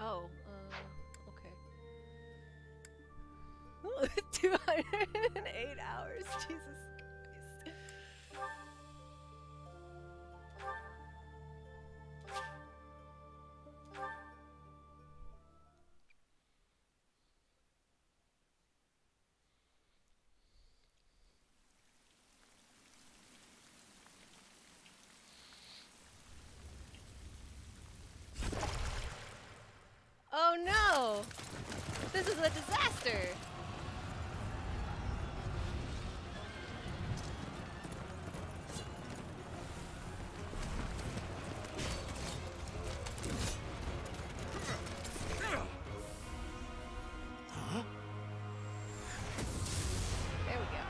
Oh, okay. 208 hours, Jesus Christ. Oh no! This is a disaster! There we go.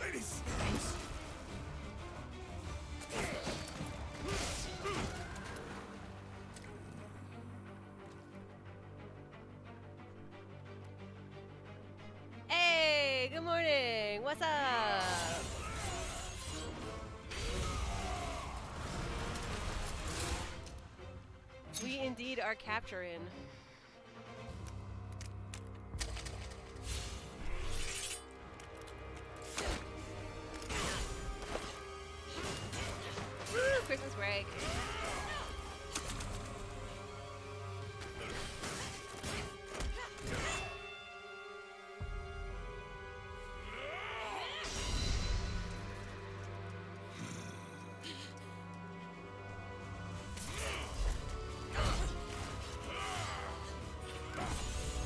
Ladies! Hey, good morning! What's up? We indeed are capturing. Woo, Christmas break.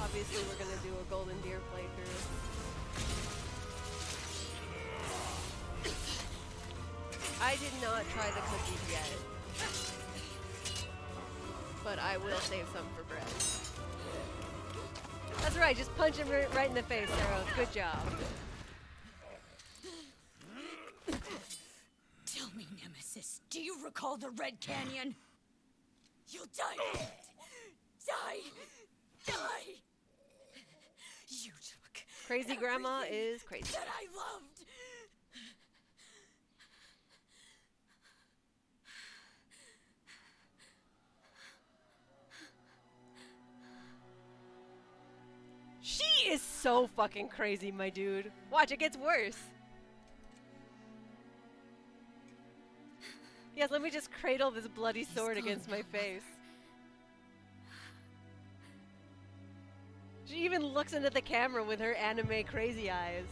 Obviously, we're gonna do a Golden Deer playthrough. I did not try the cookies yet, but I will save some for bread. That's right, just punch him right in the face, Arrows. Good job. Tell me, Nemesis, do you recall the Red Canyon? You'll die in it. Die! Die! You took Crazy Grandma everything is crazy. that I loved. She is so fucking crazy, my dude. Watch, it gets worse. Yes, let me just cradle this bloody sword against my face. She even looks into the camera with her anime crazy eyes.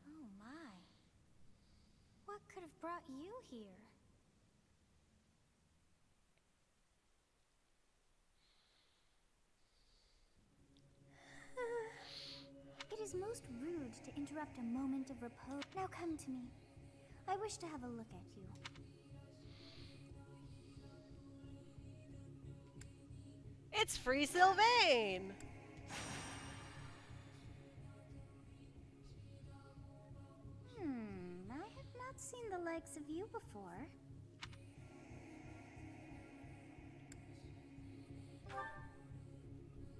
Oh my. What could have brought you here? It is most rude to interrupt a moment of repose. Now come to me. I wish to have a look at you. It's Free Sylvain! I have not seen the likes of you before.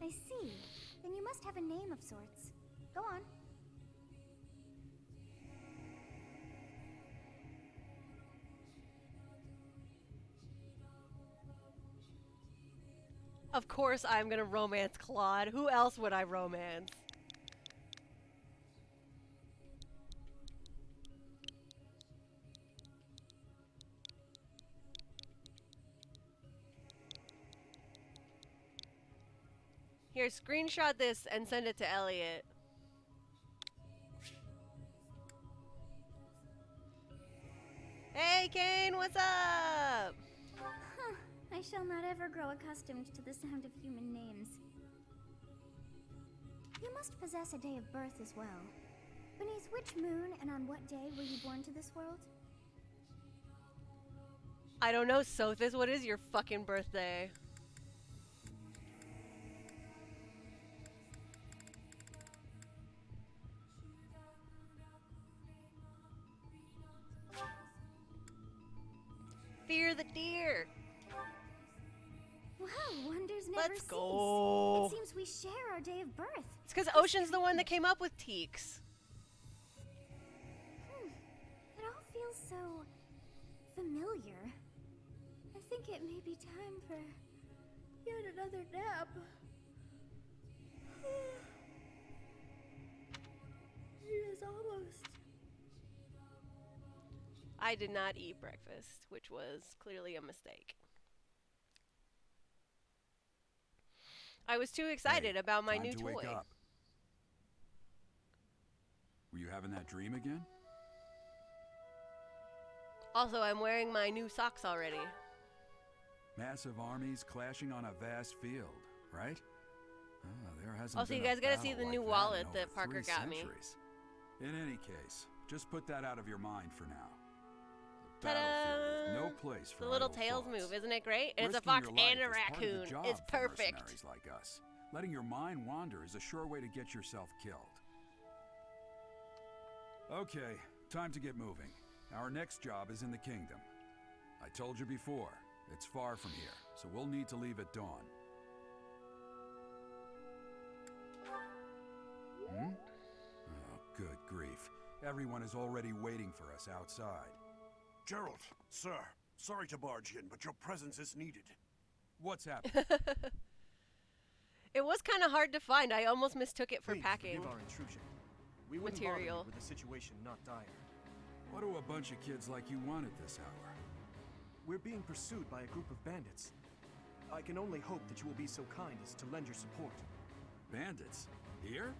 I see. Then you must have a name of sorts. Go on. Of course I'm gonna romance Claude. Who else would I romance? Here, screenshot this and send it to Elliot. Kane, what's up? Huh. I shall not ever grow accustomed to the sound of human names. You must possess a day of birth as well. Beneath which moon and on what day were you born to this world? I don't know, Sothis, what is your fucking birthday? Fear the deer. Wow, wonders never Let's cease. go. It seems we share our day of birth. It's because Ocean's the one that came up with Teaks. It all feels so familiar. I think it may be time for yet another nap. It is almost. I did not eat breakfast, which was clearly a mistake. I was too excited about my new toy. Wake up. Were you having that dream again? Also, I'm wearing my new socks already. Massive armies clashing on a vast field, right? There hasn't Also, been you guys a gotta see battle the like new that wallet in that over Parker 3 got me. centuries. In any case, just put that out of your mind for now. The Ta-da! battlefield is no place for The little idle tails thoughts. move, isn't it great? And it's a Risking fox your life and a is part of the raccoon. job It's for perfect. mercenaries like us. Letting your mind wander is a sure way to get yourself killed. Okay, time to get moving. Our next job is in the kingdom. I told you before, it's far from here, so we'll need to leave at dawn. Oh, good grief. Everyone is already waiting for us outside. Gerald, sir, sorry to barge in, but your presence is needed. What's happening? It was kind of hard to find. I almost mistook it for Please packing. forgive our intrusion. We wouldn't bother material. you with the situation not dire. What do a bunch of kids like you want at this hour? We're being pursued by a group of bandits. I can only hope that you will be so kind as to lend your support. Bandits? Here?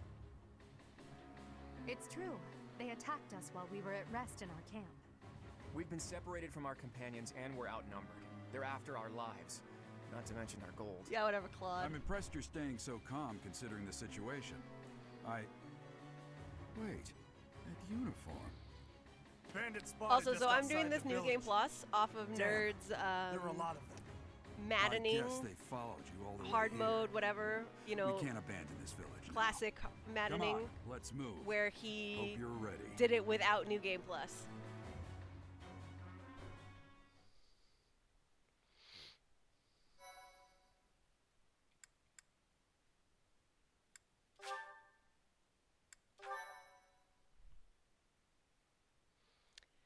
It's true. They attacked us while we were at rest in our camp. We've been separated from our companions and we're outnumbered. They're after our lives, not to mention our gold. Yeah, whatever, Claude. I'm impressed you're staying so calm considering the situation. Wait, that uniform. Bandits spotted Also, just so I'm outside doing this the New Game village. Plus off of Damn, Nerd's There were a lot of them. maddening I guess they followed you all the way hard here. mode, whatever, you know, We can't abandon this village now. classic Come maddening, on, let's move. where Hope he you're ready. did it without New Game Plus.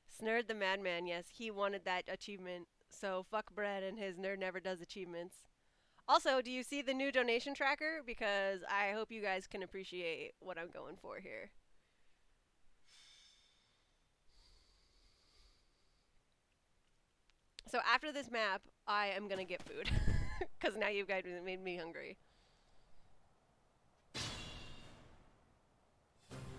Snerd the Madman, yes, he wanted that achievement. So fuck Brett and his Nerd Never Does achievements. Also, do you see the new donation tracker? Because I hope you guys can appreciate what I'm going for here. So after this map, I am gonna get food. Because now you guys made me hungry.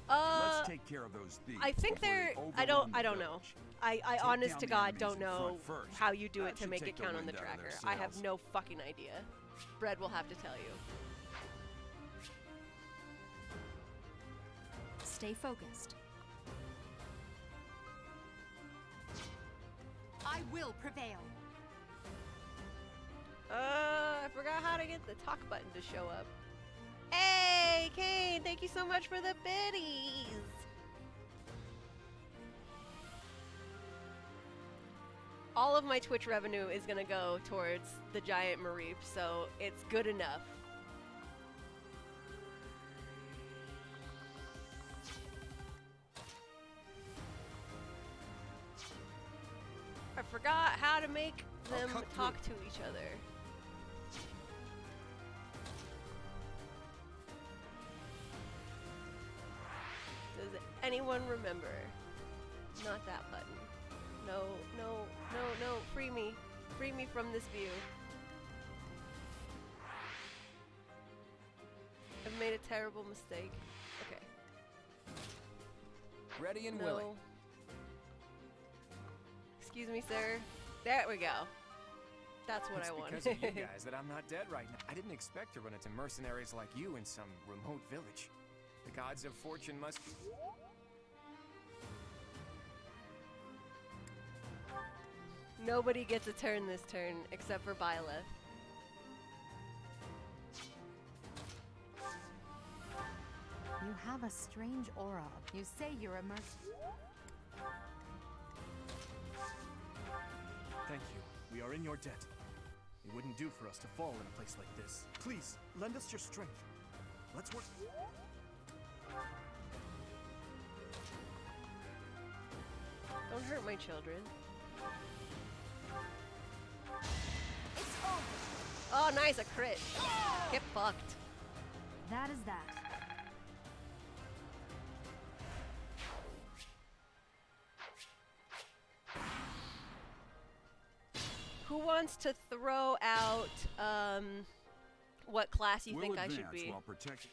Let's take care of those thieves. I think before they're. they I don't overrun the know. village. I Take honest down to the God enemies don't in know front first. how you do That it to should make it take the count on the wind out of their tracker. I have sails. no fucking idea. Bread will have to tell you. Stay focused. I will prevail. I forgot how to get the talk button to show up. Hey, Kane, thank you so much for the biddies. All of my Twitch revenue is gonna go towards the giant Mareep, so it's good enough. I forgot how to make them cut talk to each other. Does anyone remember? Not that button. No, no, no, no, free me. Free me from this view. I've made a terrible mistake. Okay. Ready and No. willing. Excuse me, sir. There we go. That's what It's I want. because of you guys that I'm not dead right now. I didn't expect to run into mercenaries like you in some remote village. The gods of fortune must... Nobody gets a turn this turn except for Byleth. You have a strange aura. You say you're a Thank you. We are in your debt. It wouldn't do for us to fall in a place like this. Please, lend us your strength. Let's work. Don't hurt my children. It's over. Oh, nice, a crit. Get fucked. That is that. Who wants to throw out what class you We'll think I advance should be? while protecting.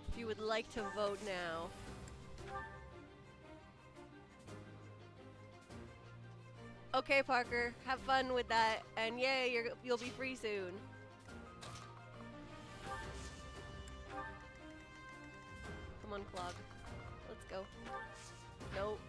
If you would like to vote now. Okay, Parker, have fun with that, and yay, you'll be free soon. Come on, Clog. Let's go. Nope.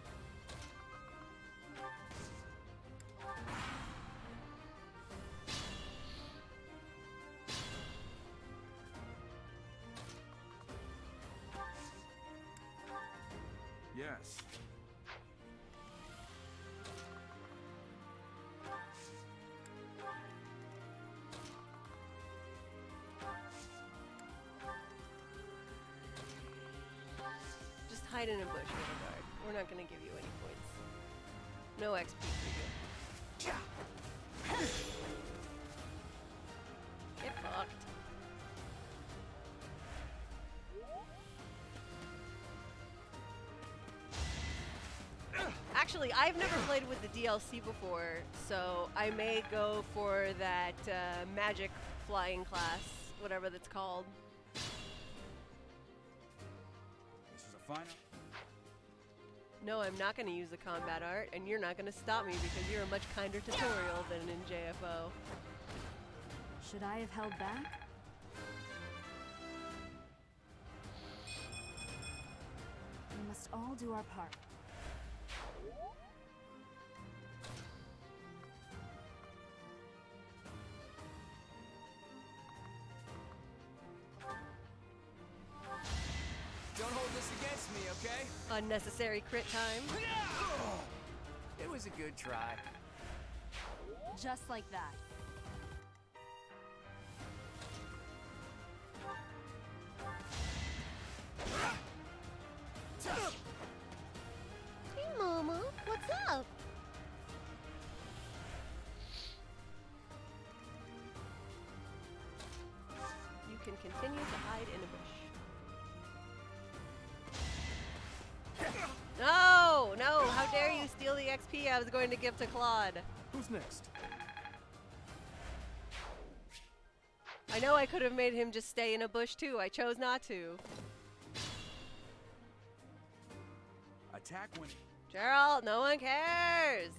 Yes. Just hide in a bush, Guard. We're not gonna give you any points. No XP for you. Get fucked. Actually, I've never played with the DLC before, so I may go for that magic flying class, whatever that's called. This is a final. No, I'm not going to use the combat art, and you're not going to stop me because you're a much kinder tutorial than in JFO. Should I have held back? We must all do our part. Don't hold this against me, okay? Unnecessary crit time. It was a good try. Just like that. Hey, Mama, what's up? You can continue to hide in a bush. No! No! How dare you steal the XP I was going to give to Claude? Who's next? I know I could have made him just stay in a bush too. I chose not to. Attack when. Gerald, no one cares!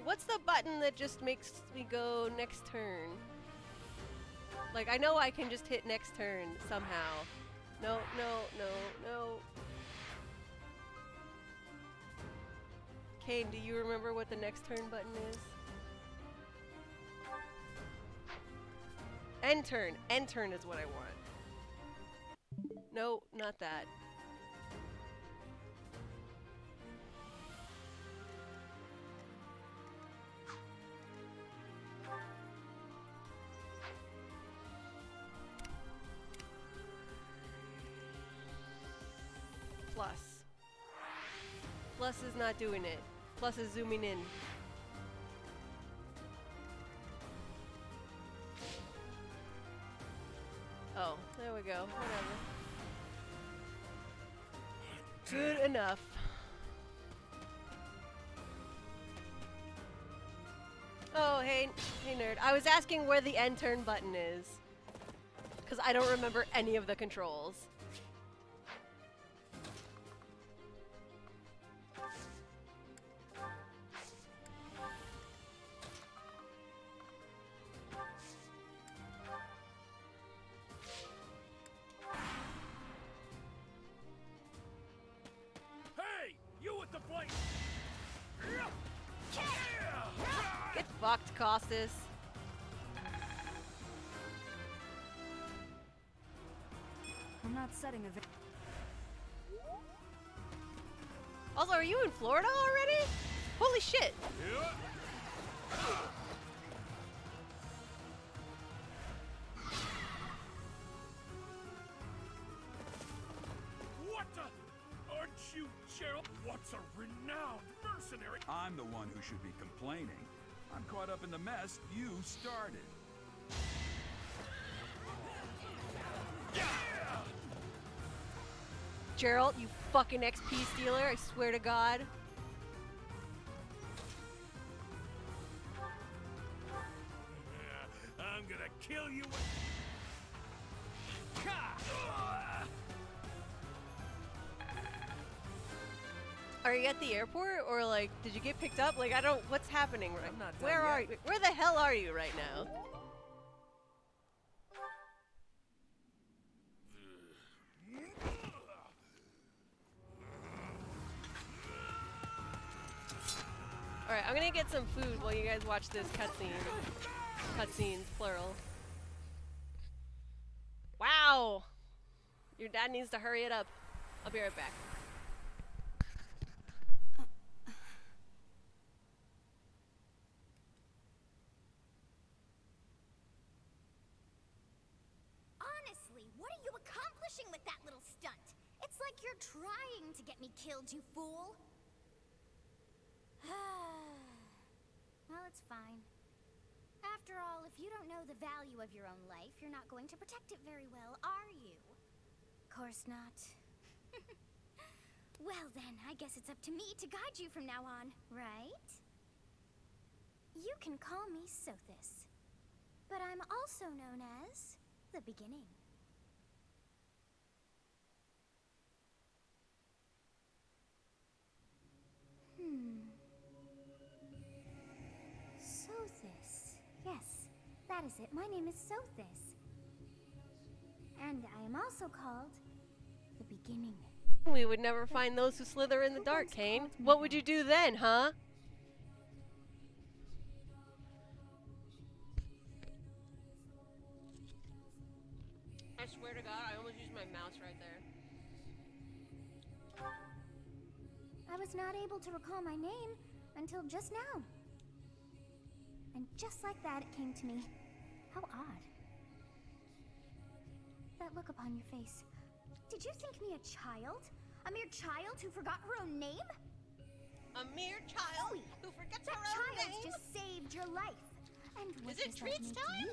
What's the button that just makes me go next turn? Like, I know I can just hit next turn somehow. No, no, no, no. Kane, do you remember what the next turn button is? End turn. End turn is what I want. No, not that. Plus. Plus is not doing it. Plus is zooming in. Oh, there we go. Whatever. Good enough. Oh, hey nerd. I was asking where the end turn button is. Because I don't remember any of the controls. Hey, you with the blade! Get fucked, Costas. I'm not setting a Also, are you in Florida already? Holy shit. What the? Aren't you Gerald? What's a renowned mercenary? I'm the one who should be complaining. I'm caught up in the mess you started. Gerald, you fucking XP stealer, I swear to God. I'm gonna kill you with... Are you at the airport or like did you get picked up? Like I don't what's happening right I'm not done Where yet. are you? Where the hell are you right now? Alright, I'm gonna get some food while you guys watch this cutscene. Cutscenes, plural. Wow! Your dad needs to hurry it up. I'll be right back. Honestly, what are you accomplishing with that little stunt? It's like you're trying to get me killed, you fool. Well, it's fine. After all, if you don't know the value of your own life, you're not going to protect it very well, are you? Course not. Well then, I guess it's up to me to guide you from now on, right? You can call me Sothis, but I'm also known as the Beginning. Sothis. Yes, that is it. My name is Sothis. And I am also called the Beginning. We would never find those who slither in the dark, Kane. What would you do then, huh? I swear to God, I almost used my mouse right there. I was not able to recall my name until just now. And just like that, it came to me. How odd. That look upon your face. Did you think me a child? A mere child who forgot her own name? A mere child Chloe, who forgets that her own child name? just saved your life. And what Is it does that treats make time? you?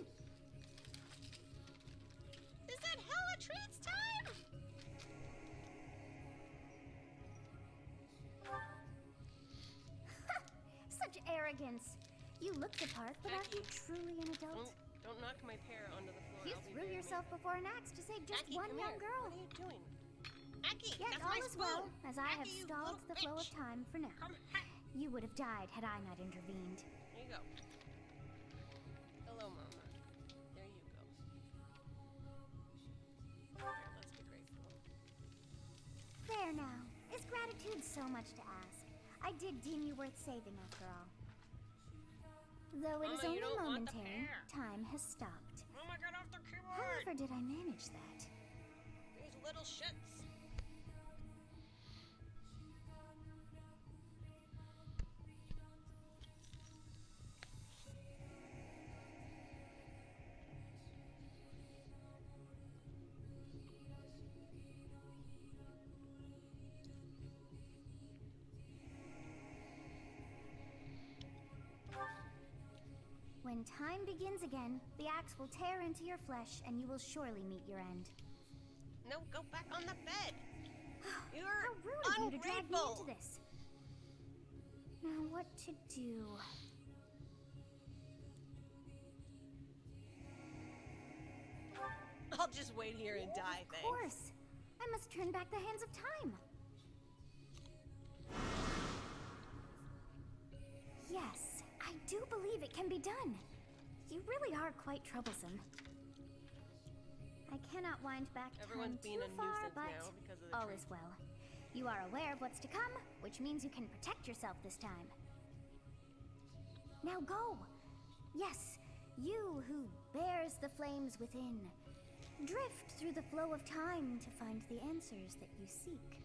Is it hella treats time? Such arrogance. You look the part, but are you truly an adult? Don't knock my pear onto the floor. You I'll be threw very yourself before an axe to save just Aki, one come young here. girl. What are you doing? Aki, Yet that's all my is spoon. well, as I have Aki, you stalled little the flow of bitch. time for now. Come, You would have died had I not intervened. there you go. Hello, Mama. There you go. Here, let's be grateful. There now. Is gratitude so much to ask? I did deem you worth saving after all. Though it is Mama, you only don't want the momentary, pear. time has stopped. Mama, get off the keyboard! However did I manage that? These little shits. When time begins again, the axe will tear into your flesh and you will surely meet your end. No, go back on the bed. You're How rude of you to drag me ungrateful. into this. Now what to do? I'll just wait here and die, Of thanks. course. I must turn back the hands of time. Yes, I do believe it can be done. You really are quite troublesome. I cannot wind back Everyone's time being too a far, nuisance but now because of the all tree. is well. You are aware of what's to come, which means you can protect yourself this time. Now go! Yes, you who bears the flames within. Drift through the flow of time to find the answers that you seek.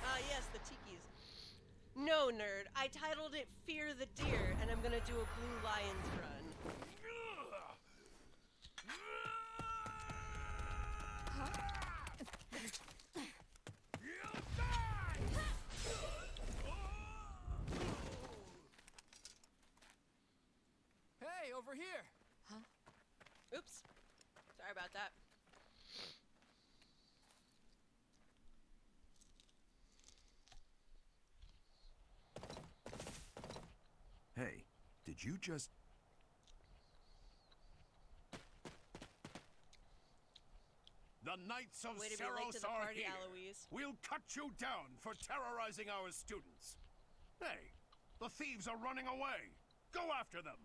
Ah, yes, the tikis. No, nerd. I titled it Fear the Deer, and I'm gonna do a Blue Lions run. Hey, over here! Oops. Sorry about that. Hey, did you just... The Knights of Way to be late to Ceros the are party, here. Eloise. We'll cut you down for terrorizing our students. Hey, the thieves are running away. Go after them.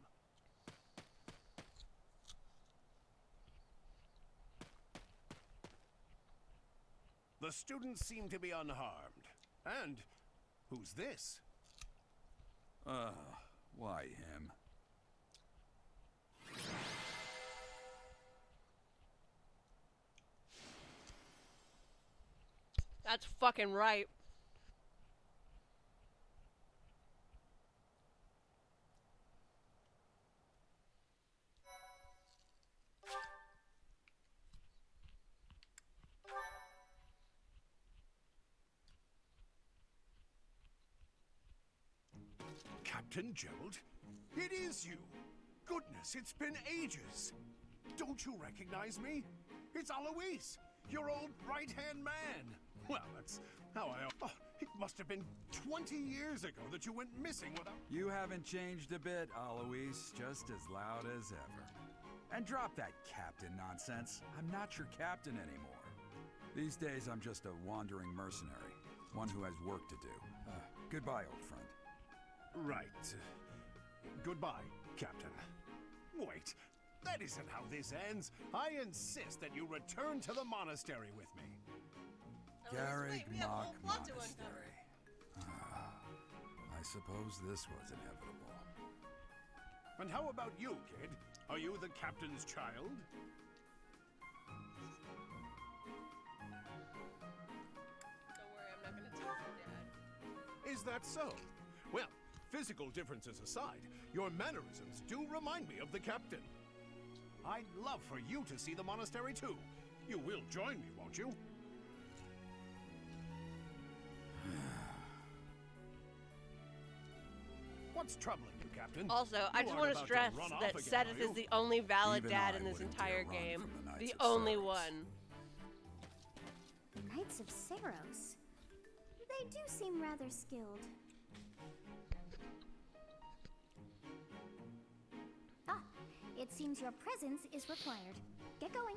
The students seem to be unharmed. And who's this? Why him? That's fucking right. Captain Gerald? It is you! Goodness, it's been ages! Don't you recognize me? It's Alois, your old right-hand man! Well, that's how I... Oh, it must have been 20 years ago that you went missing without... You haven't changed a bit, Alois. Just as loud as ever. And drop that captain nonsense. I'm not your captain anymore. These days, I'm just a wandering mercenary. One who has work to do. Goodbye, old friend. Right. Goodbye, Captain. Wait, that isn't how this ends. I insist that you return to the monastery with me. Eloise, wait, we have a whole Garrick plot to uncover. Monastery. I suppose this was inevitable. And how about you, kid? Are you the captain's child? Don't worry, I'm not gonna tell your dad. Is that so? Well, physical differences aside, your mannerisms do remind me of the captain. I'd love for you to see the monastery too. You will join me, won't you? What's troubling you, Captain? Also, I You just aren't want to about stress run off that again, Seteth are you? is the only valid Even dad I in this wouldn't entire dare run game. from the The Knights of only Ceres. one. The Knights of Ceros. They do seem rather skilled. Ah, it seems your presence is required. Get going.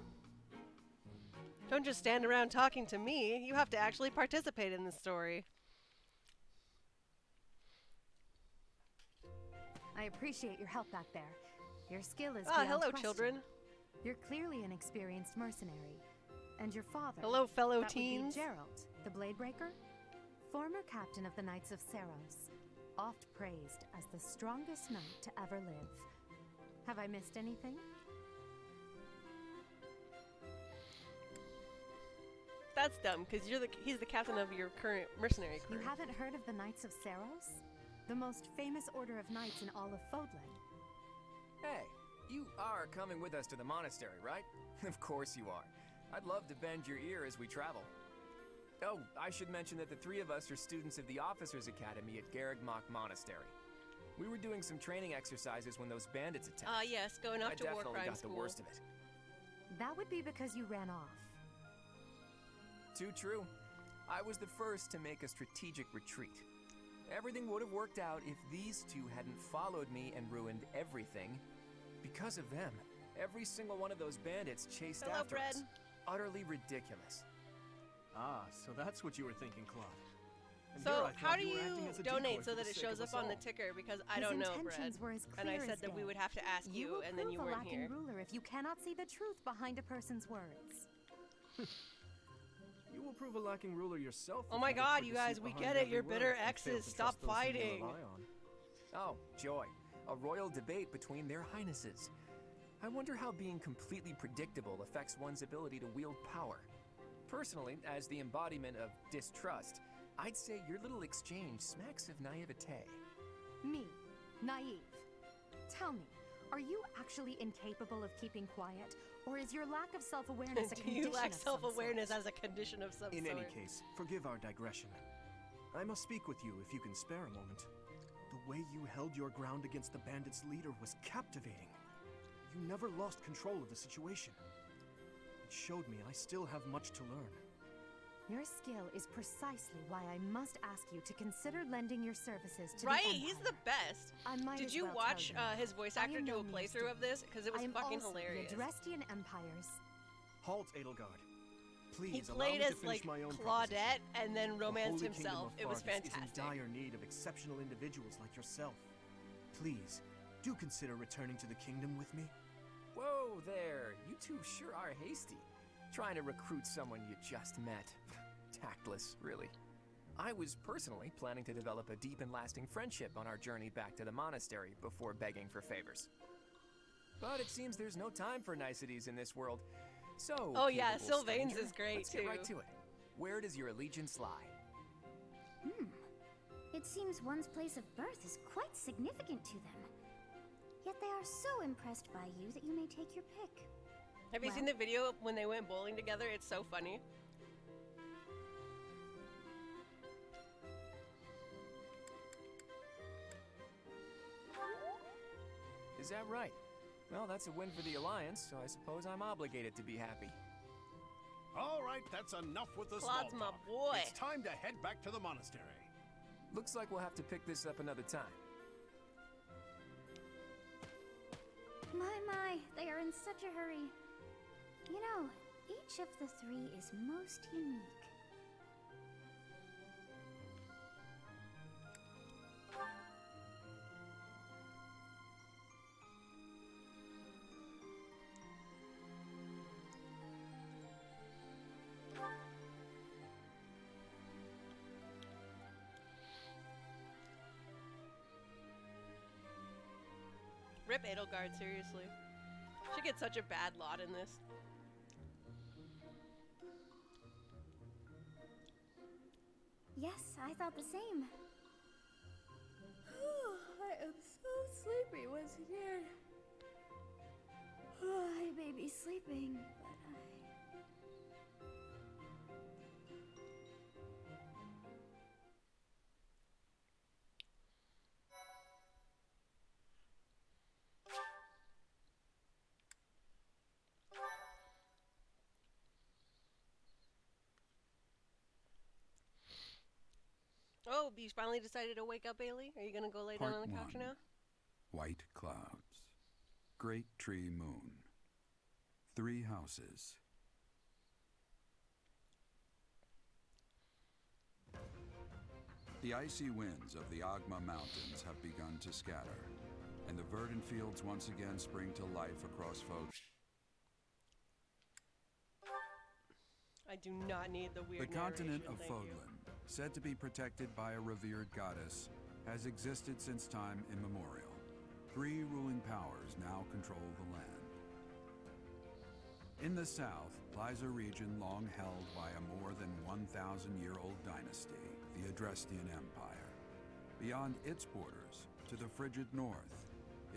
Don't just stand around talking to me. You have to actually participate in the story. I appreciate your help back there. Your skill is Ah, beyond hello, question. children. You're clearly an experienced mercenary. And your father... Hello, fellow that teens. Would be Gerald, the Bladebreaker? Former captain of the Knights of Ceros. Oft praised as the strongest knight to ever live. Have I missed anything? That's dumb, because he's the captain of your current mercenary crew. You haven't heard of the Knights of Ceros? The most famous order of knights in all of Fodlan. Hey, you are coming with us to the monastery, right? Of course you are. I'd love to bend your ear as we travel. Oh, I should mention that the three of us are students of the Officers' Academy at Garrick Monastery. We were doing some training exercises when those bandits attacked. Yes, going off I to war definitely crime got school. the worst of it. That would be because you ran off. Too true. I was the first to make a strategic retreat. Everything would have worked out if these two hadn't followed me and ruined everything. Because of them, every single one of those bandits chased Hello, after Bread. us. Utterly ridiculous. Ah, so that's what you were thinking, Claude. And So, there I how thought do you were you acting as a donate decoy so for that the it sake shows of up us on the all. ticker? Because I His don't know, Brad. intentions were as And I clear said as that we day. would have to ask you, will and then you prove a weren't lacking here. ruler if you cannot see the truth behind a person's words. You will prove a lacking ruler yourself. Oh if my you look God, for you deceit guys, we behind get it. every You're word bitter and fail exes. to Stop trust those whom you fighting. rely on. Oh, joy. A royal debate between their highnesses. I wonder how being completely predictable affects one's ability to wield power. Personally, as the embodiment of distrust, I'd say your little exchange smacks of naivete. Me, naive. Tell me, are you actually incapable of keeping quiet, or is your lack of self-awareness a Do condition you lack of some self-awareness sort? as a condition of some In sort? any case, forgive our digression. I must speak with you if you can spare a moment. The way you held your ground against the bandits' leader was captivating. You never lost control of the situation. It showed me I still have much to learn. Your skill is precisely why I must ask you to consider lending your services to Right, the Empire. he's the best. I might Did as you well watch tell you. his voice I actor am do no a mean playthrough of this? Because it was I am fucking also hilarious. the Adrestian Empire's. Halt, Edelgard. Please He allow played me to as finish like my own Claudette proposition. and then The romanced Holy Kingdom himself. of It was Fargus fantastic. is in dire need of exceptional individuals like yourself. Please, do consider returning to the kingdom with me. Whoa there, you two sure are hasty. Trying to recruit someone you just met. Tactless, really. I was personally planning to develop a deep and lasting friendship on our journey back to the monastery before begging for favors. But it seems there's no time for niceties in this world. So, Oh yeah, capable Sylvain's stranger, is great let's too. get right to it. Where does your allegiance lie? It seems one's place of birth is quite significant to them. Yet they are so impressed by you that you may take your pick. Have you seen the video of when they went bowling together? It's so funny. Is that right? Well, that's a win for the Alliance, so I suppose I'm obligated to be happy. All right, that's enough with the Claude's small my talk. boy. It's time to head back to the monastery. Looks like we'll have to pick this up another time. My, they are in such a hurry. You know, each of the three is most unique. Rip Edelgard, seriously. She gets such a bad lot in this. Yes, I thought the same. I am so sleepy once again. I may be sleeping, but Oh, you finally decided to wake up, Bailey? Are you gonna go lay down Part on the couch 1. now? White clouds. Great tree moon. 3 houses. The icy winds of the Agma Mountains have begun to scatter, and the verdant fields once again spring to life across Folk. I do not need the weird The continent narration, of thank you. Fodlan, said to be protected by a revered goddess, has existed since time immemorial. 3 ruling powers now control the land. In the south lies a region long held by a more than 1,000-year-old dynasty, the Adrestian Empire. Beyond its borders, to the frigid north,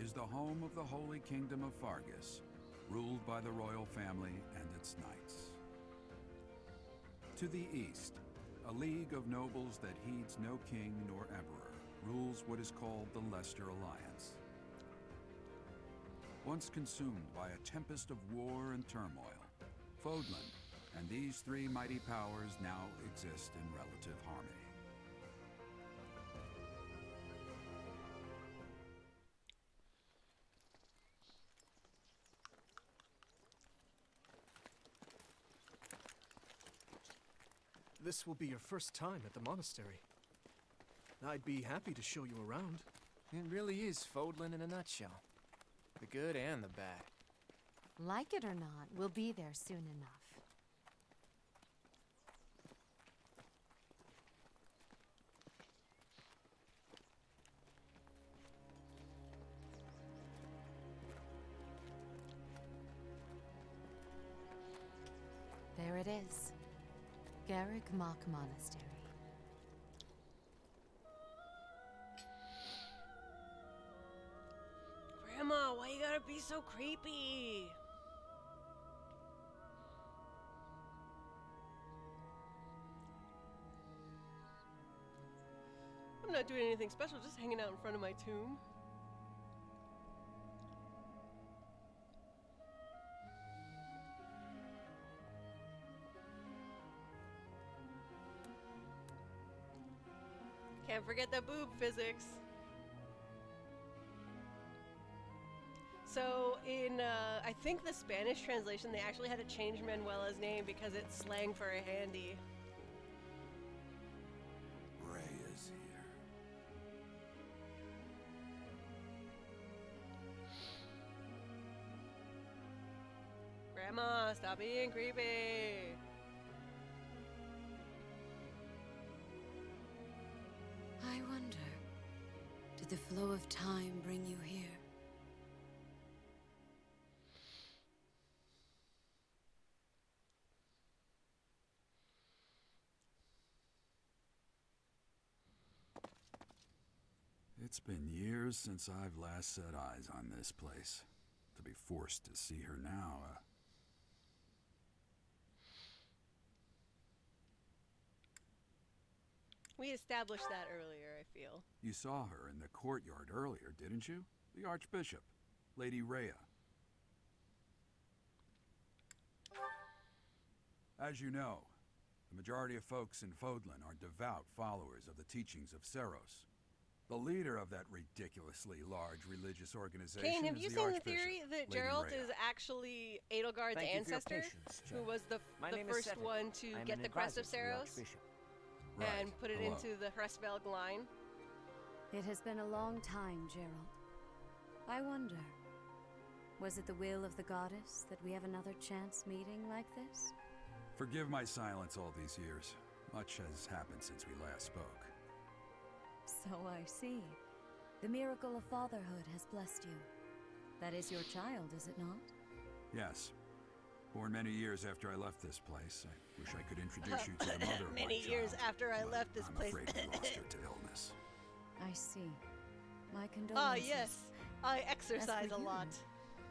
is the home of the Holy Kingdom of Fargus, ruled by the royal family and its knights. To the east, a league of nobles that heeds no king nor emperor rules what is called the Leicester Alliance. Once consumed by a tempest of war and turmoil, Fodlan and these three mighty powers now exist in relative harmony. This will be your first time at the monastery. I'd be happy to show you around. It really is Fodlan in a nutshell. The good and the bad. Like it or not, we'll be there soon enough. There it is. Garrick Mock Monastery. Grandma, why you gotta be so creepy? I'm not doing anything special, just hanging out in front of my tomb. Can't forget the boob physics. So in, I think the Spanish translation, they actually had to change Manuela's name because it's slang for a handy. Rhea's here. Grandma, stop being creepy. I wonder, did the flow of time bring you here? It's been years since I've last set eyes on this place. To be forced to see her now, We established that earlier, I feel. You saw her in the courtyard earlier, didn't you? The Archbishop, Lady Rhea. As you know, the majority of folks in Fodlan are devout followers of the teachings of Seros. The leader of that ridiculously large religious organization Kane, have is you the seen the Archbishop, theory that Lady Geralt Rhea. is actually Edelgard's Thank you for your ancestor? patience, Who General. was the My name is first Cedric. one to I am get an the crest of advisor to the Seros Archbishop. Right. and put it Hello. into the Hresvelg line? It has been a long time, Gerald. I wonder, was it the will of the goddess that we have another chance meeting like this? Forgive my silence all these years. Much has happened since we last spoke. So I see. The miracle of fatherhood has blessed you. That is your child, is it not? Yes. Born many years after I left this place. I wish I could introduce you to the mother of my Many years child, after I but left this I'm place. afraid we lost her to illness. I see. My Ah, condolences. yes. I As exercise for a you, lot.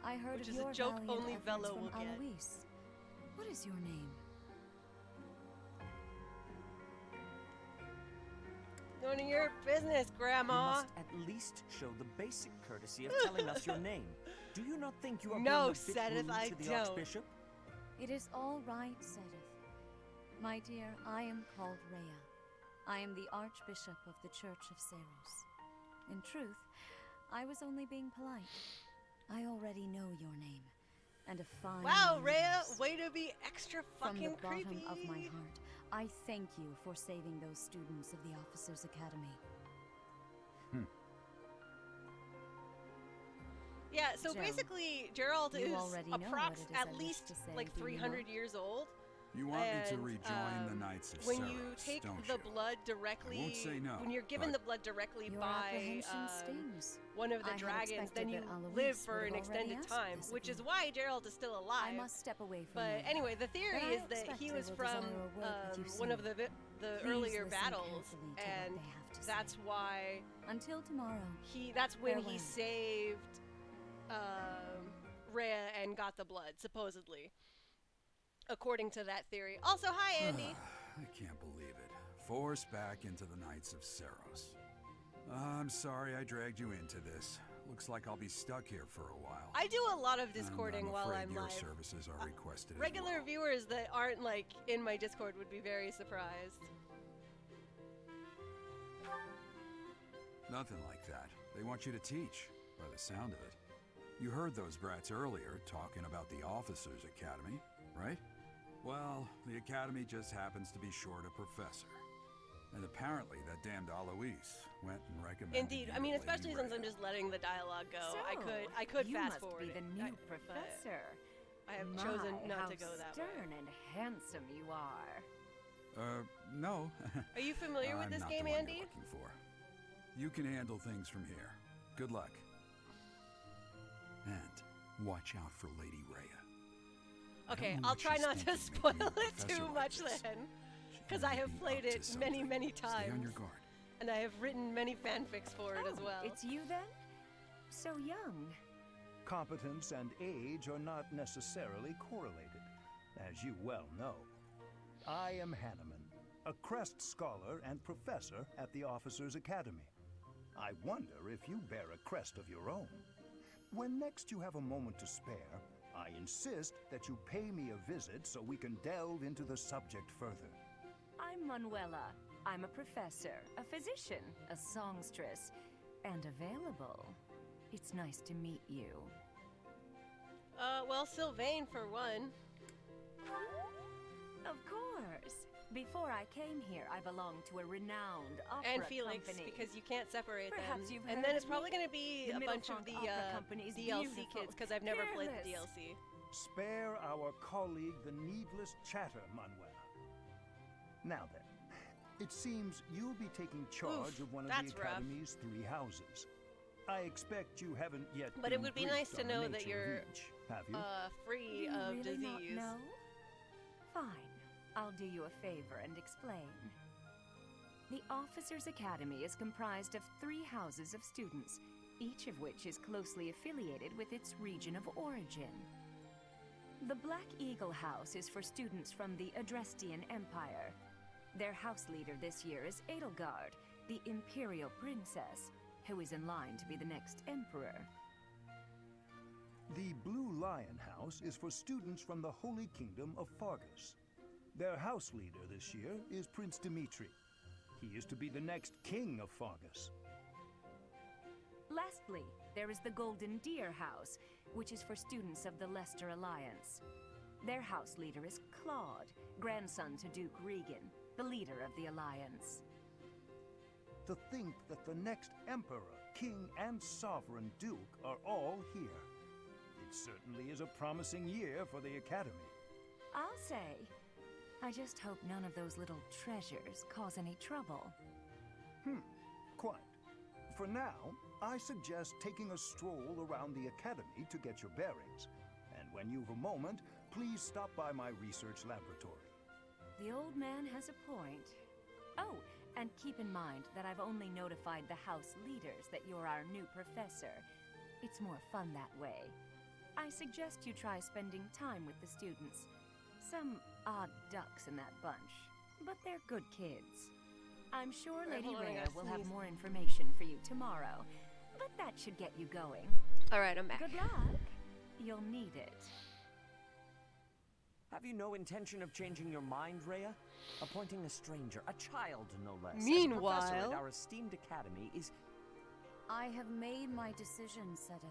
I heard Which of is a your joke valiant only efforts Velo from will get. Alois. What is your name? None of your business, You Grandma. must at least show the basic courtesy of telling us your name. Do you not think you are No, being a bit Sedith, rude I to the don't. Archbishop? It is all right, Sedith. My dear, I am called Rhea. I am the Archbishop of the Church of Seros. In truth, I was only being polite. I already know your name, and a fine Wow, name Rhea, it is. way to be extra From the fucking bottom creepy. of my heart, I thank you for saving those students of the Officers' Academy. Yeah, so Joe, basically, Geralt you is already know what it is I at wish least to say, like do you 300 not? years old. You want me to And, rejoin the Knights of When Seros, you take don't the you? blood directly, say no, when you're given but- the blood directly Your by apprehension stings. one of the I had dragons, expected then you that Alois live would for have an already extended asked time, this of which you. is why Geralt is still I alive. must step away from But you. anyway, the theory I is that expect he they was will from desire a word with you one of soon. the Please earlier listen battles, carefully to what and they have to say. that's why Until tomorrow. that's when he Farewell. saved Rhea and got the blood, supposedly. According to that theory. Also, hi, Andy. I can't believe it. Forced back into the Knights of Seros. I'm sorry I dragged you into this. Looks like I'll be stuck here for a while. I do a lot of And discording while I'm your live. services are requested Regular as well. viewers that aren't like in my Discord would be very surprised. Nothing like that. They want you to teach, by the sound of it. You heard those brats earlier talking about the Officers' Academy, right? Well, the Academy just happens to be short a professor. And apparently that damned Alois went and recommended Indeed, you I mean, to especially Lady since I'm Rhea. just letting the dialogue go. So, I could you fast must forward be the it, new but professor. I have chosen not how to go that way. stern and handsome you are. No. Are you familiar with I'm this not game, the one Andy? you're looking for. You can handle things from here. Good luck. And watch out for Lady Rhea. Okay, know I'll what try she's not to thinking spoil making you a it professor too like much this. then, She because I may have be played up to it something. many Stay on times, your guard. and I have written many fanfics for it as well. It's you then? So young. Competence and age are not necessarily correlated, as you well know. I am Hanneman, a Crest Scholar and Professor at the Officers' Academy. I wonder if you bear a crest of your own. When next you have a moment to spare, I insist that you pay me a visit so we can delve into the subject further. I'm Manuela. I'm a professor, a physician, a songstress, and available. It's nice to meet you. Well, Sylvain for one. Of course. Before I came here, I belonged to a renowned opera And Felix, company. because you can't separate Perhaps them. you've And heard then of it's probably me. going to be The a bunch of Middlefunk the Opera Company's DLC beautiful, kids, because I've never played the fearless. DLC. Spare our colleague the needless chatter, Manuela. Now then, it seems you'll be taking charge Oof, of one of that's the rough. Academy's 3 houses. I expect you haven't yet But been it would be briefed nice to on the know that nature of you're, each, have you? Free Do you of really not disease. know? Fine. I'll do you a favor and explain. The Officers' Academy is comprised of 3 houses of students, each of which is closely affiliated with its region of origin. The Black Eagle House is for students from the Adrestian Empire. Their house leader this year is Edelgard, the Imperial Princess, who is in line to be the next Emperor. The Blue Lion House is for students from the Holy Kingdom of Fargus. Their house leader this year is Prince Dimitri. He is to be the next king of Fargus. Lastly, there is the Golden Deer House, which is for students of the Leicester Alliance. Their house leader is Claude, grandson to Duke Regan, the leader of the Alliance. To think that the next emperor, king, and sovereign duke are all here. It certainly is a promising year for the Academy. I'll say. I just hope none of those little treasures cause any trouble. Quite. For now, I suggest taking a stroll around the Academy to get your bearings. And when you've a moment, please stop by my research laboratory. The old man has a point. Oh, and keep in mind that I've only notified the house leaders that you're our new professor. It's more fun that way. I suggest you try spending time with the students. Some odd ducks in that bunch, but they're good kids. I'm sure Right, Lady hold on, I Rhea gotta will have sneeze. more information for you tomorrow, but that should get you going. Alright, I'm back. Good luck. You'll need it. Have you no intention of changing your mind, Rhea? Appointing a stranger, a child no less, as a Meanwhile- professor at our esteemed academy is... I have made my decision, Sedith.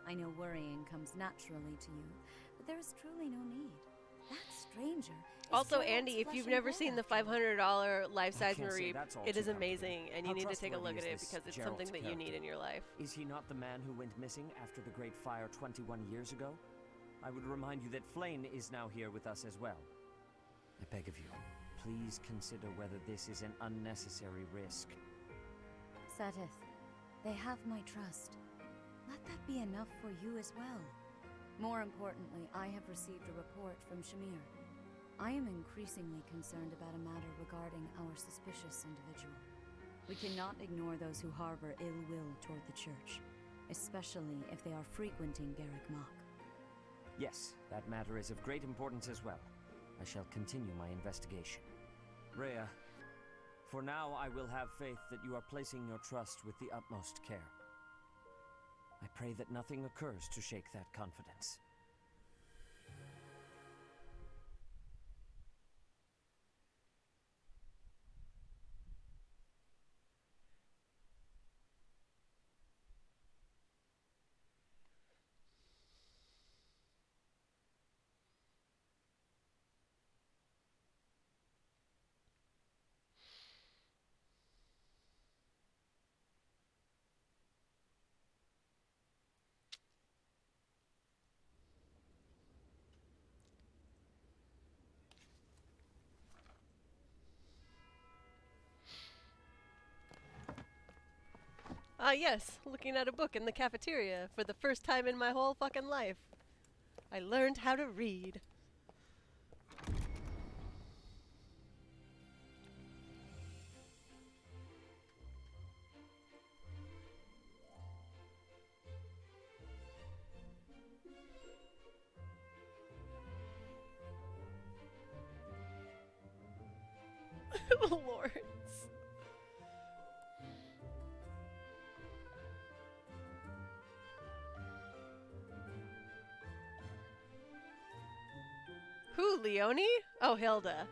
I know worrying comes naturally to you, but there is truly no need. That stranger is Also, Geralt's Andy, if flesh you've and never blood. seen the $500 life-size can't say Marie, that's all it too is comforting. amazing, and you How need to take a look trustworthy at it is this because it's Geralt something that you need character? in your life. Is he not the man who went missing after the Great Fire 21 years ago? I would remind you that Flayn is now here with us as well. I beg of you, please consider whether this is an unnecessary risk. Sedith, they have my trust. Let that be enough for you as well. More importantly, I have received a report from Shamir. I am increasingly concerned about a matter regarding our suspicious individual. We cannot ignore those who harbor ill will toward the church, especially if they are frequenting Garrick Mach. Yes, that matter is of great importance as well. I shall continue my investigation. Rhea, For now, I will have faith that you are placing your trust with the utmost care. I pray that nothing occurs to shake that confidence. Ah, yes, looking at a book in the cafeteria for the first time in my whole fucking life. I learned how to read. Lawrence. Who, Leonie? Oh, Hilda.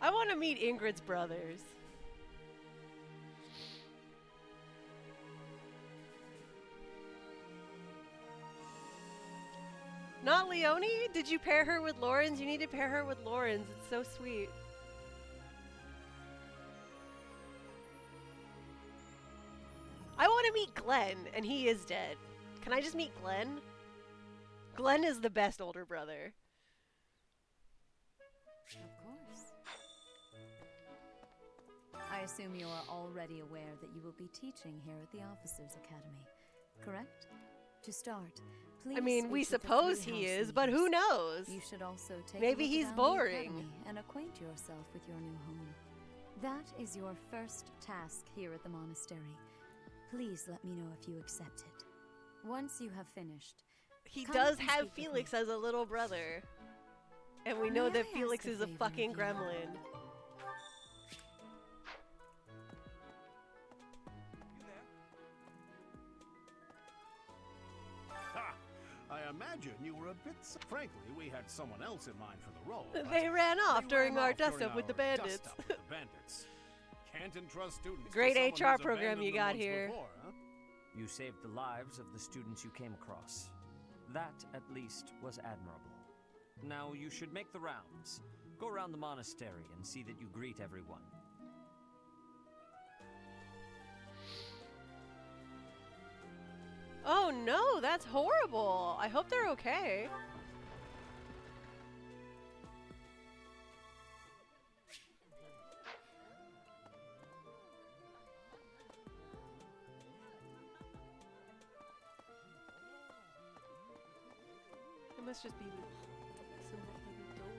I want to meet Ingrid's brothers. Not Leonie? Did you pair her with Lawrence? You need to pair her with Lawrence. It's so sweet. I want to meet Glenn, and he is dead. Can I just meet Glenn? Glenn is the best older brother. Of course. I assume you are already aware that you will be teaching here at the Officers' Academy, correct? To start, please. I mean, we suppose he is, but who knows? You should also take Maybe a look he's around the boring. academy and acquaint yourself with your new home. That is your first task here at the monastery. Please let me know if you accept it. Once you have finished, He come does and have speak with Felix me. as a little brother. And we May know I that ask Felix a is a favor fucking of you? gremlin. Ha! I imagine you were a bit. Frankly, we had someone else in mind for the role. but They ran off they during ran our off during dust-up with the our bandits. dust-up with the bandits. Can't entrust students. to Great someone HR who's program abandoned you them got once here. before, huh? You saved the lives of the students you came across. That, at least, was admirable. Now you should make the rounds. Go around the monastery and see that you greet everyone. Oh no, that's horrible. I hope they're okay. It must just be some little door.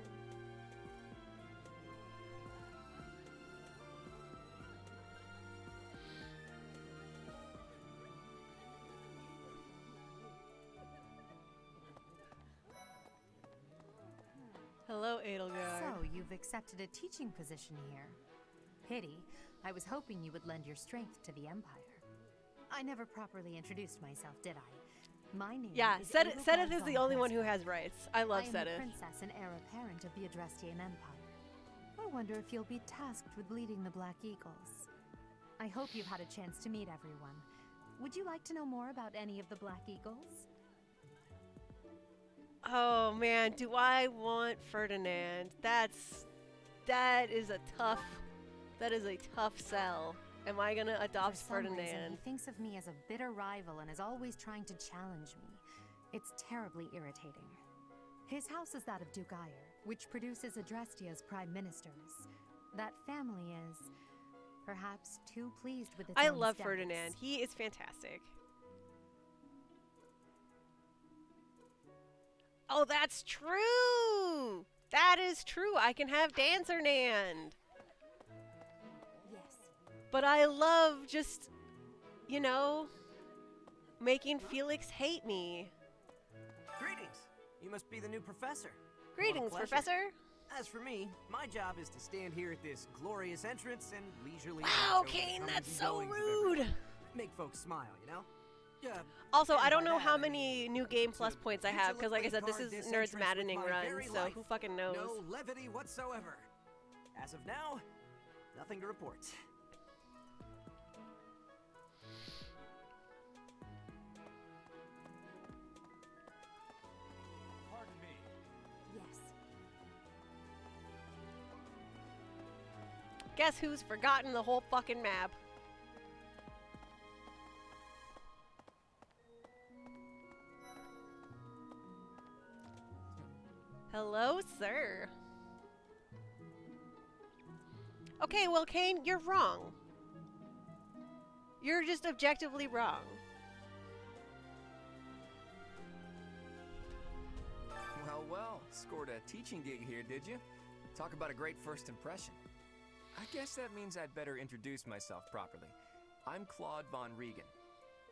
Hello, Edelgard. So, you've accepted a teaching position here. Pity. I was hoping you would lend your strength to the Empire. I never properly introduced myself, did I? My name Yeah, is Sedith Edelgard is the von only one who Hensberg. has rights. I love I am the Sedith. princess and heir apparent of the Adrestian Empire. I wonder if you'll be tasked with leading the Black Eagles. I hope you've had a chance to meet everyone. Would you like to know more about any of the Black Eagles? Oh man, do I want Ferdinand? That is a tough sell. Am I gonna adopt For some reason, Ferdinand? he thinks of me as a bitter rival and is always trying to challenge me. It's terribly irritating. His house is that of Duke Ire, which produces Adrestia's prime ministers. That family is perhaps too pleased with its I own love status. Ferdinand. He is fantastic. Oh, that's true. That is true. I can have Dancer Nand. Yes. But I love just, you know, making Felix hate me. Greetings. You must be the new professor. Greetings, What a pleasure. Professor. As for me, my job is to stand here at this glorious entrance and leisurely Wow, watch over the Kane, comings that's and so goings of rude. everyone. Make folks smile, you know? Yeah. Also, I and don't by know that, how I mean many new game plus points I have, because like I said, this is vigilantly Nerd's guard this maddening entrance with my run, very so life. who fucking knows? No levity whatsoever. As of now, nothing to report. Pardon me. Yes. Guess who's forgotten the whole fucking map? Hello, sir. Okay, well, Kane, you're wrong. You're just objectively wrong. Well, well, scored a teaching gig here, did you? Talk about a great first impression. I guess that means I'd better introduce myself properly. I'm Claude Von Regan.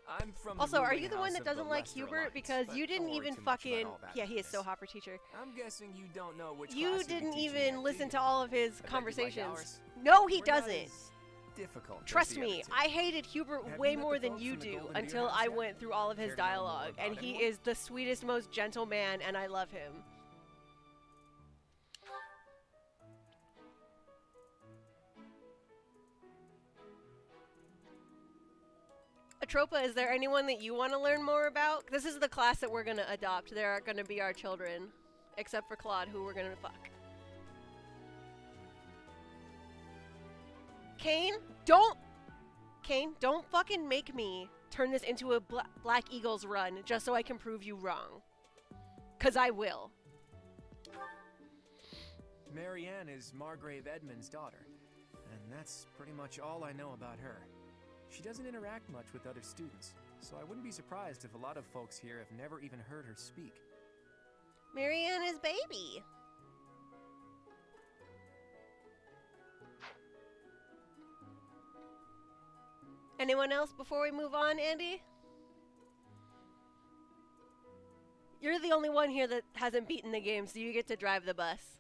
I'm from Also, the are ruling you the one house that of the doesn't like Lester Hubert? Alliance, Because but you didn't don't worry even too much about fucking... all that Yeah, he is so business. hot for teacher. I'm guessing you don't know which You class didn't you'll be teaching even yet, do listen you? to all of his I bet you like conversations. ours. No, he We're not doesn't. as difficult as Trust the me, other two. I hated Hubert Have way you met more the than folks you from the do Golden Deer until House I yet? went through all of his Care to know more dialogue, about and he anyone? is the sweetest, most gentle man, and I love him. Atropa, is there anyone that you want to learn more about? This is the class that we're going to adopt. They are going to be our children. Except for Claude, who we're going to fuck. Kane, don't fucking make me turn this into a Black Eagles run just so I can prove you wrong. 'Cause I will. Marianne is Margrave Edmund's daughter, and that's pretty much all I know about her. She doesn't interact much with other students, so I wouldn't be surprised if a lot of folks here have never even heard her speak. Marianne is baby. Anyone else before we move on, Andy? You're the only one here that hasn't beaten the game, so you get to drive the bus.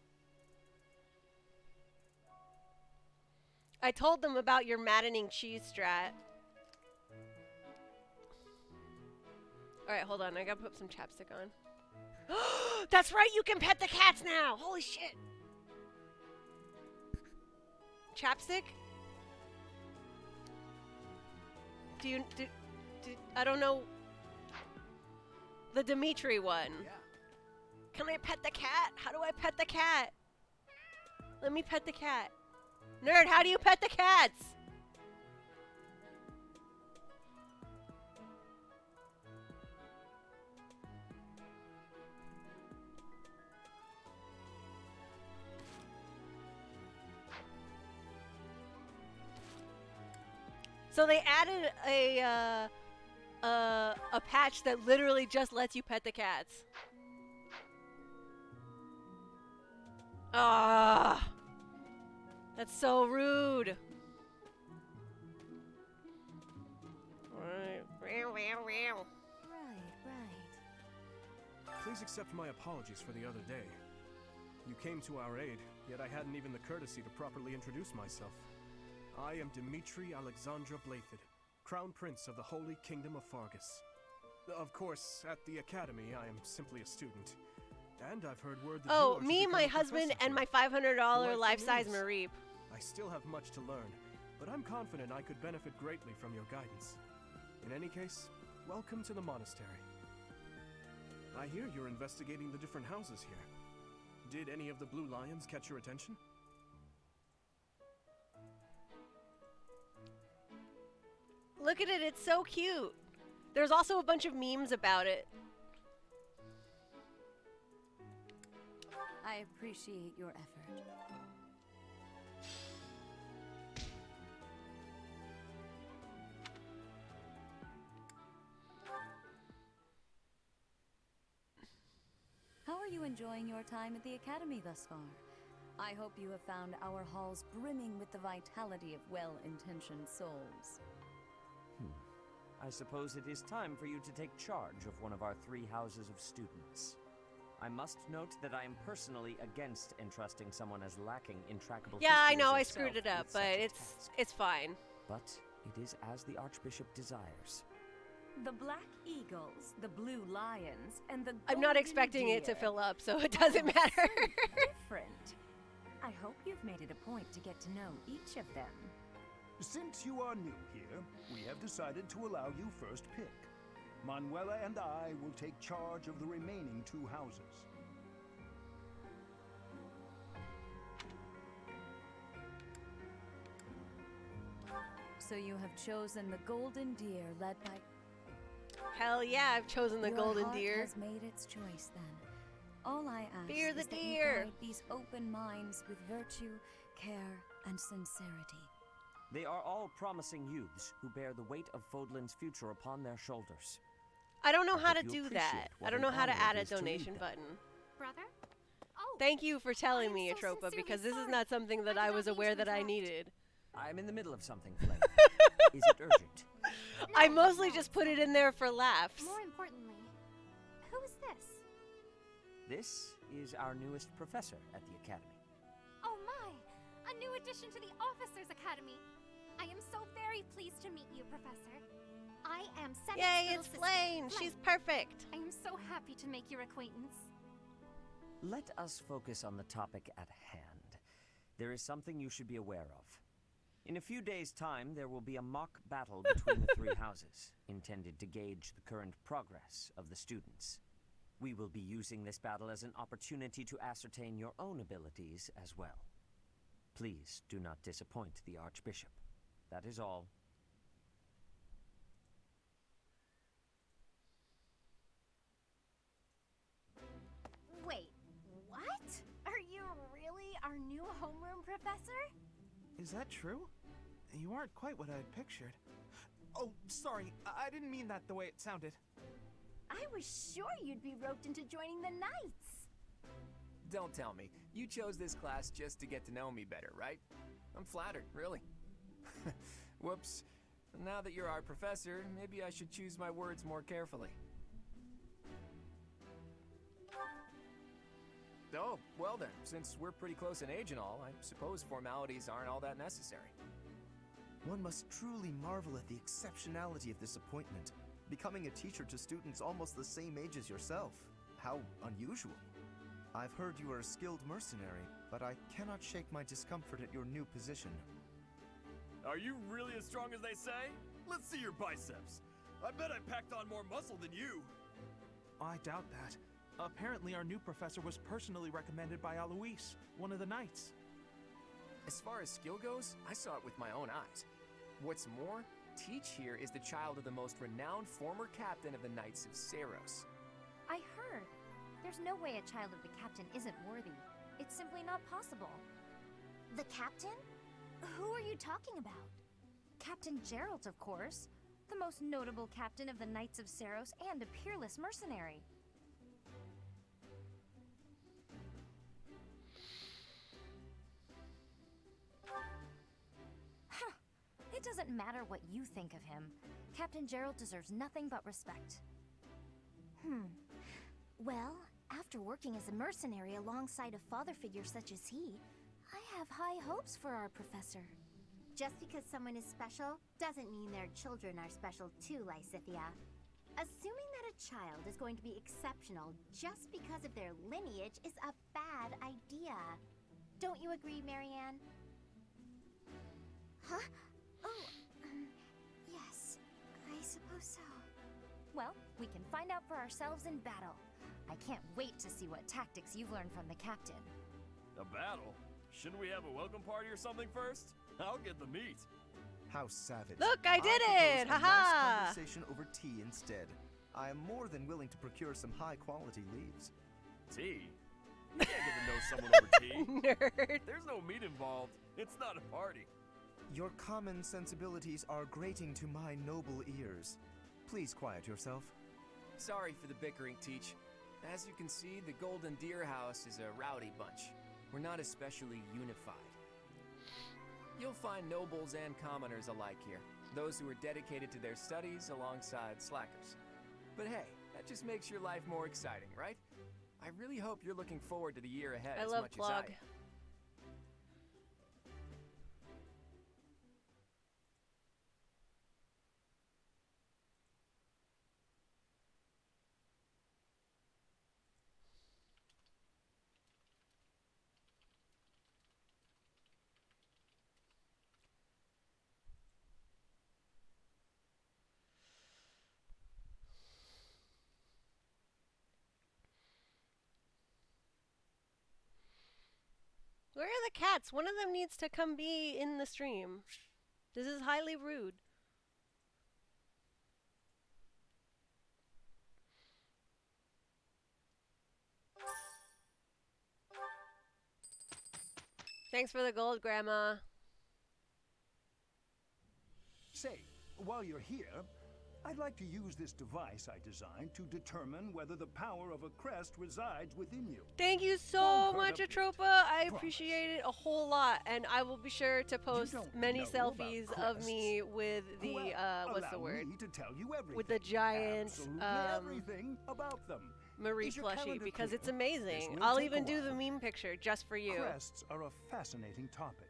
I told them about your maddening cheese strat. Alright, hold on. I gotta put some chapstick on. That's right, you can pet the cats now! Holy shit! Chapstick? Do I don't know. The Dimitri one. Yeah. Can I pet the cat? How do I pet the cat? Let me pet the cat. Nerd, how do you pet the cats? So they added a patch that literally just lets you pet the cats. Ah, that's so rude. Right. Please accept my apologies for the other day. You came to our aid, yet I hadn't even the courtesy to properly introduce myself. I am Dimitri Alexandra Blathid, Crown Prince of the Holy Kingdom of Fargus. Of course, at the Academy, I am simply a student. And I've heard word that you Oh, are to me, become my a husband, professor and my here. $500 Delightful life-size news. Mareep. I still have much to learn, but I'm confident I could benefit greatly from your guidance. In any case, welcome to the monastery. I hear you're investigating the different houses here. Did any of the Blue Lions catch your attention? Look at it, it's so cute. There's also a bunch of memes about it. I appreciate your effort. How you enjoying your time at the Academy thus far? I hope you have found our halls brimming with the vitality of well-intentioned souls. I suppose it is time for you to take charge of one of our 3 houses of students. I must note that I am personally against entrusting someone as lacking in trackable Yeah, I history know as I screwed yourself it up, with but such a it's task. fine. But it is as the Archbishop desires. The Black Eagles, the Blue Lions, and the I'm not Golden expecting it to Deer. fill up, so it doesn't matter. So different. I hope you've made it a point to get to know each of them. Since you are new here, we have decided to allow you first pick. Manuela and I will take charge of the remaining 2 houses. So you have chosen the Golden Deer, led by... Hell yeah, I've chosen the Your Golden heart Deer. has made its choice, then. All I ask Fear the is that you deer. guide these open minds with virtue, care, and sincerity. They are all promising youths who bear the weight of Fodlan's future upon their shoulders. I don't know I how hope to you do appreciate that. I what don't an know how to honor add it a is to lead donation them. button. Brother? Oh, Thank you for telling I'm me, so Atropa, sincerely because this is sorry. not something that I I did was not mean aware to that I interrupt. needed. I'm in the middle of something, Flame. Is it urgent? I mostly just put it in there for laughs. more importantly, who is this? This is our newest professor at the Academy. Oh my! A new addition to the Officers Academy! I am so very pleased to meet you, Professor. I am Cedric's Yay, little it's sister, Flame! She's perfect! I am so happy to make your acquaintance. Let us focus on the topic at hand. There is something you should be aware of. In a few days' time, there will be a mock battle between the 3 houses, intended to gauge the current progress of the students. We will be using this battle as an opportunity to ascertain your own abilities as well. Please do not disappoint the Archbishop. That is all. Wait, what? Are you really our new homeroom professor? Is that true? You aren't quite what I had pictured. Oh, sorry. I didn't mean that the way it sounded. I was sure you'd be roped into joining the Knights. Don't tell me. You chose this class just to get to know me better, right? I'm flattered, really. Whoops. Now that you're our professor, maybe I should choose my words more carefully. Oh, well then, since we're pretty close in age and all, I suppose formalities aren't all that necessary. One must truly marvel at the exceptionality of this appointment. Becoming a teacher to students almost the same age as yourself. How unusual. I've heard you are a skilled mercenary, but I cannot shake my discomfort at your new position. Are you really as strong as they say? Let's see your biceps. I bet I packed on more muscle than you. I doubt that. Apparently our new professor was personally recommended by Alois, one of the Knights. As far as skill goes, I saw it with my own eyes. What's more, Teach here is the child of the most renowned former captain of the Knights of Seiros. I heard. There's no way a child of the captain isn't worthy. It's simply not possible. The captain? Who are you talking about? Captain Geralt, of course. The most notable captain of the Knights of Seiros and a peerless mercenary. It doesn't matter what you think of him. Captain Gerald deserves nothing but respect. Well, after working as a mercenary alongside a father figure such as he, I have high hopes for our professor. Just because someone is special doesn't mean their children are special too, Lysithia. Assuming that a child is going to be exceptional just because of their lineage is a bad idea. Don't you agree, Marianne? Huh? Oh, yes, I suppose so. Well, we can find out for ourselves in battle. I can't wait to see what tactics you've learned from the captain. A battle? Shouldn't we have a welcome party or something first? I'll get the meat. How savage. Look, I did it! Propose a Haha! nice conversation over tea instead. I am more than willing to procure some high-quality leaves. Tea? You can't get to know someone over tea. Nerd. There's no meat involved. It's not a party. Your common sensibilities are grating to my noble ears. Please quiet yourself. Sorry for the bickering, Teach. As you can see, the Golden Deer House is a rowdy bunch. We're not especially unified. You'll find nobles and commoners alike here. Those who are dedicated to their studies alongside slackers. But hey, that just makes your life more exciting, right? I really hope you're looking forward to the year ahead I as love much Plog. as I am. Where are the cats? One of them needs to come be in the stream. This is highly rude. Thanks for the gold, Grandma. Say, while you're here, I'd like to use this device I designed to determine whether the power of a crest resides within you. Thank you so Won't hurt much, a bit. Atropa. I Promise. appreciate it a whole lot, and I will be sure to post don't many know about selfies of crests. me with the Well, what's the allow word? me to tell you everything. With the giant Absolutely everything about them. Marie Is your plushie calendar because clear? it's amazing. This will I'll take a even do the while. meme picture just for you. Crests are a fascinating topic,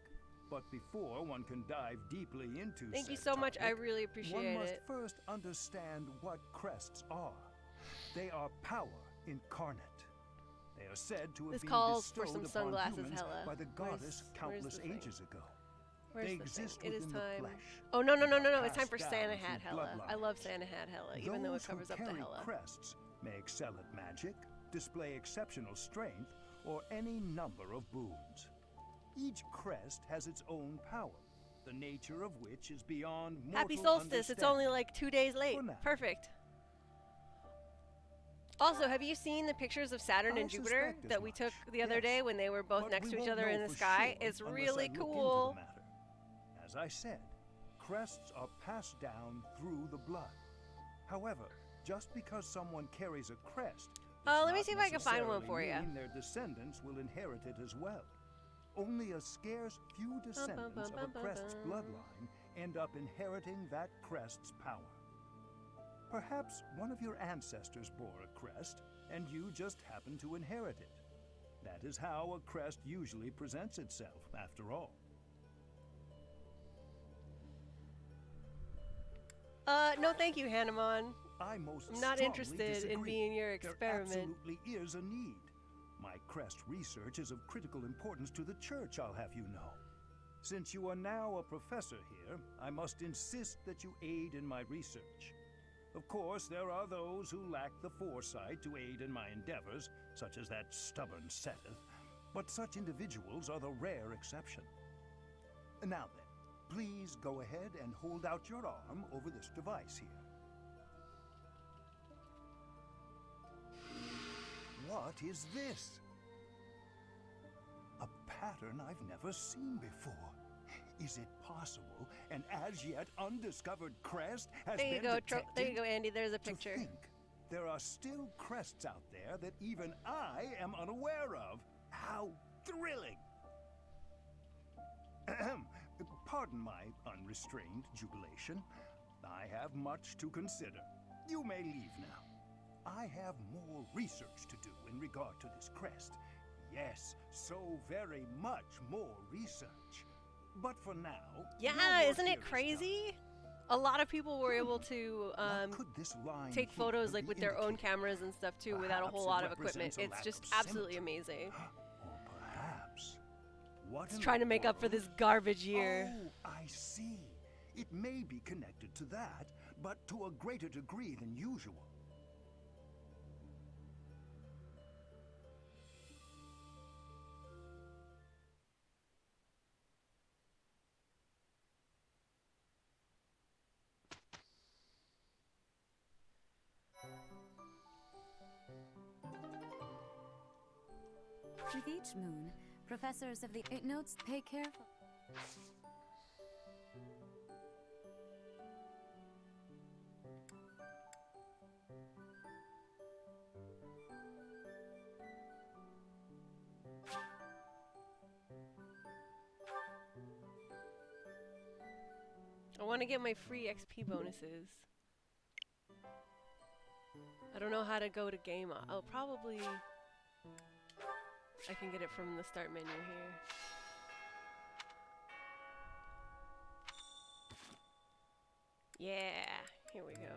but before one can dive deeply into Thank you said so much. I topic, really appreciate one must it. first understand what crests are. They are power incarnate. They are said to have This been calls for bestowed some upon sunglasses, humans Hella. by the goddess Where's countless the thing? ages ago. Where's They the exist thing? It is within the time. flesh. Oh no no no and no are no! It's time for passed Santa down Hat through Hella. I bloodlines. love Santa Hat Hella, even though it Those who covers up the carry Hella. crests may excel at magic, display exceptional strength, or any number of boons. Each crest has its own power, the nature of which is beyond mortal Happy solstice! It's only understanding. like 2 days late. For now. Perfect. Also, have you seen the pictures of Saturn and I Jupiter suspect as that we much, took the other yes. day when they were both But next we to each won't other in know the for sky? sure It's unless really I look into cool. the matter. As I said, crests are passed down through the blood. However, just because someone carries a crest does Let me not see if I can find one necessarily for ya. mean their descendants will inherit it as well. Only a scarce few descendants of a crest's bloodline end up inheriting that crest's power. Perhaps one of your ancestors bore a crest, and you just happen to inherit it. That is how a crest usually presents itself, after all. No thank you, Hanamon. I most I'm not strongly interested in disagree. being your There experiment. absolutely is a need. My crest research is of critical importance to the church, I'll have you know. Since you are now a professor here, I must insist that you aid in my research. Of course, there are those who lack the foresight to aid in my endeavors, such as that stubborn Seteth, but such individuals are the rare exception. Now then, please go ahead and hold out your arm over this device here. What is this? A pattern I've never seen before. Is it possible an as yet undiscovered crest has There you been go, detected? there you go, Andy. There's a picture. To think there are still crests out there that even I am unaware of. How thrilling! Ahem. Pardon my unrestrained jubilation. I have much to consider. You may leave now. I have more research to do in regard to this crest. Yes, so very much more research. But for now, your Yeah, work isn't here it is crazy? A lot of people were able to What could this line take here photos like be with their own indicating? cameras and stuff too without a Perhaps whole it lot of equipment. represents a It's lack just of absolutely symmetry. amazing. Or perhaps, what It's in trying the to make up for world? this garbage year. Oh, I see. It may be connected to that, but to a greater degree than usual. With each moon, professors of the Eight Notes pay careful. I want to get my free XP bonuses. I don't know how to go to game. I'll probably... I can get it from the start menu here. Yeah, here we go.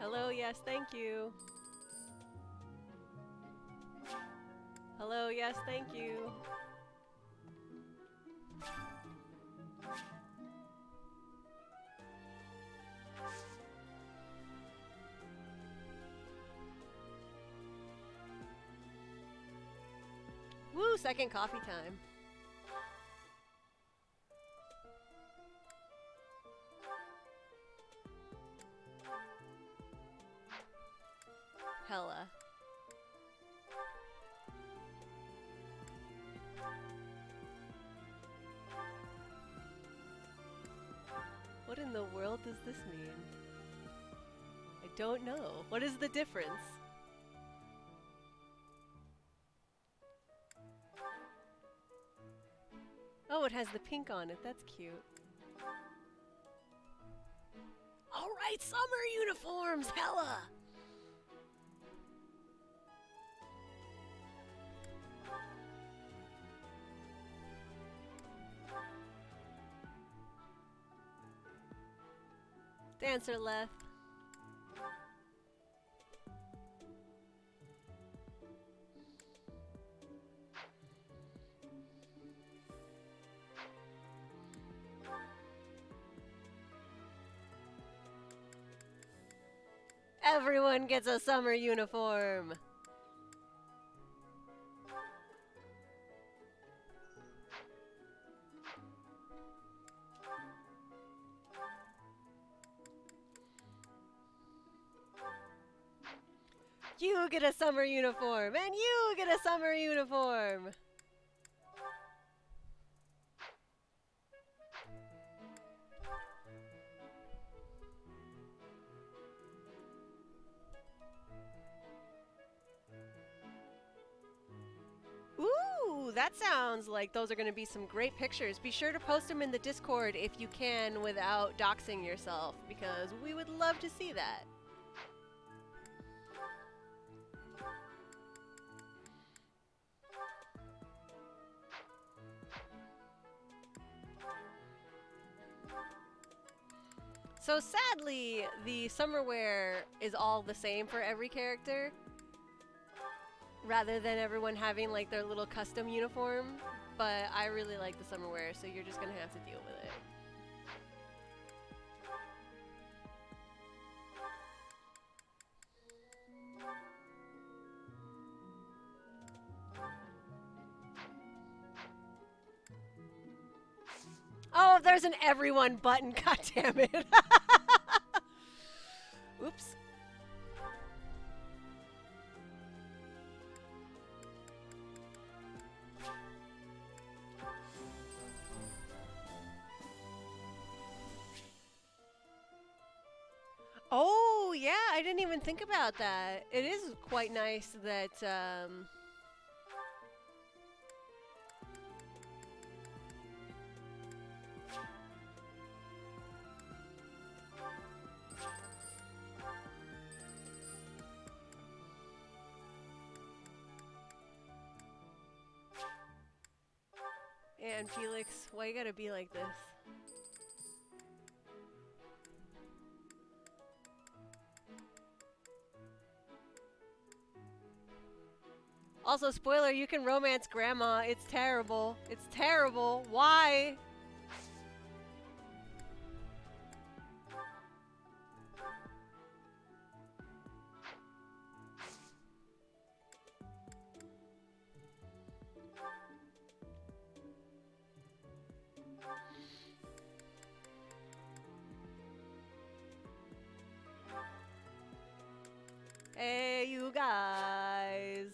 Hello, yes, thank you. Hello, yes, thank you. Woo, second coffee time. Hella. What in the world does this mean? I don't know. What is the difference? Oh, it has the pink on it. That's cute. Alright, summer uniforms! Hella! Dancer left. Everyone gets a summer uniform. You get a summer uniform, and you get a summer uniform. Ooh, that sounds like those are going to be some great pictures. Be sure to post them in the Discord if you can without doxing yourself, because we would love to see that. So sadly, the summer wear is all the same for every character, rather than everyone having like their little custom uniform. But I really like the summer wear, so you're just gonna have to deal with it. Oh, there's an everyone button. God damn it. Oops. Oh, yeah, I didn't even think about that. It is quite nice that, and Felix, why you gotta be like this? Also, spoiler, you can romance Grandma. It's terrible. It's terrible. Why? Hey, you guys.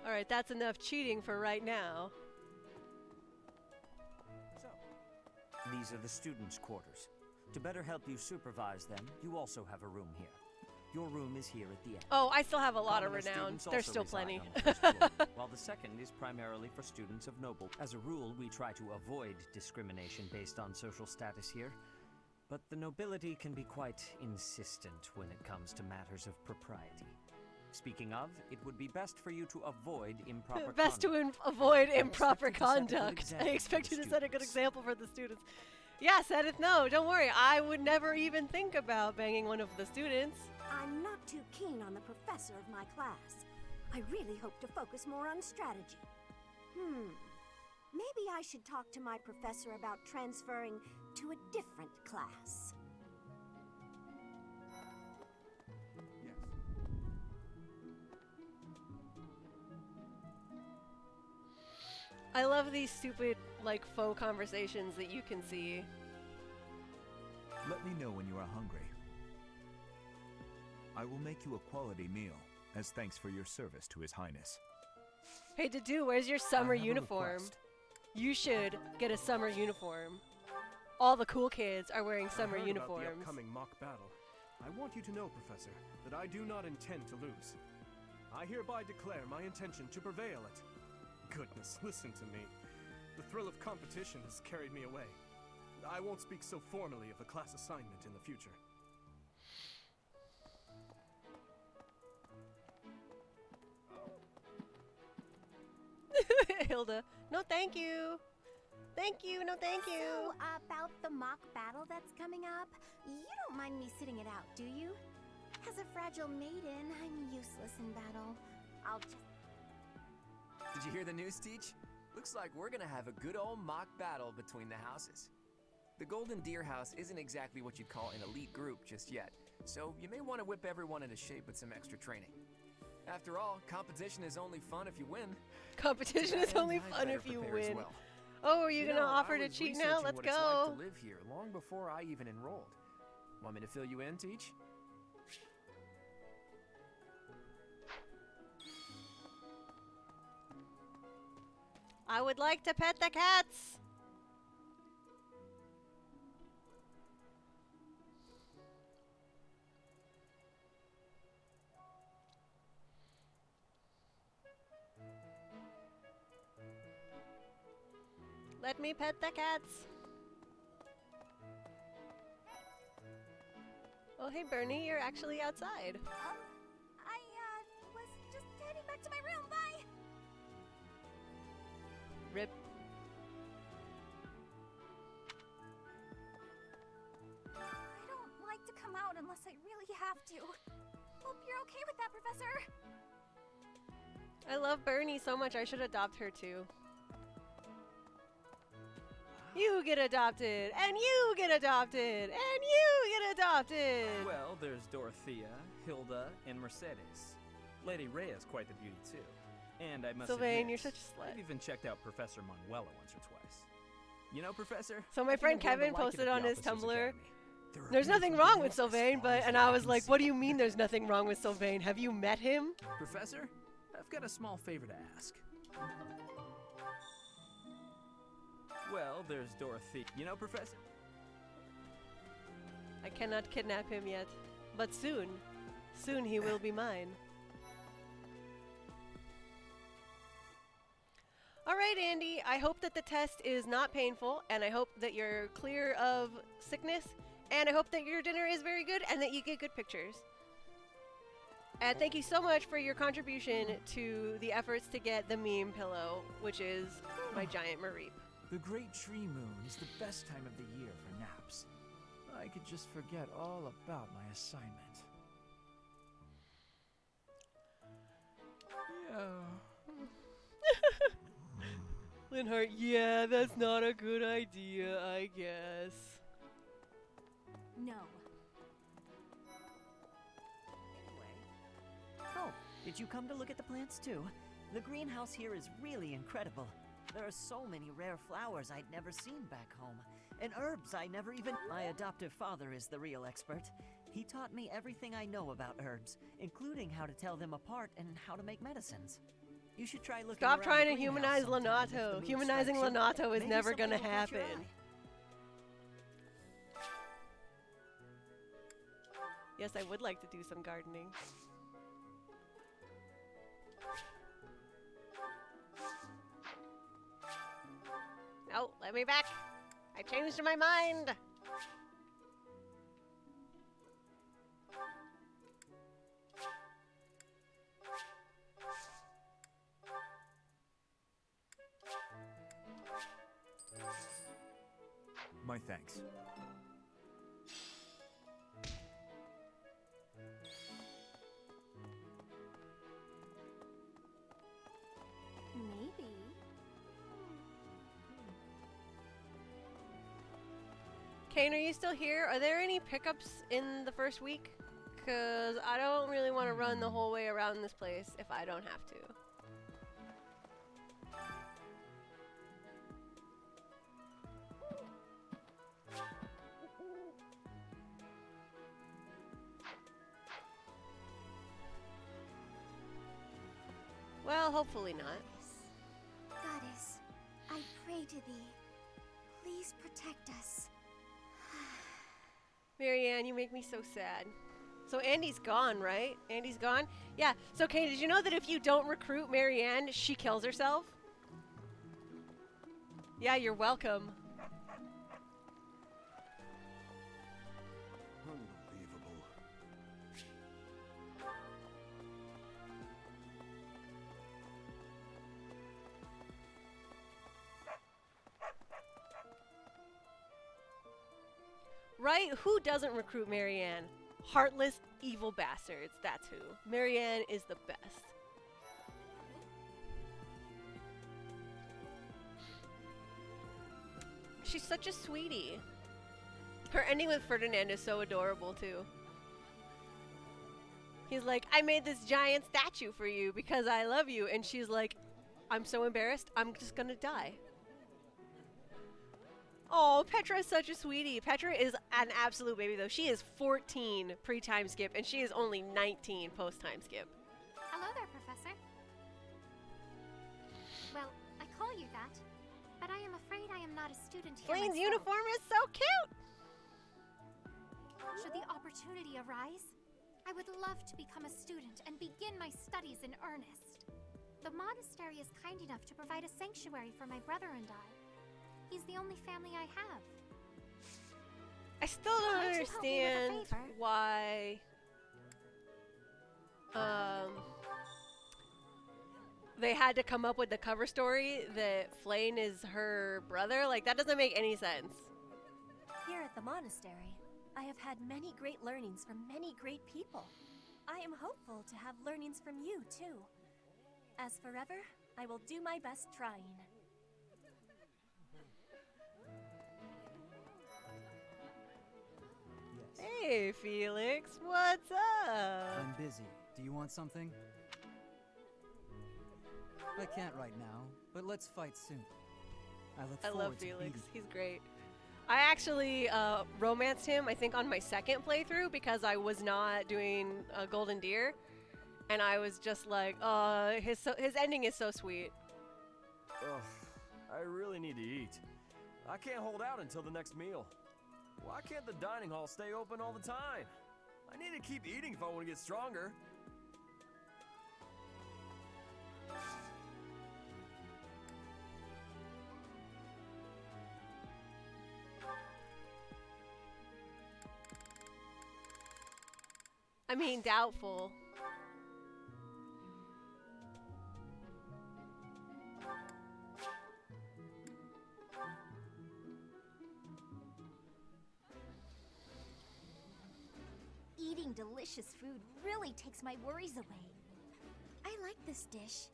All right, that's enough cheating for right now. So, these are the students' quarters. To better help you supervise them, you also have a room here. Your room is here at the end. Oh, I still have a lot of Commoner renown. students There's also still reside plenty. on the first floor, while the second is primarily for students of noble. As a rule, we try to avoid discrimination based on social status here, but the nobility can be quite insistent when it comes to matters of propriety. Speaking of, it would be best for you to avoid improper Best conduct. to avoid I improper expect you to set a good conduct. I example expect for you the to set a good students. example for the students. Yes, Edith, no, don't worry. I would never even think about banging one of the students. I'm not too keen on the professor of my class. I really hope to focus more on strategy. Maybe I should talk to my professor about transferring to a different class. I love these stupid, like, faux conversations that you can see. Let me know when you are hungry. I will make you a quality meal, as thanks for your service to His Highness. Hey, Dedu, where's your summer I have a uniform? request. You should get a summer uniform. All the cool kids are wearing summer I heard about the uniforms. upcoming mock battle. I want you to know, Professor, that I do not intend to lose. I hereby declare my intention to prevail at... Goodness, listen to me. The thrill of competition has carried me away. I won't speak so formally of a class assignment in the future. Hilda, no thank you. Thank you, no thank you. So, about the mock battle that's coming up, you don't mind me sitting it out, do you? As a fragile maiden, I'm useless in battle. I'll just... Did you hear the news, Teach? Looks like we're gonna have a good old mock battle between the houses. The Golden Deer House isn't exactly what you'd call an elite group just yet, so you may want to whip everyone into shape with some extra training. After all, competition is only fun if you win. Competition is only fun if you Prepare as win. well. Oh, are you gonna know, offer I to was cheat now? researching Let's what it's go. like to live here long before I even enrolled. Want me to fill you in, Teach? I would like to pet the cats. Let me pet the cats. Oh, hey, Bernie, you're actually outside. I, was just heading back to my room, bye! Rip. I don't like to come out unless I really have to. Hope you're okay with that, Professor. I love Bernie so much, I should adopt her too. You get adopted, and you get adopted, and you get adopted! Well, there's Dorothea, Hilda, and Mercedes. Lady Rhea's quite the beauty, too. And I must Sylvain, admit, you're such a slut. I've even checked out Professor Manuela once or twice. You know, Professor? So my I've friend even grown to Kevin like it posted at on the his Officers' Tumblr, Academy. There are there's nothing beautiful wrong with girls Sylvain, as far as and the eye I was can like, see. what do you mean there's nothing wrong with Sylvain? Have you met him? Professor, I've got a small favor to ask. Well, there's Dorothy. You know, Professor? I cannot kidnap him yet, but soon. Soon he will be mine. right, Andy. I hope that the test is not painful, and I hope that you're clear of sickness, and I hope that your dinner is very good and that you get good pictures. And thank you so much for your contribution to the efforts to get the meme pillow, which is my giant Mareep. The Great Tree Moon is the best time of the year for naps. I could just forget all about my assignment. Yeah. Linhart, yeah, that's not a good idea, I guess. No. Oh, did you come to look at the plants too? The greenhouse here is really incredible. There are so many rare flowers I'd never seen back home, and herbs I never even... My adoptive father is the real expert. He taught me everything I know about herbs, including how to tell them apart and how to make medicines. You should try looking Stop around trying the to greenhouse humanize sometime if the Lonato. mood Humanizing strikes you. Lonato is Maybe never something gonna will catch your happen. eye. Yes, I would like to do some gardening. No, let me back. I changed my mind. My thanks. Maybe. Kane, are you still here? Are there any pickups in the first week? Because I don't really want to run the whole way around this place if I don't have to. Well, hopefully not. Goddess, I pray to thee. Please protect us. Marianne, you make me so sad. So Andy's gone, right? Andy's gone? Yeah. So Kane, did you know that if you don't recruit Marianne, she kills herself? Yeah, you're welcome. Unbelievable. Right? Who doesn't recruit Marianne? Heartless, evil bastards. That's who. Marianne is the best. She's such a sweetie. Her ending with Ferdinand is so adorable, too. He's like, I made this giant statue for you because I love you. And she's like, I'm so embarrassed, I'm just gonna die. Oh, Petra is such a sweetie. Petra is an absolute baby, though. She is 14 pre-time skip, and she is only 19 post-time skip. Hello there, Professor. Well, I call you that, but I am afraid I am not a student here Flane's myself. uniform is so cute! Should the opportunity arise, I would love to become a student and begin my studies in earnest. The monastery is kind enough to provide a sanctuary for my brother and I. He's the only family I have. I still don't Won't you help me with a understand favor? why they had to come up with the cover story that Flane is her brother. Like, that doesn't make any sense. Here at the monastery, I have had many great learnings from many great people. I am hopeful to have learnings from you, too. As forever, I will do my best trying. Hey, Felix, what's up? I'm busy. Do you want something? I can't right now, but let's fight soon. I love Felix. He's great. I actually romanced him, I think, on my second playthrough because I was not doing Golden Deer. And I was just like, his ending is so sweet. Ugh, I really need to eat. I can't hold out until the next meal. Why can't the dining hall stay open all the time? I need to keep eating if I want to get stronger. I mean, doubtful. Eating delicious food really takes my worries away. I like this dish.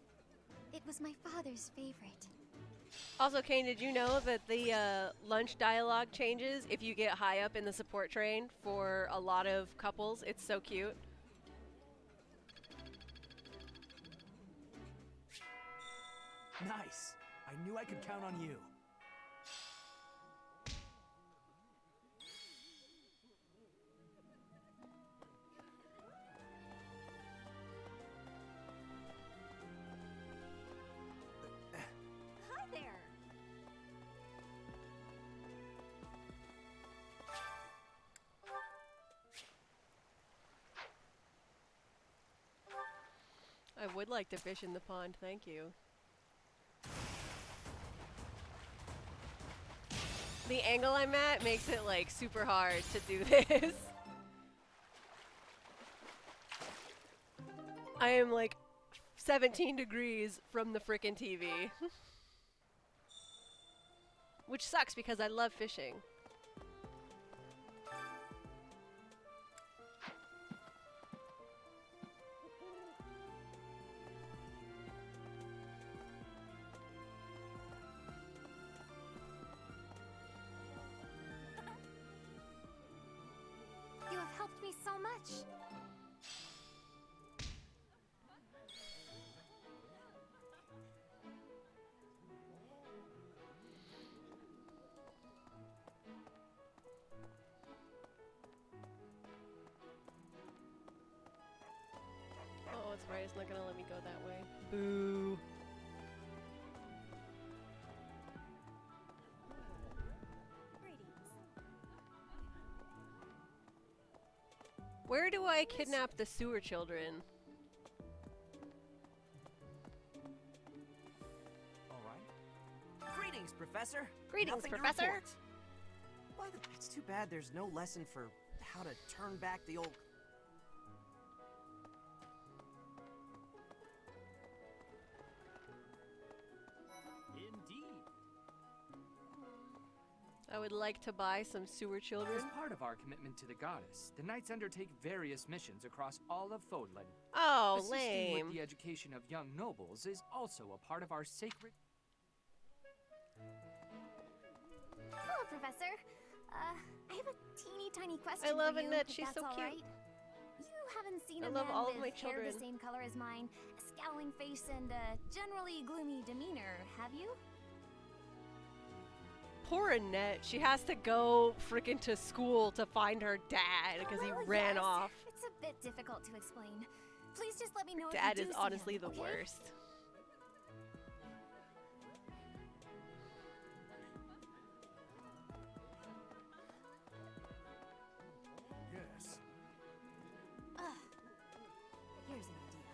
It was my father's favorite. Also, Kane, did you know that the lunch dialogue changes if you get high up in the support train for a lot of couples? It's so cute. Nice. I knew I could count on you. Hi there. I would like to fish in the pond, thank you. The angle I'm at makes it like super hard to do this. I am like 17 degrees from the frickin' TV. Which sucks because I love fishing. You have helped me so much. Oh, that's right, it's not gonna let me go that way. Boo. Where do I kidnap the sewer children? All right. Greetings, Professor. Greetings, Nothing to Professor. report. Why it's too bad there's no lesson for how to turn back the old... Indeed. I would like to buy some sewer children. As part of our commitment to the goddess, the knights undertake various missions across all of Fodlan. Oh, Assisting lame. with the education of young nobles is also a part of our sacred... Hello, Professor. I have a teeny tiny question I love for you, Annette. if She's that's so all cute. right. You haven't seen I a love man all of with my hair children. the same color as mine, a scowling face, and a generally gloomy demeanor, have you? Poor Annette. She has to go frickin' to school to find her dad because he Well, ran yes. off. It's a bit difficult to explain. Please just let me know Dad if you is do see honestly him, the okay? worst. Yes. Here's an idea.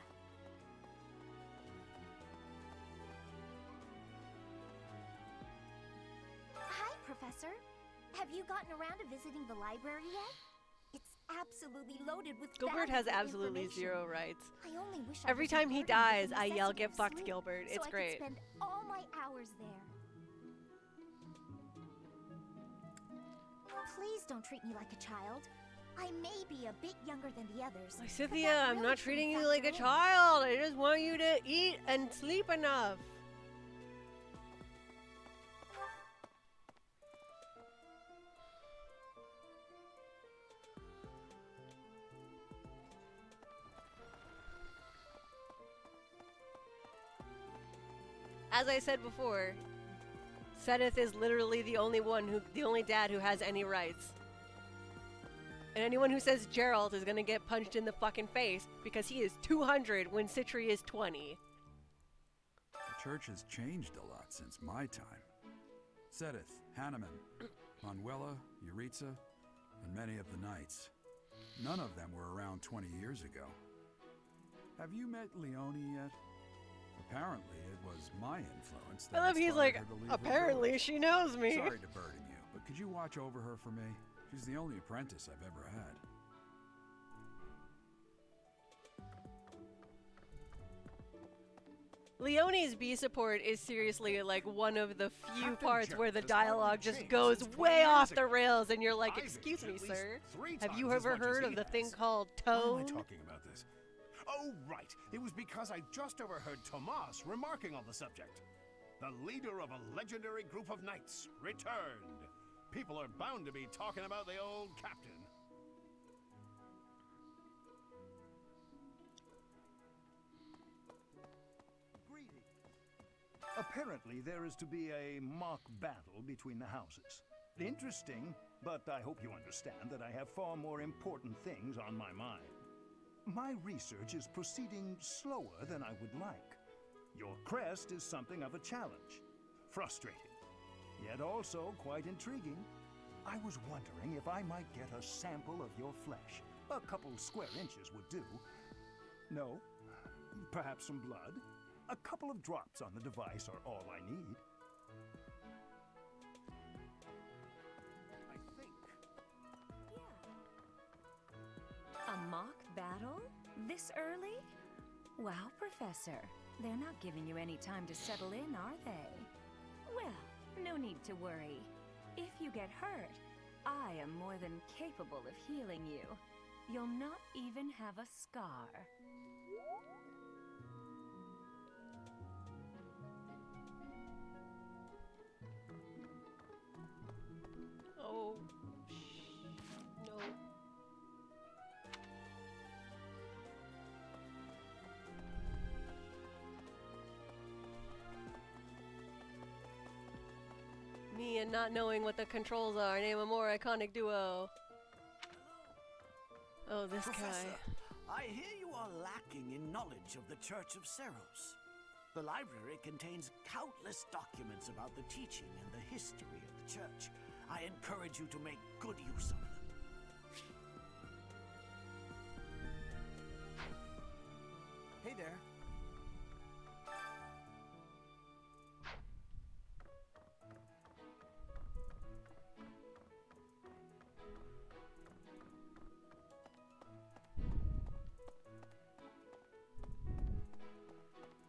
Hi, Professor. Have you gotten around to visiting the library yet? It's absolutely loaded with Gilbert has valuable absolutely information. zero rights. I only wish I Every wasn't time he burdened with dies, the I yell, necessity "Get of fucked, sleep, Gilbert." so It's I great. could spend all my hours there. Please don't treat me like a child. I may be a bit younger than the others. Like, but Cynthia, that I'm really not shouldn't treating you like a factor in. child. I just want you to eat and sleep enough. As I said before, Sedith is literally the only dad who has any rights. And anyone who says Gerald is gonna get punched in the fucking face because he is 200 when Citri is 20. The church has changed a lot since my time. Sedith, Hanneman, Manuela, Yuritsa, and many of the knights. None of them were around 20 years ago. Have you met Leonie yet? Apparently, it was my influence that I love he's inspired like, her to leave her apparently village. she knows me. Sorry to burden you, but could you watch over her for me? She's the only apprentice I've ever had. Leonie's B support is seriously like one of the few Captain parts where Gerald the has hardly dialogue just changed goes since 20 way years off ago. the rails, and you're like, I've excuse aged me, at least sir. 3 Have times you as ever much as heard he of the thing has. called Why am I tone? talking about this? Oh, right. It was because I just overheard Tomas remarking on the subject. The leader of a legendary group of knights returned. People are bound to be talking about the old captain. Apparently, there is to be a mock battle between the houses. Interesting, but I hope you understand that I have far more important things on my mind. My research is proceeding slower than I would like. Your crest is something of a challenge. Frustrating, yet also quite intriguing. I was wondering if I might get a sample of your flesh. A couple square inches would do. No? Perhaps some blood? A couple of drops on the device are all I need. A mock battle? This early? Wow, Professor. They're not giving you any time to settle in, are they? Well, no need to worry. If you get hurt, I am more than capable of healing you. You'll not even have a scar. Oh, no. Me and not knowing what the controls are. Name a more iconic duo. Oh, this Professor, guy. I hear you are lacking in knowledge of the Church of Seros. The library contains countless documents about the teaching and the history of the church. I encourage you to make good use of them. Hey there.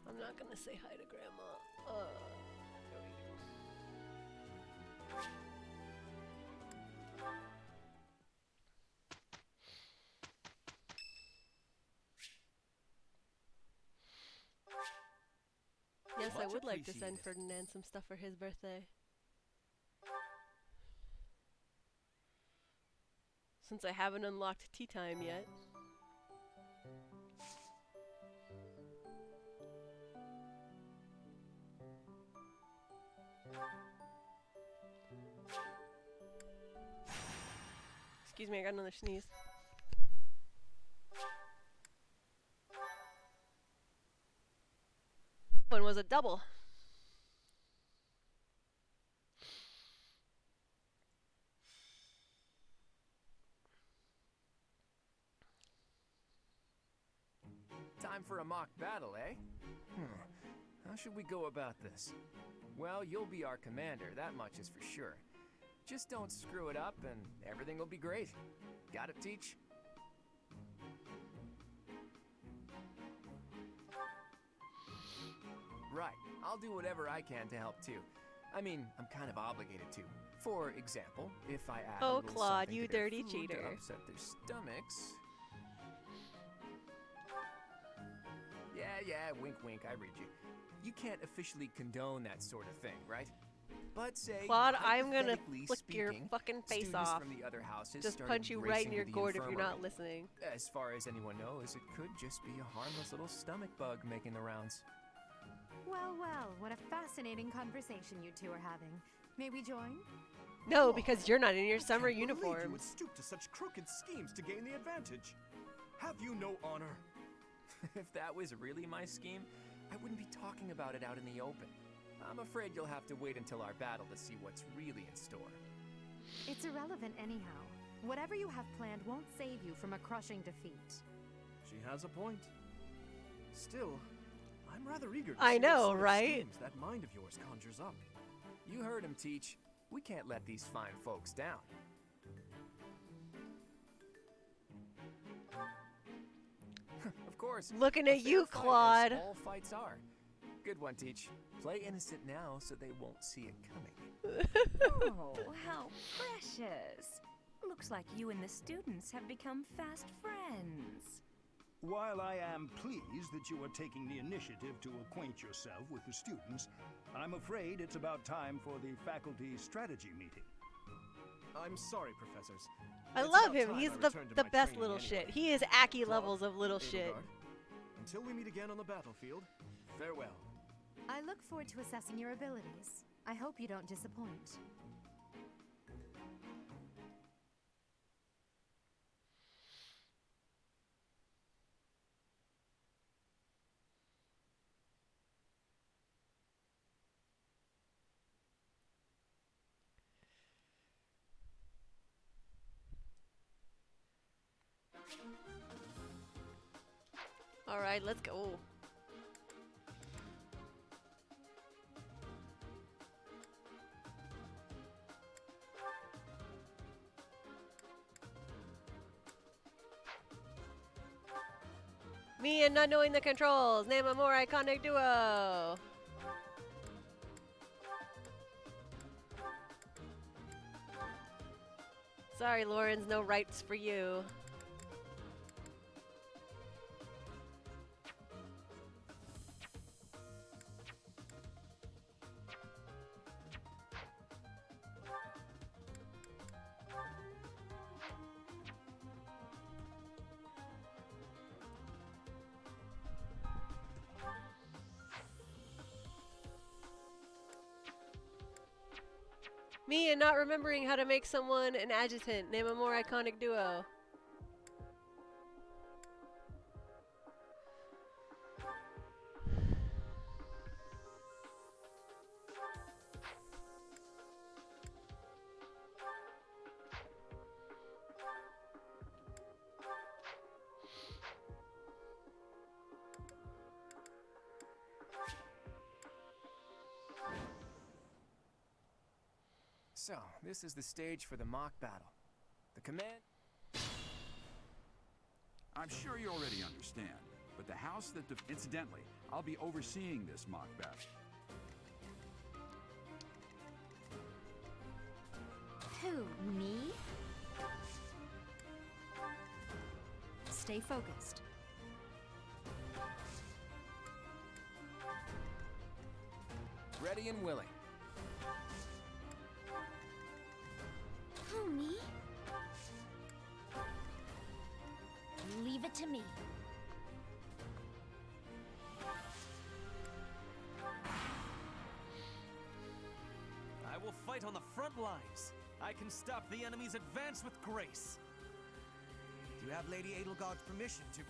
I'm not gonna say hi to Grandma. There we go. Yes, I Much would like to send appreciated. Ferdinand some stuff for his birthday. Since I haven't unlocked tea time yet. Excuse me, I got another sneeze. One was a double. Time for a mock battle, eh? How should we go about this? Well, you'll be our commander, that much is for sure. Just don't screw it up and everything will be great. Got it, Teach? Right, I'll do whatever I can to help too. I mean, I'm kind of obligated to. For example, if I add a Oh, little Claude, something you to their dirty food cheater. to upset their stomachs. Yeah, wink wink, I read you. You can't officially condone that sort of thing, right? But say, Claude, I'm gonna hypothetically flick your speaking, fucking face students off. from the other houses Just started punch you right racing in your to the gourd if you're not infirmary. listening. As far as anyone knows, it could just be a harmless little stomach bug making the rounds. Well, well, what a fascinating conversation you two are having. May we join? No, because you're not in your summer Can't believe you uniform. would stoop to such crooked schemes to gain the advantage. Have you no honor? If that was really my scheme, I wouldn't be talking about it out in the open. I'm afraid you'll have to wait until our battle to see what's really in store. It's irrelevant anyhow. Whatever you have planned won't save you from a crushing defeat. She has a point. Still, I'm rather eager to I see what know, sort of right? schemes that mind of yours conjures up. You heard him, Teach. We can't let these fine folks down. Of course. Looking a at you, fair fight, Claude. as all fights are. Good one, Teach. Play innocent now so they won't see it coming. Oh, how precious. Looks like you and the students have become fast friends. While I am pleased that you are taking the initiative to acquaint yourself with the students, I'm afraid it's about time for the faculty strategy meeting. I'm sorry, professors. I It's love about him. time He's I the returned to my best training little anyway. shit. He is Aki Claude, levels of little shit. Edelgard, until we meet again on the battlefield, farewell. I look forward to assessing your abilities. I hope you don't disappoint. All right, let's go. Me and not knowing the controls. Name a more iconic duo. Sorry, Lawrence, no rights for you. Me and not remembering how to make someone an adjutant. Name a more iconic duo. So, this is the stage for the mock battle. The command... I'm sure you already understand, but the house that... Incidentally, I'll be overseeing this mock battle. Who, me? Stay focused. Ready and willing. Who, me? Leave it to me. I will fight on the front lines. I can stop the enemy's advance with grace. Do you have Lady Edelgard's permission to...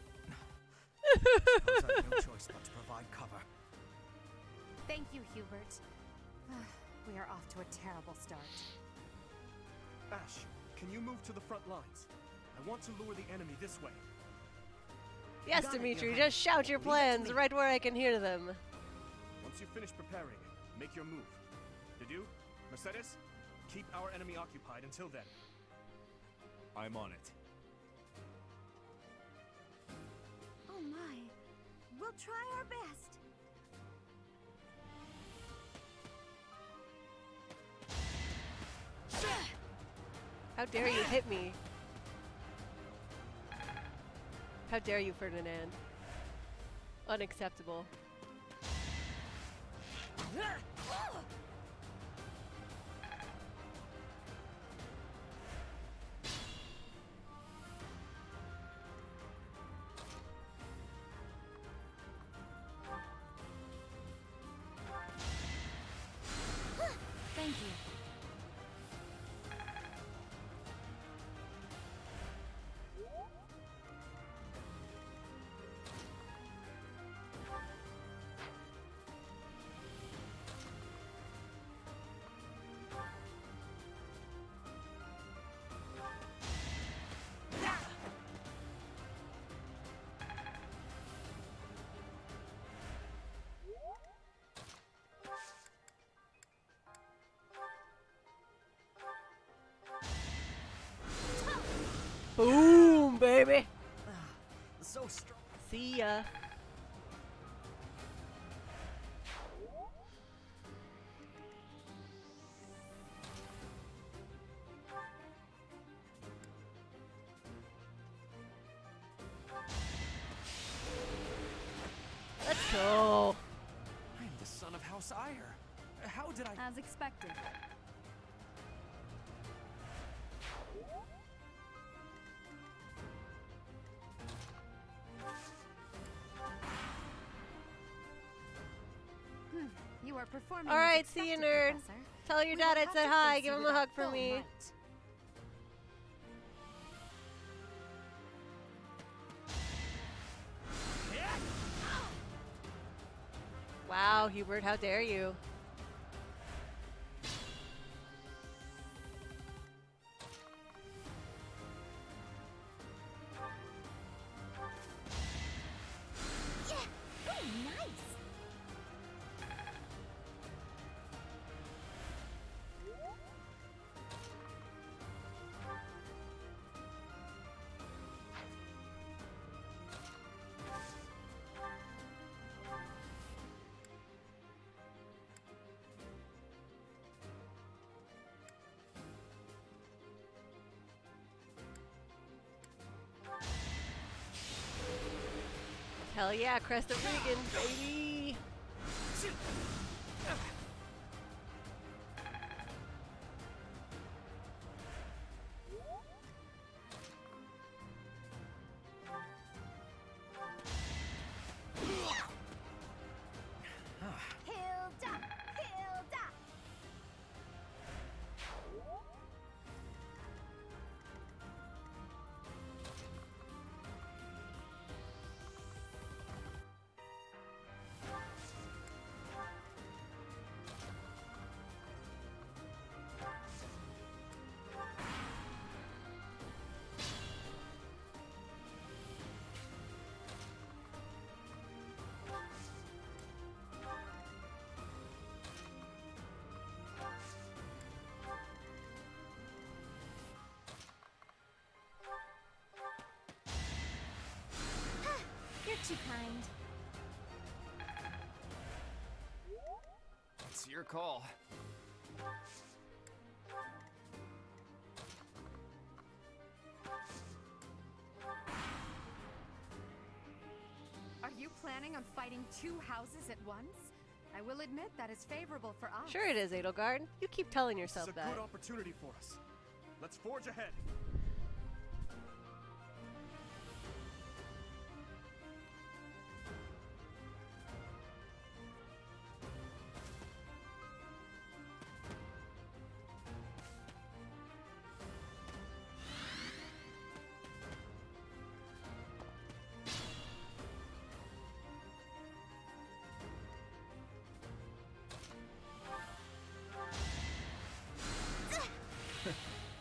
Suppose I have no choice but to provide cover. Thank you, Hubert. We are off to a terrible start. Ash, can you move to the front lines? I want to lure the enemy this way. Yes, Got it, Dimitri, Johann. just shout your Leave it to plans me. right where I can hear them. Once you finish preparing, make your move. Didu, Mercedes, keep our enemy occupied until then. I'm on it. Oh my. We'll try our best. How dare you hit me? How dare you, Ferdinand? Unacceptable. Thank you. Boom, baby. So strong. See ya. did I... As expected. You are performing. All as right, see you, expected, nerd. Professor. Tell your We dad will I have said to hi. face Give you him with a our hug for full me. might. Wow, Hubert, how dare you? Yeah! Oh, nice! Hell yeah, Crest of Regan, baby! Hilda! Hilda! You're too kind. It's your call. Are you planning on fighting two houses at once? I will admit that is favorable for us. Sure it is, Edelgard. You keep telling This yourself is a that. good opportunity for us. Let's forge ahead.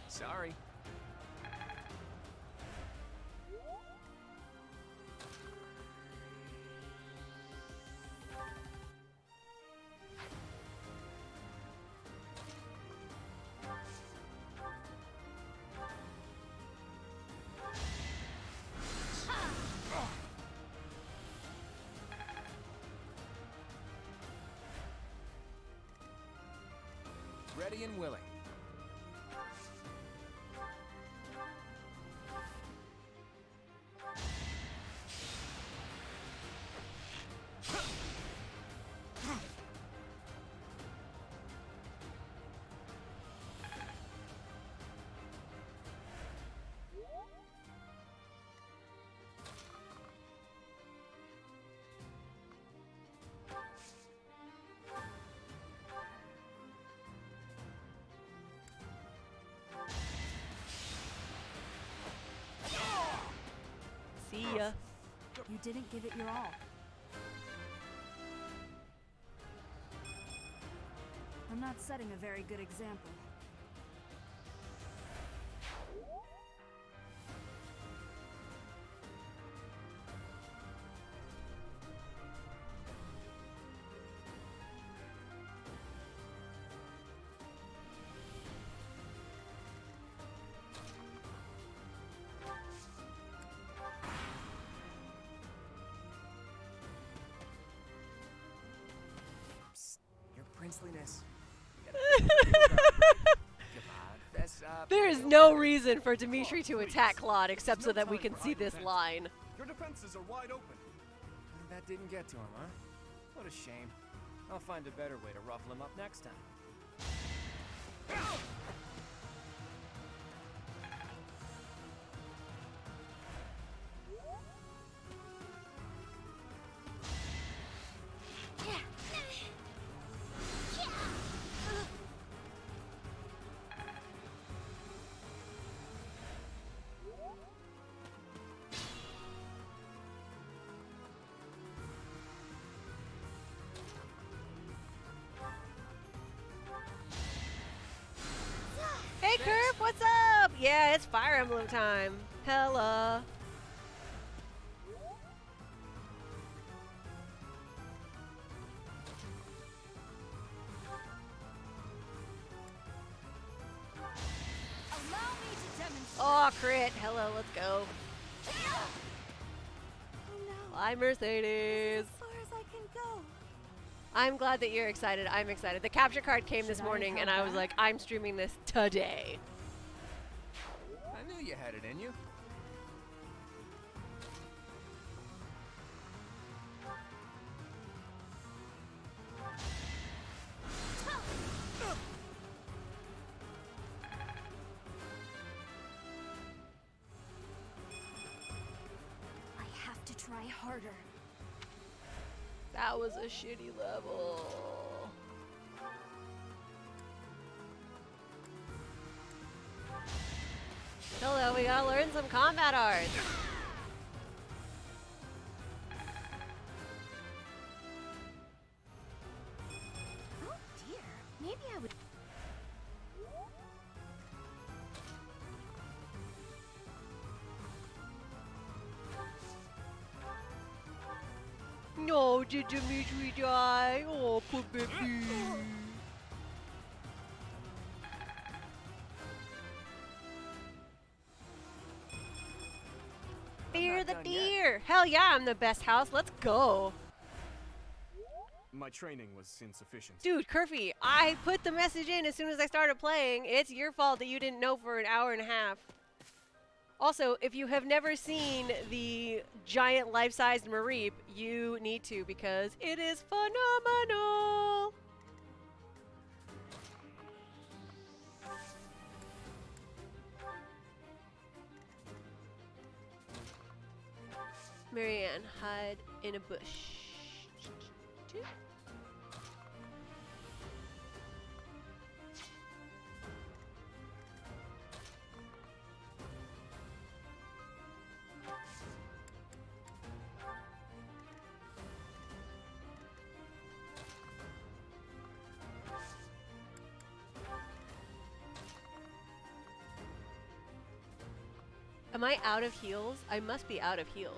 Sorry. Ready and willing. See ya. You didn't give it your all. I'm not setting a very good example. Your princeliness. Come on, fess up. There is no reason for Dimitri to attack Claude except so that we can see this line. Your defenses are wide open. That didn't get to him, huh? What a shame. I'll find a better way to ruffle him up next time. Hey, Kerp, what's up? Yeah, it's Fire Emblem time. Hella. Allow me to demonstrate. Oh, crit. Hello, let's go. Oh no. Bye, Mercedes. As far as I can go. I'm glad that you're excited. I'm excited. The capture card came this Should I morning, and have I was that? like, I'm streaming this today. I knew you had it in you. I have to try harder. That was a shitty level. Hello, we gotta learn some combat art. Oh dear. Maybe I would. No, did Dimitri die? Oh, poor baby. Fear the deer. Hell yeah, I'm the best house. Let's go. My training was insufficient. Dude, Kerfy, I put the message in as soon as I started playing. It's your fault that you didn't know for an hour and a half. Also, if you have never seen the giant life-sized Mareep, you need to because it is phenomenal. Marianne, hide in a bush. Am I out of heals? I must be out of heals.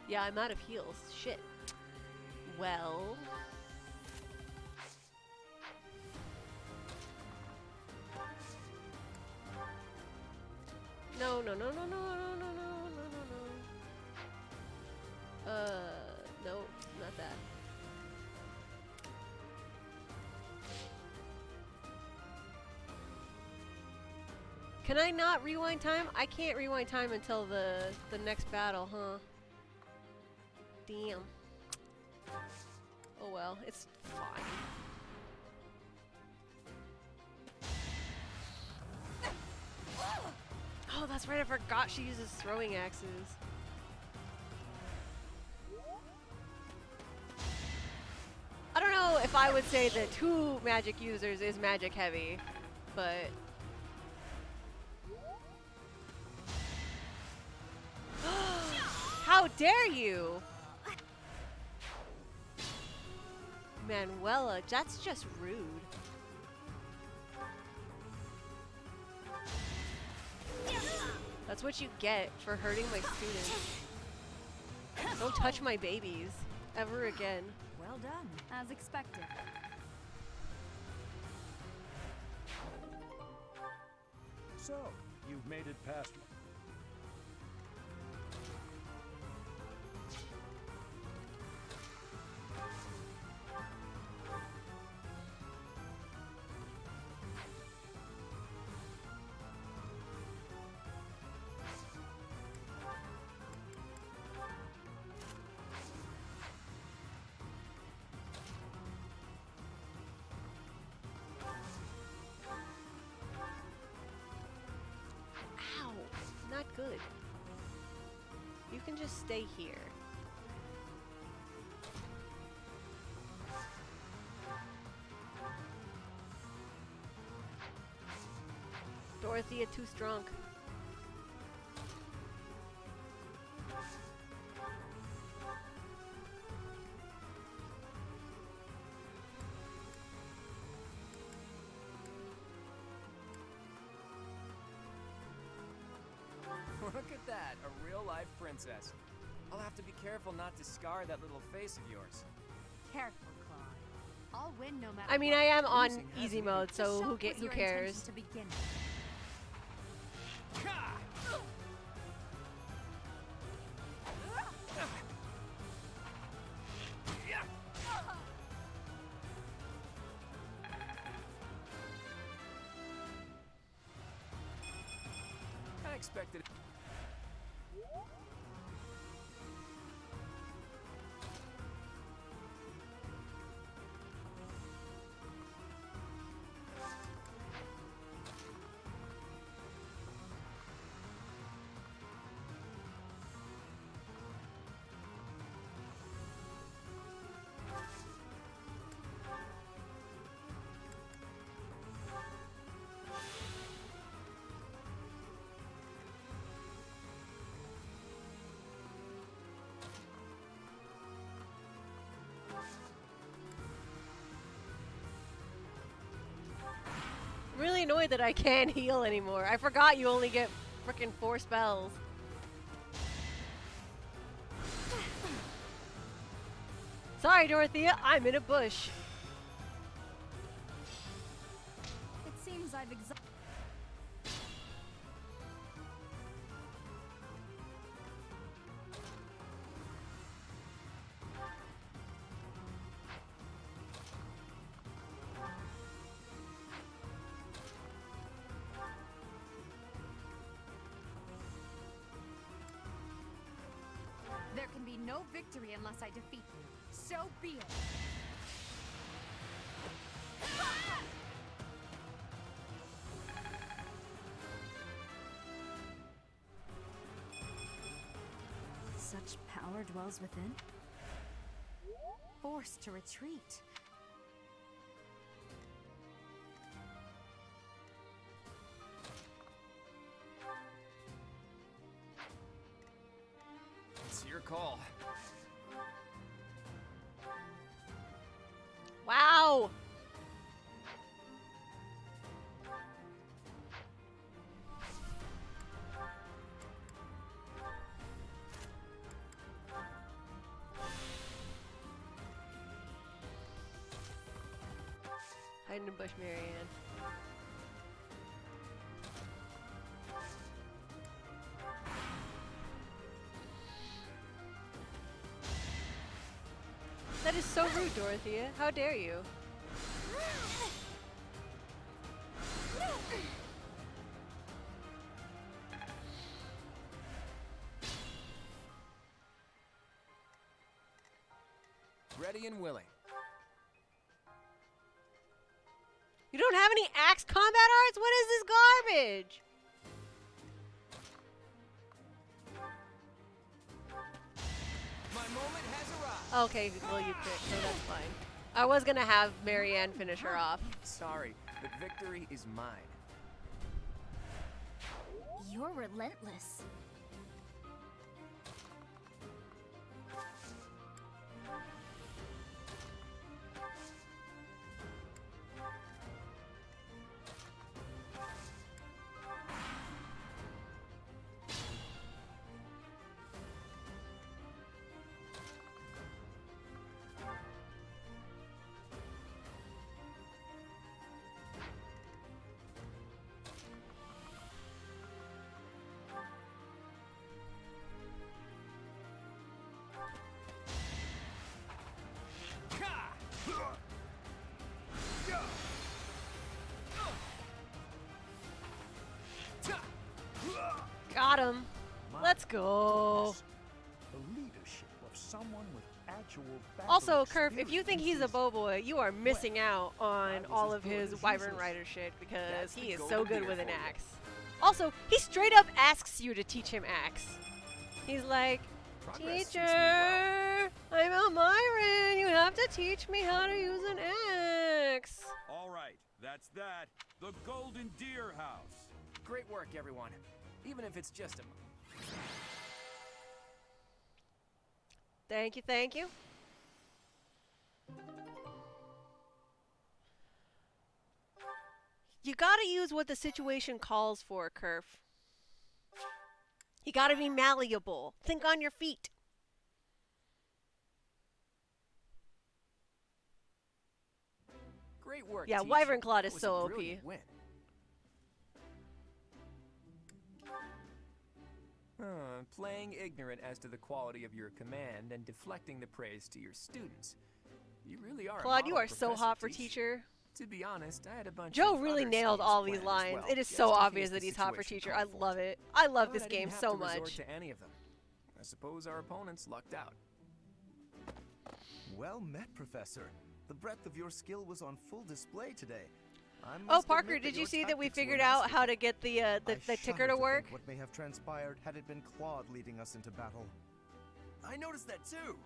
Yeah, I'm out of heals. Shit. Well... No, no, no, no, no, no, no, no, no, no, no. No, not that. Can I not rewind time? I can't rewind time until the next battle, huh? Damn. Oh well, it's fine. Oh, that's right, I forgot she uses throwing axes. I don't know if I would say that 2 magic users is magic heavy, but... How dare you! Manuela, that's just rude. That's what you get for hurting my students. Don't touch my babies. Ever again. Well done, as expected. So, you've made it past... can just stay here. Dorothea too strong. Look at that, a real-life princess. I'll have to be careful not to scar that little face of yours. Careful, Claude. I'll win no matter I mean, what. I am on Losing easy hasn't mode, even- so The who shock was who your cares? intention to begin with. I expected it. I'm really annoyed that I can't heal anymore. I forgot you only get frickin' 4 spells. Sorry, Dorothea, I'm in a bush. It seems I've exhausted. There can be no victory unless I defeat you. So be it. Such power dwells within. Forced to retreat. It's your call. Wow! Hide in the bush, Marianne. That is so rude, Dorothea. How dare you? Ready and willing. You don't have any axe combat arts? What is this garbage? My moment has arrived. Okay, well you quit, so that's fine. I was gonna have Marianne finish her off. Sorry, but victory is mine. You're relentless. Got him. Let's go. The leadership of someone with actual Also, Kerf, if you think he's a boy, you are missing out on all of his Wyvern Rider shit because he is so good with an axe. Also, he straight up asks you to teach him axe. He's like, Progress suits me well. Teacher! I'm Elmyron! You have to teach me how to use an axe! All right, that's that. The Golden Deer House. Great work, everyone. Even if it's just a... Thank you, thank you. You gotta use what the situation calls for, Kerf. You gotta be malleable. Think on your feet. Great work, Yeah, teach. Wyvern Claw is That was so a OP. brilliant win. Playing ignorant as to the quality of your command and deflecting the praise to your students. You really are a Claude, you model are so professor, hot for teach. teacher. To be honest, I had a bunch Joe of really other nailed schemes all these planned as lines. well, It is just so in obvious case that the he's hot for situation teacher. I called for love it. it. I love But this I game didn't have so to resort much. to any of them. I suppose our opponents lucked out. Well met, Professor. The breadth of your skill was on full display today. I Oh, must Parker, admit did you your see that we tactics were figured out masterful. how to get the I ticker shudder to think work? what may have transpired had it been Claude leading us into battle. I noticed that too.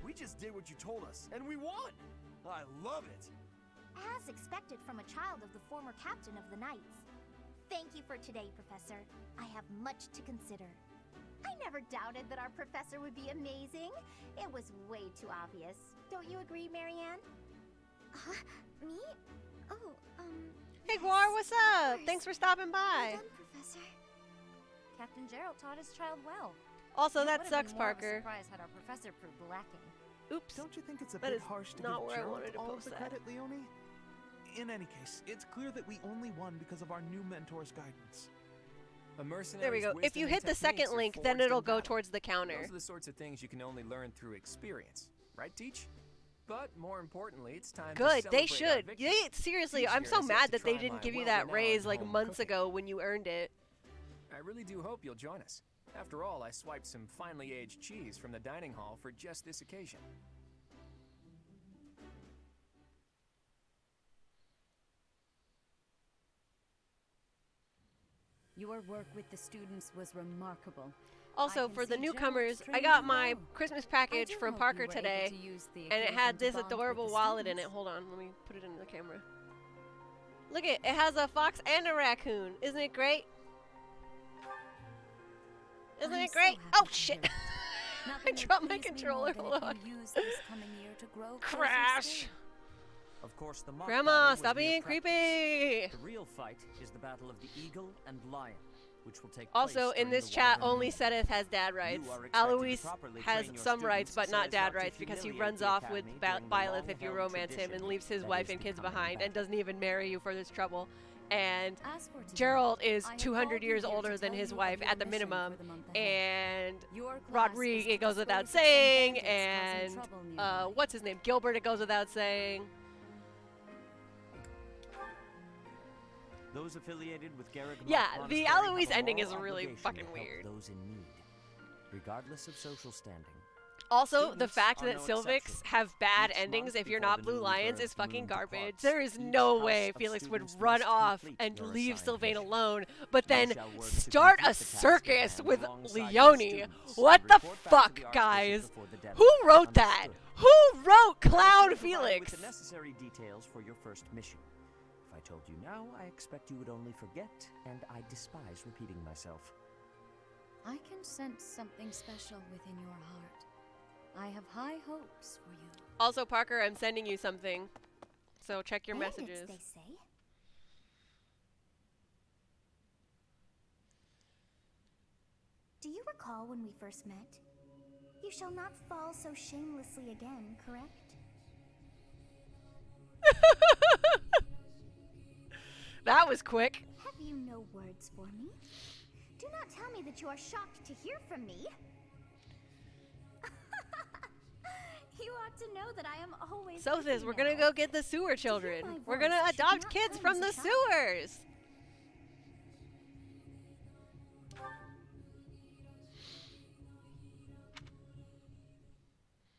We just did what you told us, and we won. I love it. As expected from a child of the former captain of the Knights. Thank you for today, Professor. I have much to consider. I never doubted that our professor would be amazing. It was way too obvious. Don't you agree, Marianne? Me? Oh, Hey, Guar, what's up? Thanks for stopping by. well done, Professor. Captain Gerald taught his child well. Also, It that would have been sucks, more of a Parker. surprise had our professor proved lacking. Oops. Don't you think it's a That bit is harsh to not give where I Gerald wanted to all of post the that. credit, Leonie? In any case, it's clear that we only won because of our new mentor's guidance. A mercenary's There we go. If wisdom you and hit the techniques second are link, forged then in it'll go battle. towards the counter. Those are the sorts of things you can only learn through experience. Right, Teach? But more importantly, it's time to Good, they celebrate our should. victory. Seriously, Teach I'm here so is set mad to that they try didn't my give you that well-renowned raise like home months cooking. ago when you earned it. I really do hope you'll join us. After all, I swiped some finely aged cheese from the dining hall for just this occasion. Your work with the students was remarkable. Also, can for the see newcomers, Gerald's I trained got you my well. Christmas I package do from hope Parker you were able today, to use the and it occasion had to this bond with adorable the wallet in it. students. Hold on, let me put it in the camera. Look it has a fox and a raccoon. Isn't it great? Isn't I'm it so great? happy Oh to shit! hear it. I Nothing would dropped my please me controller. more than Hold if on. you use this coming year to grow closer Crash! still. Of course, the mock Grandma, battle was stop mere being practice. creepy! The real fight is the battle of the Eagle and Lion, which will take Also, place in this during the chat, Wyvern only War. Sedith has dad rights. You are expected to Alois properly has train your some rights, students but so not as dad to rights because he humiliate runs the off with academy during the Byleth if you long-held romance him and tradition leaves his that wife is and kids becoming behind and battle. doesn't even marry you for this trouble. And As for today, Gerald is I have 200 called you years here to older than tell his you of wife your at the mission minimum. for the month ahead. And Your class is Rodrigue, to it goes dispose without of some saying. bandits causing And trouble nearby. what's his name? Gilbert, it goes without saying. Those affiliated with Garreg Yeah, Mott the Monastery Alois have a ending is moral really obligation fucking to help weird. Those in need, regardless of social standing. Also, the Students fact are that no Sylvix exception. have bad Each endings month if you're before not the Blue newly Lions birthed is fucking moon garbage. departs, There is each no house way of Felix would students run must off complete and their leave assigned Sylvain mission. alone, but You then shall work to start complete a the task at circus hand with alongside your Leone. students What and the report back to fuck, the Archbishop guys? before the deadline. Who wrote that? Understood. Who wrote I will Cloud soon provide you Felix? with the necessary details for your first mission. If I told you now, I expect you would only forget, and I despise repeating myself. I can sense something special within your heart. I have high hopes for you. Also, Parker, I'm sending you something. So check your Bandits, messages. they say. Do you recall when we first met? You shall not fall so shamelessly again, correct? That was quick. Have you no words for me? Do not tell me that you are shocked to hear from me. You ought to know that I am always with Sophis, you we're now. gonna go get the sewer children. my We're voice, gonna I should adopt not kids come from as the a child. sewers.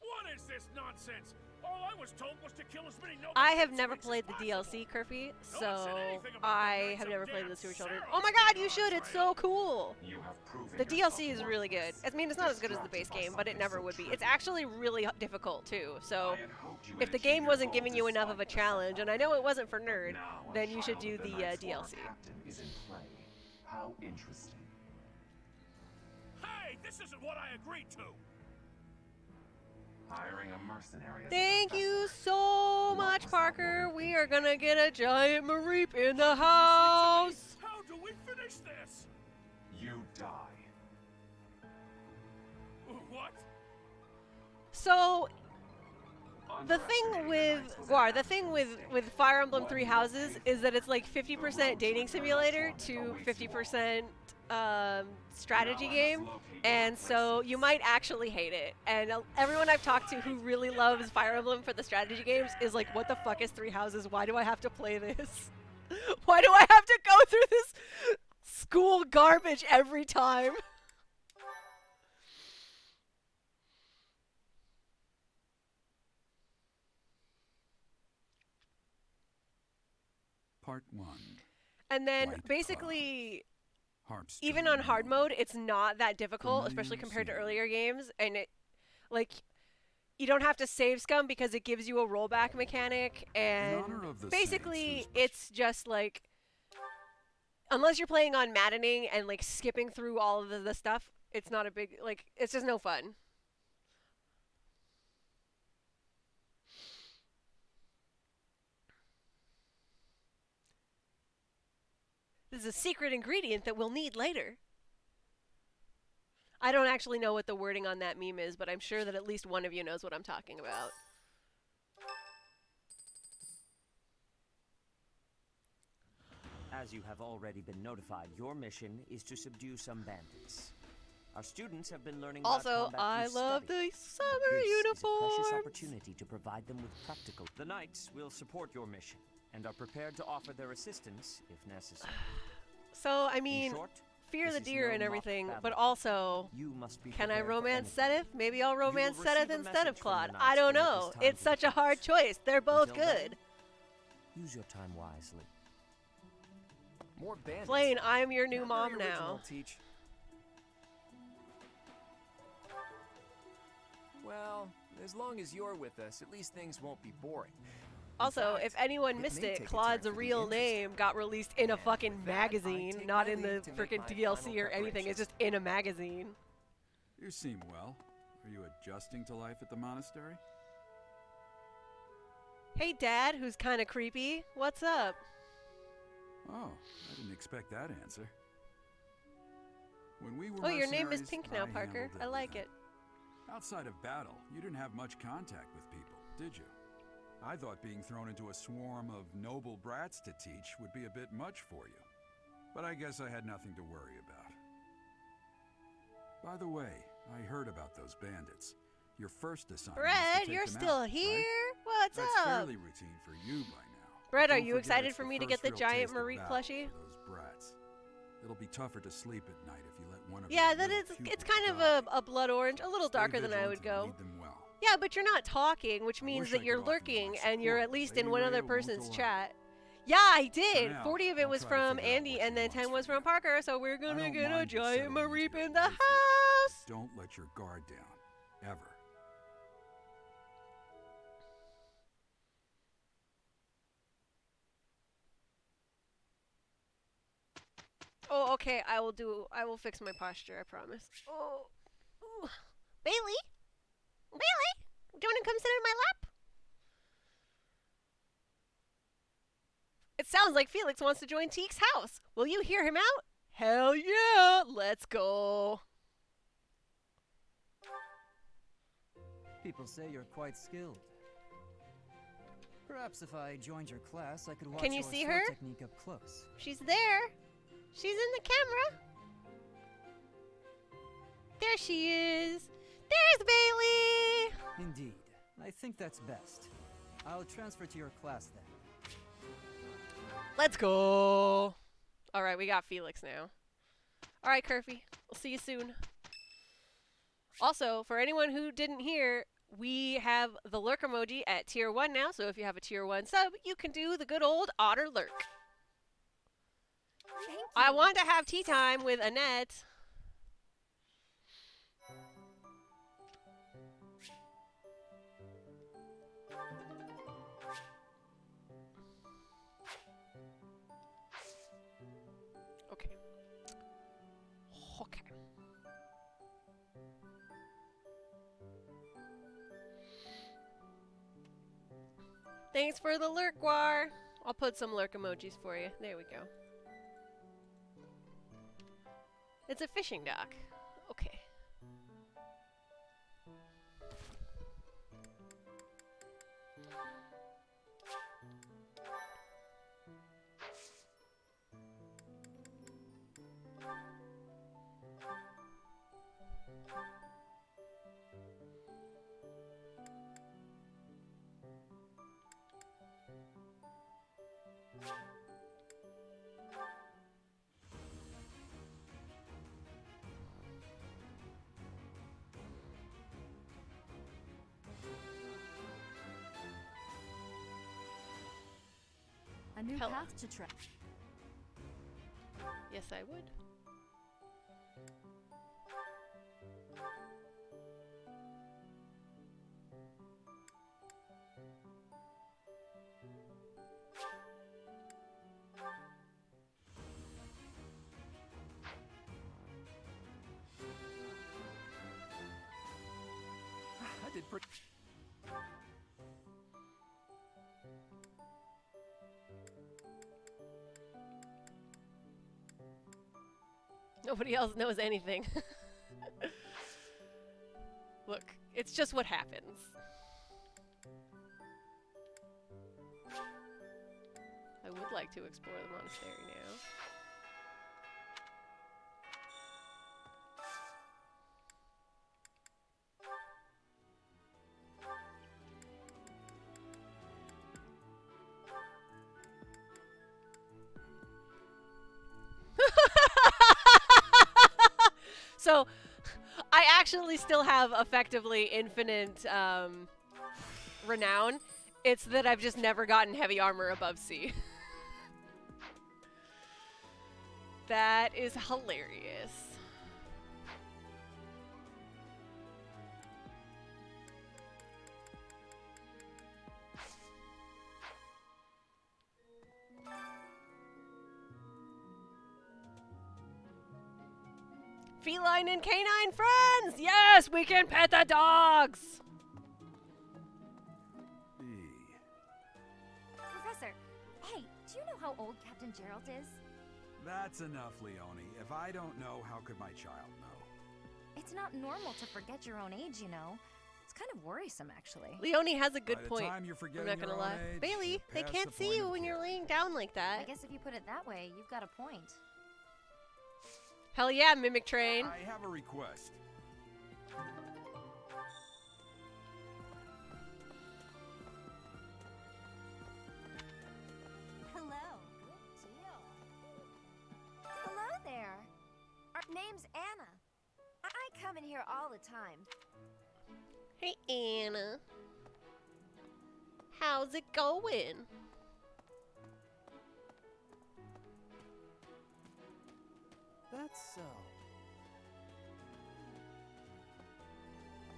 What is this this nonsense? All I was told was to kill as many noble I have kids never as played the possible. DLC, Kurfy, No one said so anything about the I Knights have of never played Damn the Sewer Children. Seros Oh my god, you should! It's so cool! You have proven The yourself DLC is really good. worthless, I mean, it's not as good as the base distracted game, by but it something never so would be. It's trivial. actually really difficult, too, so I had hoped you if would the game achieve your wasn't goal giving you enough of a despite the challenge, and I know it wasn't for Nerd, Now a then you should child do of the Knights Former DLC. Captain is in play. How interesting. Hey, this isn't what I agreed to. Hiring a mercenary as a Thank you professor. so much, Parker. We are gonna get a giant Mareep in the house! How do we finish this? You die. What? So, the thing with Fire Emblem Three Houses is that it's like 50% dating simulator to 50% strategy game, and so you might actually hate it. And everyone I've talked to who really loves Fire Emblem for the strategy games is like, what the fuck is Three Houses? Why do I have to play this? Why do I have to go through this school garbage every time? Part 1. And then White basically, Harp's even on hard mode, it's not that difficult, especially compared to earlier games. And it, like, you don't have to save scum because it gives you a rollback mechanic. And honor of the basically, it's just like, unless you're playing on maddening and like skipping through all of the stuff, it's not a big, like, it's just no fun. This is a secret ingredient that we'll need later. I don't actually know what the wording on that meme is, but I'm sure that at least one of you knows what I'm talking about. As you have already been notified, your mission is to subdue some bandits. Our students have been learning about Also, combat I through love study. the summer This uniforms. is a precious opportunity to provide them with practical. The Knights will support your mission and are prepared to offer their assistance if necessary. So, I mean, short, fear this the is deer no and mock everything, battle. but also, You must be can I prepared for romance anything. Sedith? Maybe I'll romance receive Sedith a instead message of from Claude. the I Knights don't when it know. is time It's to such a hard choice. They're both Until then, good. Use your time wisely. More bandits. Flane, I'm your new Not mom very original, now. Teach. Well, as long as you're with us, at least things won't be boring. Also, fact, if anyone it missed may it, take a Claude's turn a for the real interesting. name got released in a fucking that, I magazine, take not my in the leave to make freaking my DLC final or anything. It's preparations. just in a magazine. You seem well. Are you adjusting to life at the monastery? Hey, Dad, who's kind of creepy. What's up? Oh, I didn't expect that answer. When we were Oh, your name is mercenaries, Pink now, I Parker. handled I like everything. it. Outside of battle, you didn't have much contact with people, did you? I thought being thrown into a swarm of noble brats to teach would be a bit much for you. But I guess I had nothing to worry about. By the way, I heard about those bandits. Your first assignment was to Brett, take you're them still out, here? right? What's That's up? fairly routine for you by now. Brett, are Don't you forget excited it's for the me to get first the real giant taste of Marie battle plushie? for those brats. It'll be tougher to sleep at night if you let one of Yeah, your that little is. It's pupils kind of die. a blood orange, a little Stay darker than I vigilant would and go. lead them well. Yeah, but you're not talking, which means wish that I you're could offer you lurking my and you're support, at least but in Lady one other Rhea won't person's allow chat. Yeah, I did. now, 40 of it I'll was try to from figure out Andy, what and she then 10 wants was from from Parker, so we're gonna don't get a mind you giant settling into Mareep it in the with me, house! but don't let your guard down. Ever. Oh, okay, I will fix my posture, I promise. Oh, ooh. Bailey? Bailey? Do you want to come sit in my lap? It sounds like Felix wants to join Teek's house. Will you hear him out? Hell yeah! Let's go. People say you're quite skilled. Perhaps if I joined your class, I could watch Can you your see sword her? technique up close. She's there. She's in the camera. There she is. There's Bailey. Indeed. I think that's best. I'll transfer to your class then. Let's go. All right, we got Felix now. All right, Curfy. We'll see you soon. Also, for anyone who didn't hear, we have the lurk emoji at tier 1 now, so if you have a tier 1 sub, you can do the good old otter lurk. Thank you. I want to have tea time with Annette. Okay. Okay. Thanks for the lurk, War. I'll put some lurk emojis for you. There we go. It's a fishing dock. Okay. A new Hello. path to try. Yes, I would. I did pretty. Nobody else knows anything. Look, it's just what happens. I would like to explore the monastery now. So, I actually still have effectively infinite renown. It's that I've just never gotten heavy armor above C. That is hilarious. Feline and canine friends! Yes, we can pet the dogs! Professor, hey, do you know how old Captain Gerald is? That's enough, Leone. If I don't know, how could my child know? It's not normal to forget your own age, you know. It's kind of worrisome, actually. Leone has a good By the point. time you're I'm forgetting not gonna your own lie. age, Bailey, you're they past can't the see point you of when you're care. laying down like I that. guess if you put it that way, you've got a point. Hell yeah, Mimic Train. I have a request. Hello. Good deal. Hello there. Our name's Anna. I come in here all the time. Hey, Anna. How's it going? That's so.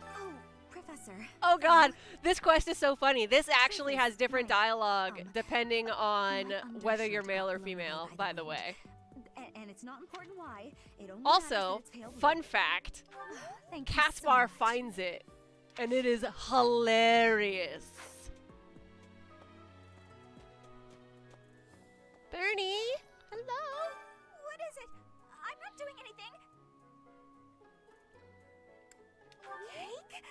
Oh, Professor. Oh god, this quest is so funny. This actually has different dialogue depending on whether you're male or female, by the way. And it's not important why. It only Also, matters that it's pale blue. fun fact, Thank you so Caspar much. finds it, and it is hilarious. Bernie, hello. What is it? I'm not doing anything. Cake?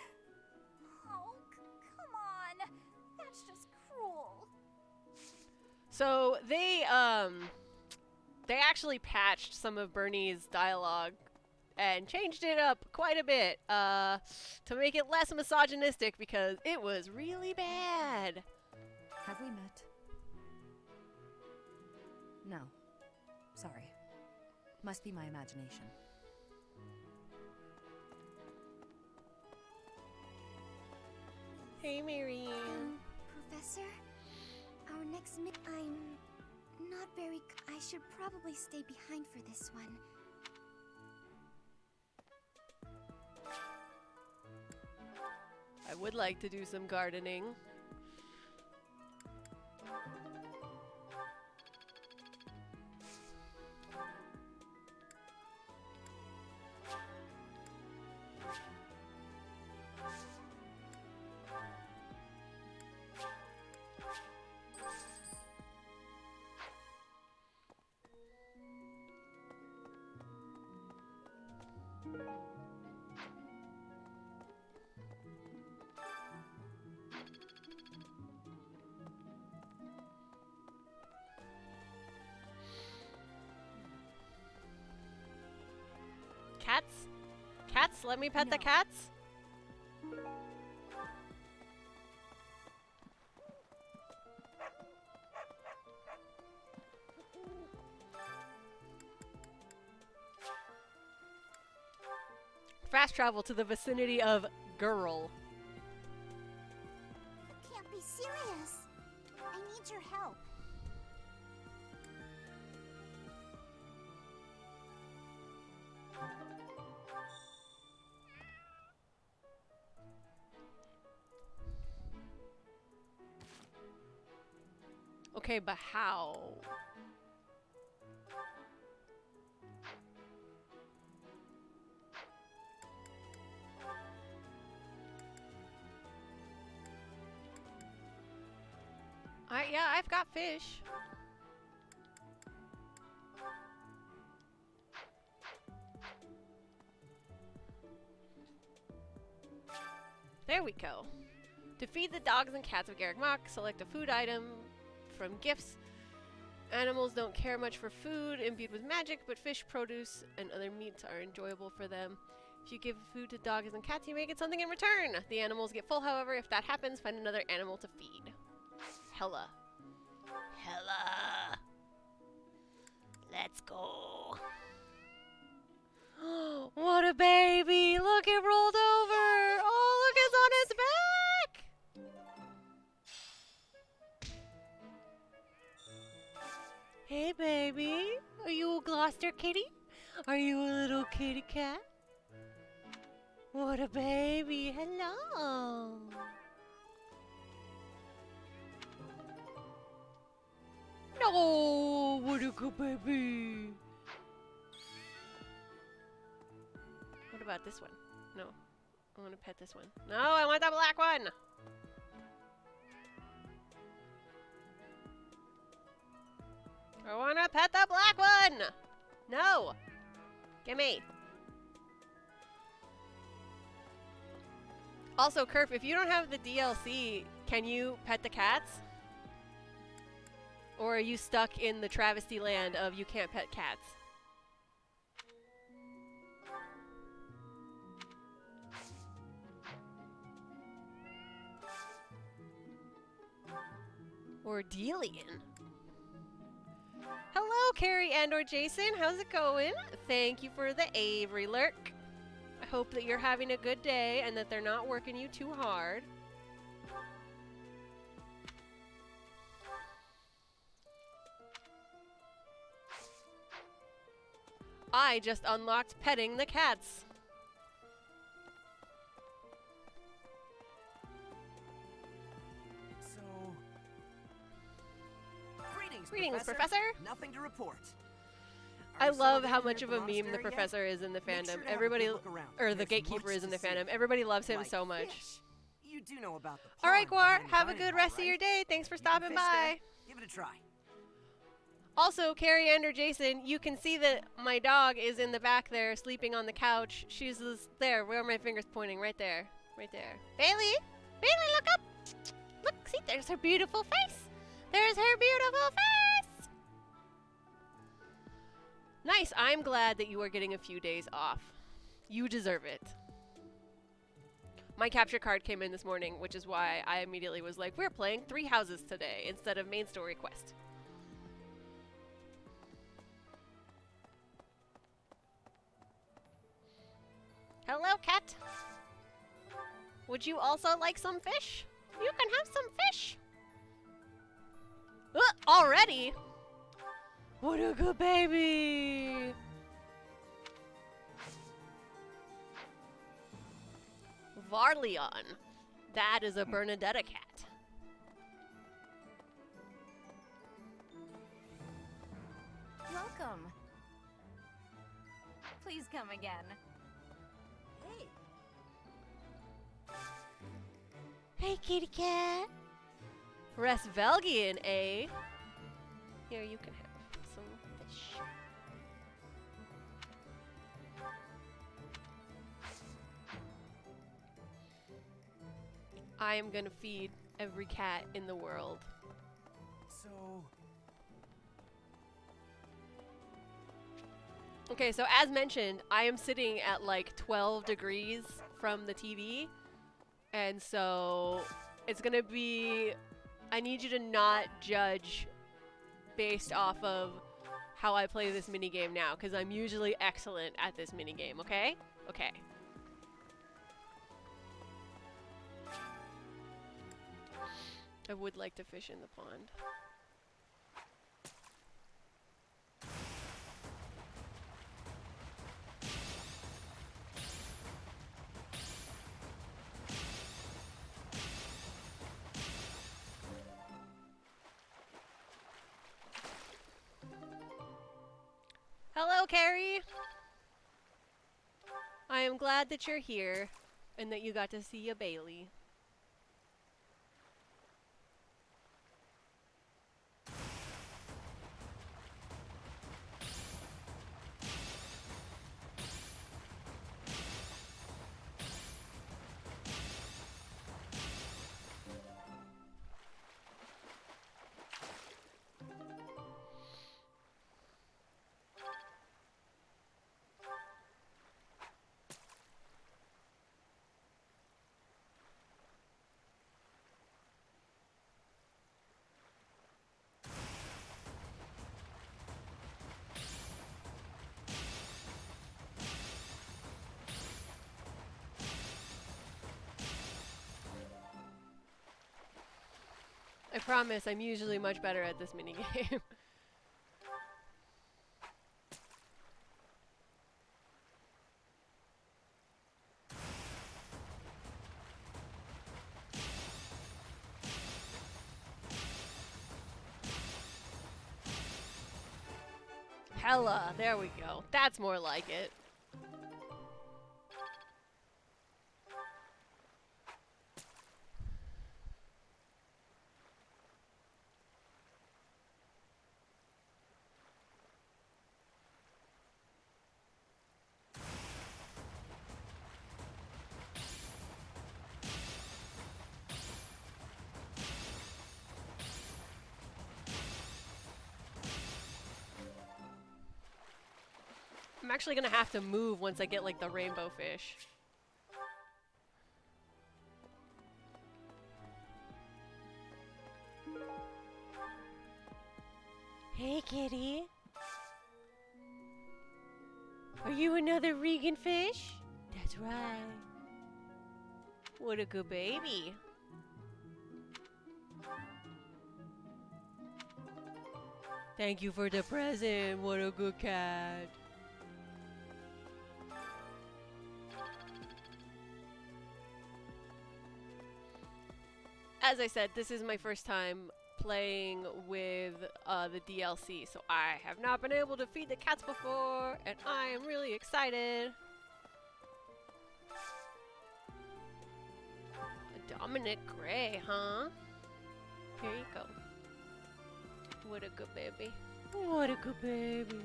Oh, come on. That's just cruel. So they actually patched some of Bernie's dialogue and changed it up quite a bit to make it less misogynistic because it was really bad. Have we met? No. Sorry. Must be my imagination. Hey, Marianne. Professor? Our next I'm not very... I should probably stay behind for this one. I would like to do some gardening. Cats? Cats? Let me pet the cats? Fast travel to the vicinity of girl. Can't be serious. I need your help. Okay, but how? Yeah, I've got fish. There we go. To feed the dogs and cats of Garrick Mach, select a food item from gifts. Animals don't care much for food imbued with magic, but fish, produce, and other meats are enjoyable for them. If you give food to dogs and cats, you may get something in return. The animals get full, however. If that happens, find another animal to feed. Hella. Hella. Let's go. What a baby! Look, it rolled over! Oh, look, it's on its back! Hey, baby. Are you a Gloucester kitty? Are you a little kitty cat? What a baby. Hello. No, what a good baby. What about this one? No. I want to pet this one. No, I want the black one. I want to pet the black one. No. Gimme. Also, Kerf, if you don't have the DLC, can you pet the cats? Or are you stuck in the travesty land of you can't pet cats? Ordelian. Hello, Carrie and/or Jason. How's it going? Thank you for the Avery lurk. I hope that you're having a good day and that they're not working you too hard. I just unlocked petting the cats. So... Greetings, Professor. Professor. Nothing to report. I love how much of a meme the professor is in the fandom. Everybody, or the gatekeeper is in the fandom. Everybody loves him so much. You do know about the All right, pond Guar, behind the have a dining good hall, rest of your right? day. Thanks for You can stopping fish there. by. Give it a try. Also, Carrie and/or Jason, you can see that my dog is in the back there sleeping on the couch. She's there, where are my fingers pointing? Right there. Right there. Bailey! Bailey, look up! Look, see, there's her beautiful face! There's her beautiful face! Nice, I'm glad that you are getting a few days off. You deserve it. My capture card came in this morning, which is why I immediately was like, we're playing 3 houses today instead of main story quest. Hello, cat. Would you also like some fish? already? What a good baby! Varleon. That is a Bernadetta cat. Welcome. Please come again. Hey, kitty cat. Resvelgian, eh? Here, you can have some fish. I am gonna feed every cat in the world. So... Okay, so as mentioned, I am sitting at like 12 degrees from the TV. And so it's gonna be, I need you to not judge based off of how I play this minigame now, because I'm usually excellent at this minigame, okay? Okay. I would like to fish in the pond. Hello, Carrie! I am glad that you're here and that you got to see a Bailey. I promise I'm usually much better at this minigame. Hella, there we go. That's more like it. I'm actually gonna have to move once I get like the rainbow fish. Hey, kitty. Are you another Regan fish? That's right. What a good baby. Thank you for the present. What a good cat. As I said, this is my first time playing with the DLC, so I have not been able to feed the cats before, and I am really excited. A Dominic Gray, huh? Here you go. What a good baby. What a good baby.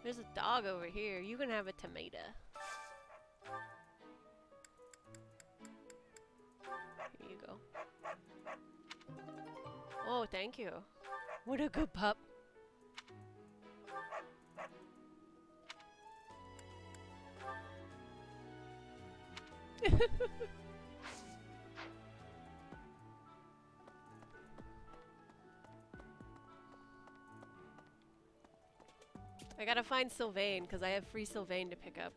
There's a dog over here. You can have a tomato. Here you go. Oh, thank you. What a good pup. I gotta find Sylvain, because I have free Sylvain to pick up.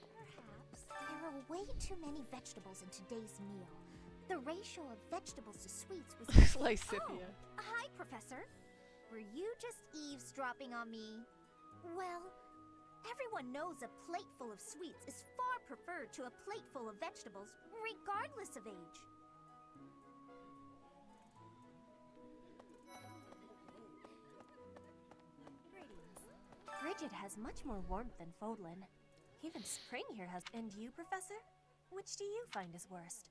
Perhaps there are way too many vegetables in today's meal. The ratio of vegetables to sweets was... Lysithia. Oh, hi, Professor. Were you just eavesdropping on me? Well, everyone knows a plate full of sweets is far preferred to a plate full of vegetables, regardless of age. Bridget has much more warmth than Fodlan. Even spring here has... And you, Professor? Which do you find is worst?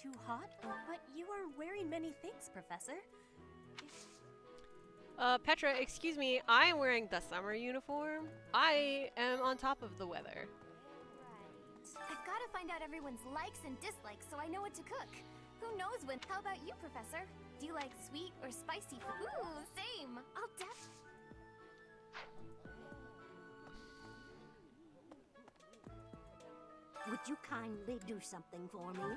Too hot? But you are wearing many things, Professor. Petra, excuse me, I am wearing the summer uniform. I am on top of the weather. I've got to find out everyone's likes and dislikes so I know what to cook. Who knows when... How about you, Professor? Do you like sweet or spicy food? Ooh, same! I'll Would you kindly do something for me?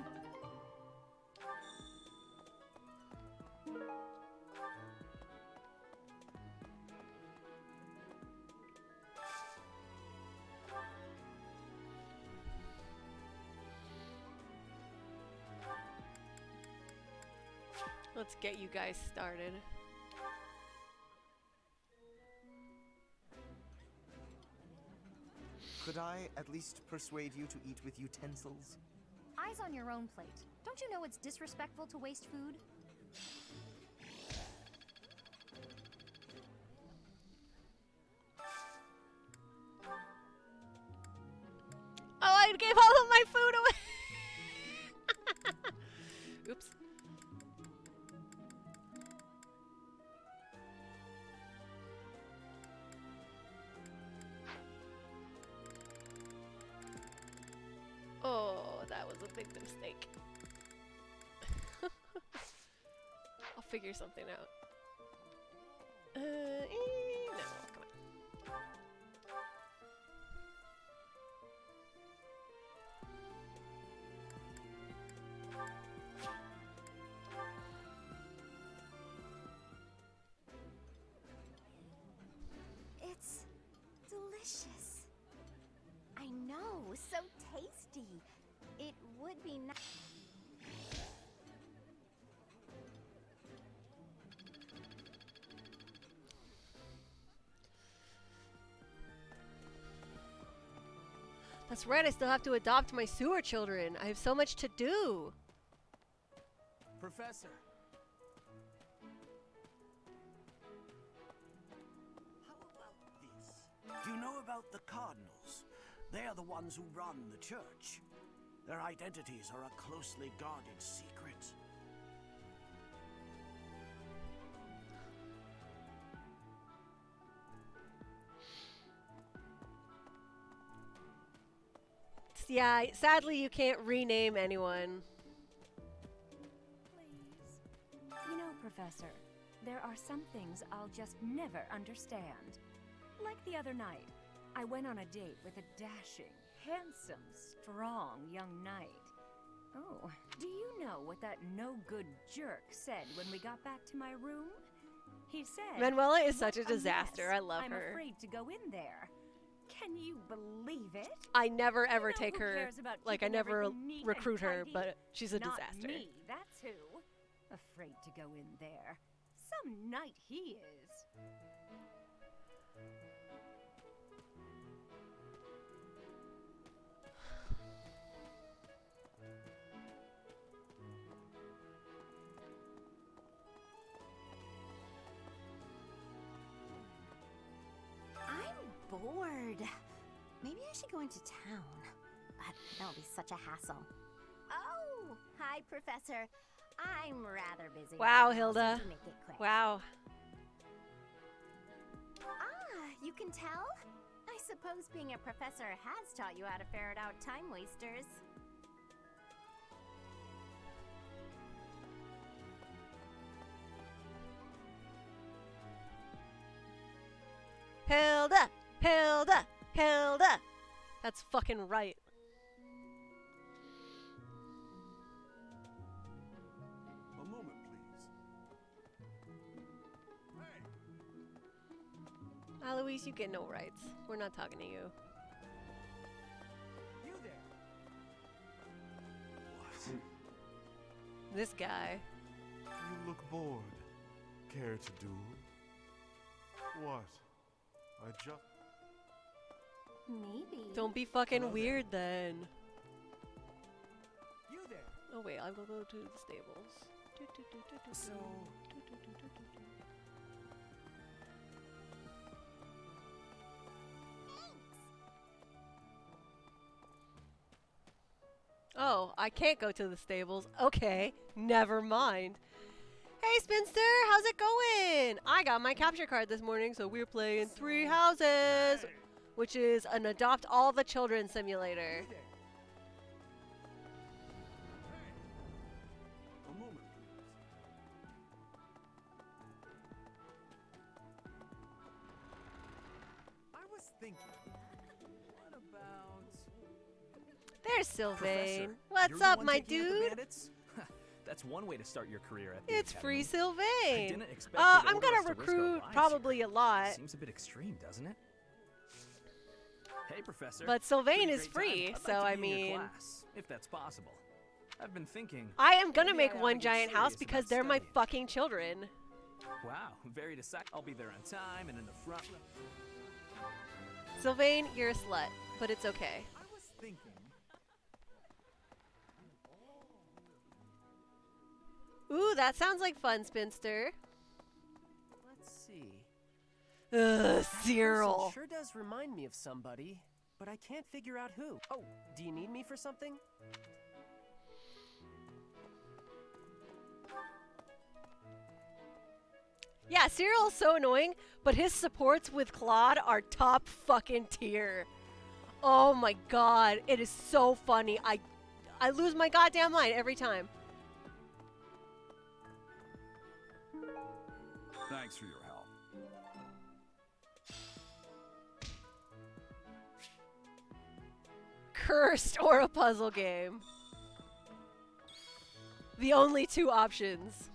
Let's get you guys started. Could I at least persuade you to eat with utensils? Eyes on your own plate. Don't you know it's disrespectful to waste food? Oh, I gave all of my food away! Oops. Oh, that was a big mistake. I'll figure something out. No, come on. It's delicious. I know, so tasty. It would be nice. That's right, I still have to adopt my sewer children. I have so much to do. Professor. How about this? Do you know about the Cardinals? They are the ones who run the church. Their identities are a closely guarded secret. Yeah, sadly you can't rename anyone. You know, Professor, there are some things I'll just never understand. Like the other night, I went on a date with a dashing, handsome, strong young knight. Oh, do you know what that no-good jerk said when we got back to my room? He said, Manuela is such a "What disaster. mess. I love I'm her. afraid to go in there." Can you believe it? I never ever You know take who her, cares about like I keeping never everything neat and recruit her, tidy? but she's a Not disaster. me, that's who. Afraid to go in there. Some knight he is. I'm bored. Maybe I should go into town. But that'll be such a hassle. Oh, hi, Professor. I'm rather busy. Wow, right now, Hilda. so do make it quick. Wow. Ah, you can tell? I suppose being a professor has taught you how to ferret out time wasters. Hilda! Hilda! Hilda! That's fucking right. A moment, please. Aloise, you get no rights. We're not talking to you. You there. What? This guy. You look bored. Care to duel? What? I just... Maybe. Don't be fucking Hello weird then. You there. Oh wait, I'll go to the stables. So... Oh, I can't go to the stables. Okay, never mind. Hey Spinster, how's it going? I got my capture card this morning, so we're playing Three Houses, which is an adopt all the children simulator. A moment, I was thinking, what about... There's Sylvain. Professor, What's you're the up, one my taking out the dude? bandits? That's one way to start your career at the It's free academy. Sylvain. didn't expect you to I'm order gonna us to risk our recruit lives probably a lot, Seems a bit extreme, doesn't it? Hey, Professor. but Sylvain Pretty is great free, time. I'd so like to I be in your mean, class, if that's possible. I've been thinking. I am gonna maybe make I ought one to get giant house serious because about they're my studying. fucking children. Wow, very decisive. I'll be there on time and in the front. Sylvain, you're a slut, but it's okay. I was thinking... Ooh, that sounds like fun, Spinster. Let's see. Ugh, That person Cyril. sure does remind me of somebody, but I can't figure out who. Oh, do you need me for something? Yeah, Cyril's so annoying, but his supports with Claude are top fucking tier. Oh my god, it is so funny. I lose my goddamn mind every time. Thanks for your help. Cursed or a puzzle game. The only two options.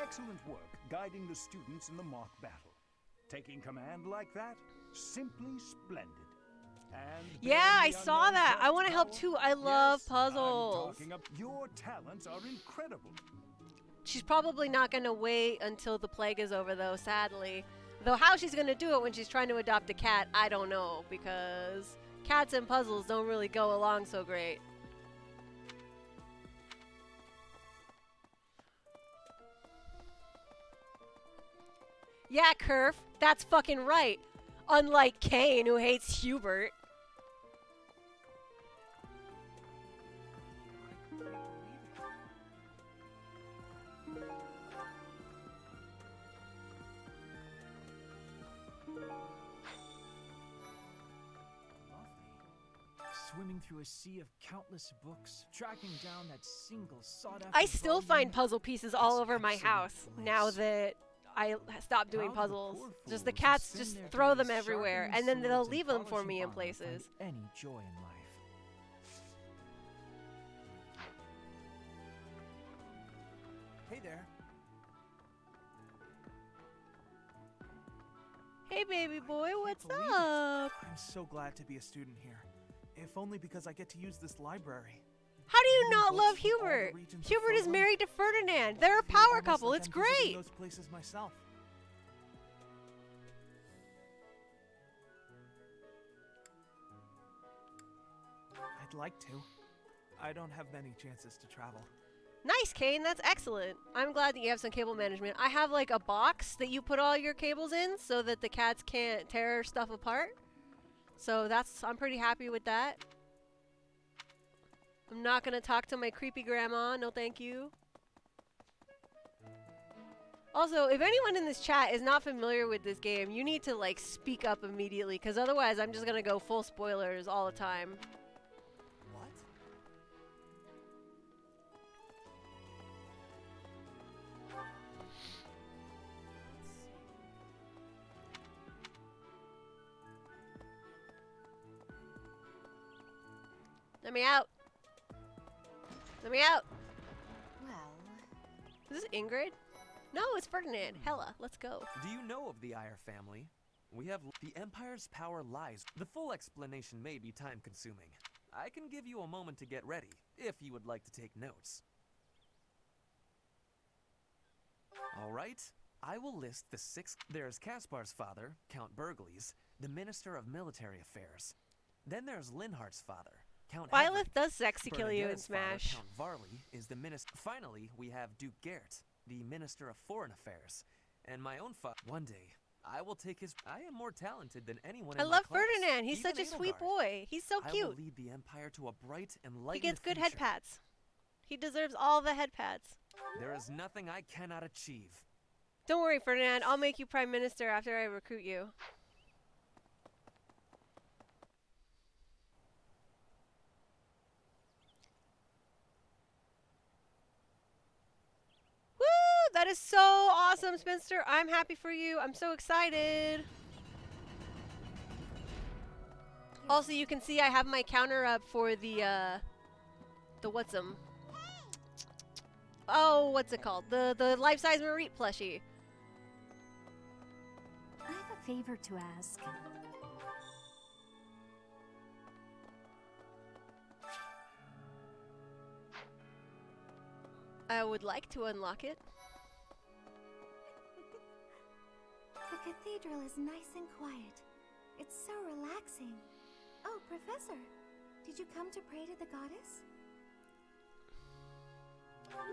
Excellent work guiding the students in the mock battle. Taking command like that? Simply splendid. And Yeah, I bearing the saw unknown that. I first want to help power? too. I love Yes, puzzles. I'm talking your talents are incredible. She's probably not going to wait until the plague is over, though, sadly. Though how she's going to do it when she's trying to adopt a cat, I don't know, because cats and puzzles don't really go along so great. Yeah, Kerf, that's fucking right. Unlike Kane, who hates Hubert. Swimming through a sea of countless books, tracking down that single sought-after I still volume. find puzzle pieces all It's over my absolute house bliss. now that I stopped doing How do the puzzles. poor Just the fools who cats spend just their throw them days everywhere, sharpening and then they'll swords and leave them for polishing me in armor find places. any joy in life. Hey there. Hey, baby boy, what's Believe it. up? I'm so glad to be a student here. If only because I get to use this library. How do you Many not books love from all the Hubert? regions of Hubert is Frozen. married to Ferdinand. They're a Feel power almost couple. like It's I'm visiting great. those places myself. I'd like to. I don't have many chances to travel. Nice, Kane. That's excellent. I'm glad that you have some cable management. I have like a box that you put all your cables in so that the cats can't tear stuff apart. So I'm pretty happy with that. I'm not gonna talk to my creepy grandma. No, thank you. Also, if anyone in this chat is not familiar with this game, you need to like speak up immediately, because otherwise I'm just gonna go full spoilers all the time. What? Let me out. Let me out. Well, Is this Ingrid? No, it's Ferdinand. Hella, let's go. Do you know of the Eyre family? We have the Empire's power lies. The full explanation may be time-consuming. I can give you a moment to get ready, if you would like to take notes. All right, I will list the 6. There's Caspar's father, Count Burgles, the Minister of Military Affairs. Then there's Linhardt's father, Count Violet Hedrick. does sexy kill you in Bernadette's father, Smash. Count Varley, is the minister. Finally, we have Duke Gert, the Minister of Foreign Affairs. And my own father. One day, I will take his. I am more talented than anyone I in my love class, Ferdinand. He's even such a sweet Edelgard. boy. He's so I will cute. lead the Empire to a bright and He enlightened gets good head future. pats. He deserves all the head pats. There is nothing I cannot achieve. Don't worry, Ferdinand. I'll make you prime minister after I recruit you. Woo! That is so awesome, Spinster. I'm happy for you. I'm so excited. Also, you can see I have my counter up for the what's-em. Oh, what's it called? The life-size Marit plushie. I have a favor to ask. I would like to unlock it. The cathedral is nice and quiet. It's so relaxing. Oh, Professor, did you come to pray to the goddess?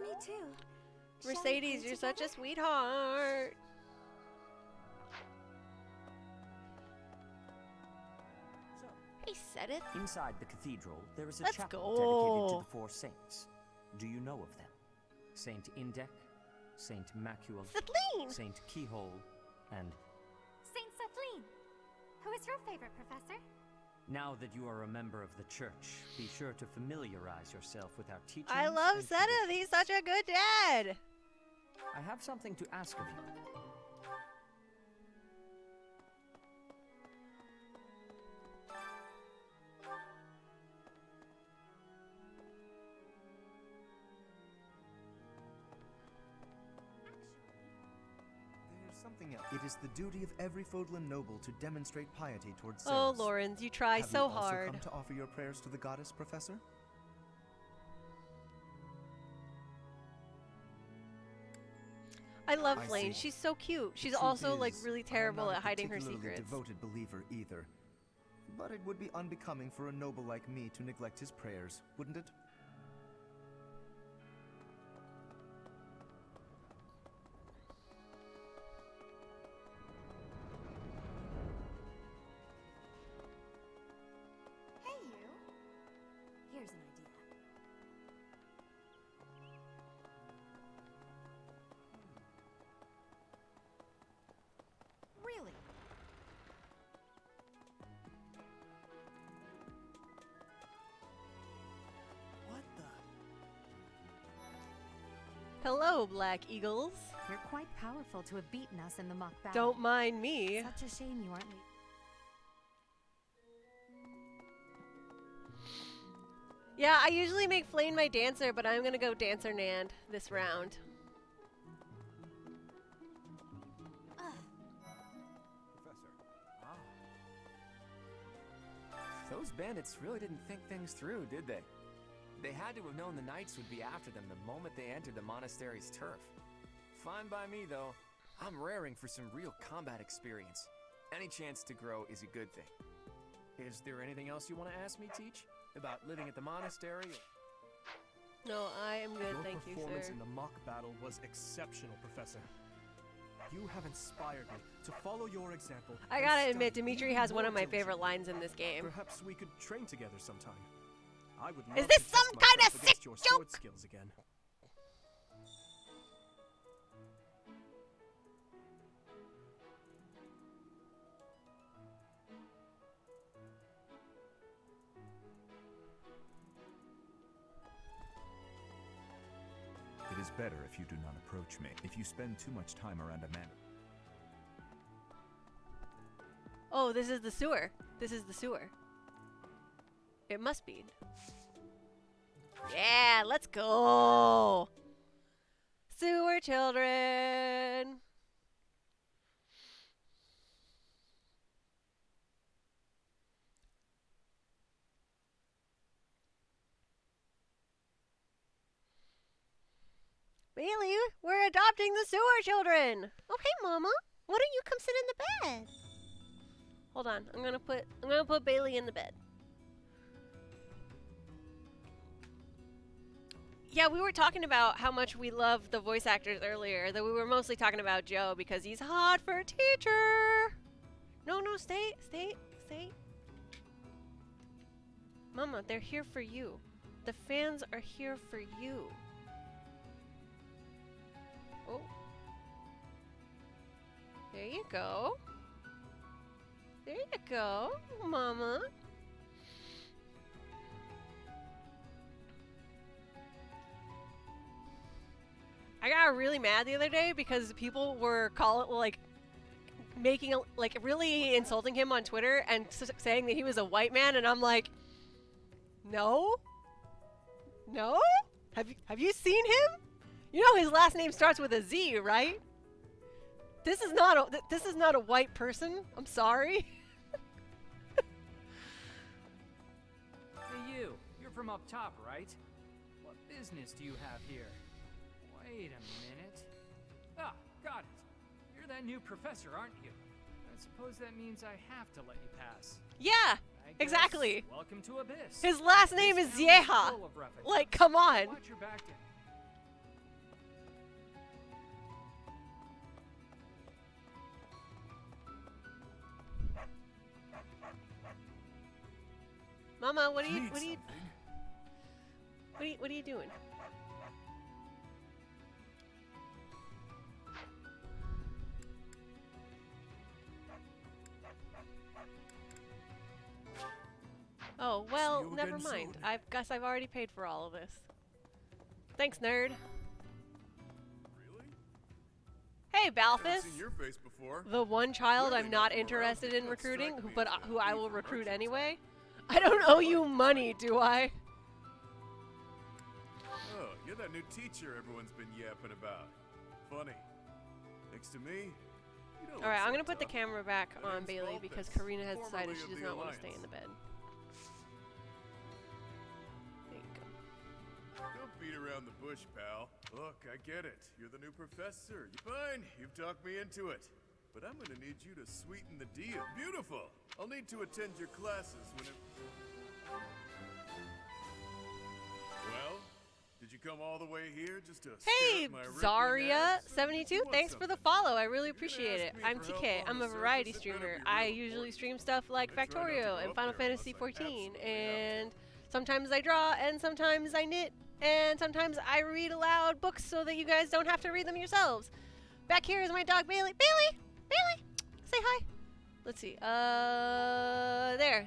Me too. Shall we Mercedes, pray you're such a together? sweetheart. Hey, said it. Inside the cathedral, there is a Let's chapel go. dedicated to the 4 saints. Do you know of them? Saint Indec, Saint Macule, Kathleen! Saint Keyhole, and Saint Kathleen. Who is your favorite, Professor? now that you are a member of the church, be sure to familiarize yourself with our teachings. I love and Seth. traditions. He's such a good dad. I have something to ask of you. There's something else. It is the duty of every Fodlan noble to demonstrate piety towards Oh, Ceres. Lawrence, you try Have so you also hard. come to offer your prayers to the goddess, Professor? I love I Flame. see. She's so cute. She's The truth also like is, really I am terrible not a at hiding her particularly secrets. devoted believer either. But it would be unbecoming for a noble like me to neglect his prayers, wouldn't it? Hey, you. Here's an idea. Really? What the? Hello, Black Eagles. You're quite powerful to have beaten us in the mock battle. Don't mind me. Such a shame you aren't. Yeah, I usually make Flame my dancer, but I'm gonna go Dancer Nand this round. Those bandits really didn't think things through, did they? They had to have known the knights would be after them the moment they entered the monastery's turf. Fine by me, though. I'm raring for some real combat experience. Any chance to grow is a good thing. Is there anything else you want to ask me, Teach? About living at the monastery? No, I am good, Your thank you, performance sir. in the mock battle was exceptional, Professor. You have inspired me to follow your example. I and gotta study admit, Dimitri even has one more of my diligently. favorite lines in this game. Perhaps we could train together sometime. I would love Is this to test some kind myself of against sick your joke? sword skills again. It is better if you do not approach me. If you spend too much time around a man. Oh, this is the sewer. This is the sewer. It must be. Yeah, let's go. Sewer children. Bailey, we're adopting the sewer children. Oh, hey, Mama. Why don't you come sit in the bed? Hold on. I'm gonna put Bailey in the bed. Yeah, we were talking about how much we love the voice actors earlier, though we were mostly talking about Joe because he's hot for a teacher. No, stay. Mama, they're here for you. The fans are here for you. Oh. There you go. There you go, Mama. I got really mad the other day because people were really insulting him on Twitter and saying that he was a white man, and I'm like, no? Have you seen him? You know his last name starts with a Z, right? This is not a white person. I'm sorry. Hey, you're from up top, right? What business do you have here? Wait a minute. Ah, got it. You're that new professor, aren't you? I suppose that means I have to let you pass. Yeah, exactly. Welcome to Abyss. His last name is Yeha. Like, come on. Watch your back down. Mama, what are you doing? Oh, well, never mind. I guess I've already paid for all of this. Thanks, nerd. Hey, Balthus. Seen your face before. The one child I'm not interested in recruiting, but who I will recruit anyway. I don't owe you money, do I? Oh, you're that new teacher everyone's been yapping about. Funny. Next to me, you don't. Alright, look I'm so gonna put the tough. camera back My on name's Bailey Balthus, because Karina has decided formerly she of does the not want to stay Alliance. in the bed. There you go. Don't beat around the bush, pal. Look, I get it. You're the new professor. Fine, you've talked me into it. But I'm gonna need you to sweeten the deal. Beautiful! I'll need to attend your classes when it... Well, did you come all the way here just to Hey, stare at my Zarya rippling 72, thanks for the follow. I really appreciate it. I'm TK. I'm a variety streamer. I usually stream stuff like Factorio and Final Fantasy XIV, and sometimes I draw, and sometimes I knit, and sometimes I read aloud books so that you guys don't have to read them yourselves. Back here is my dog Bailey. Bailey, say hi. Let's see.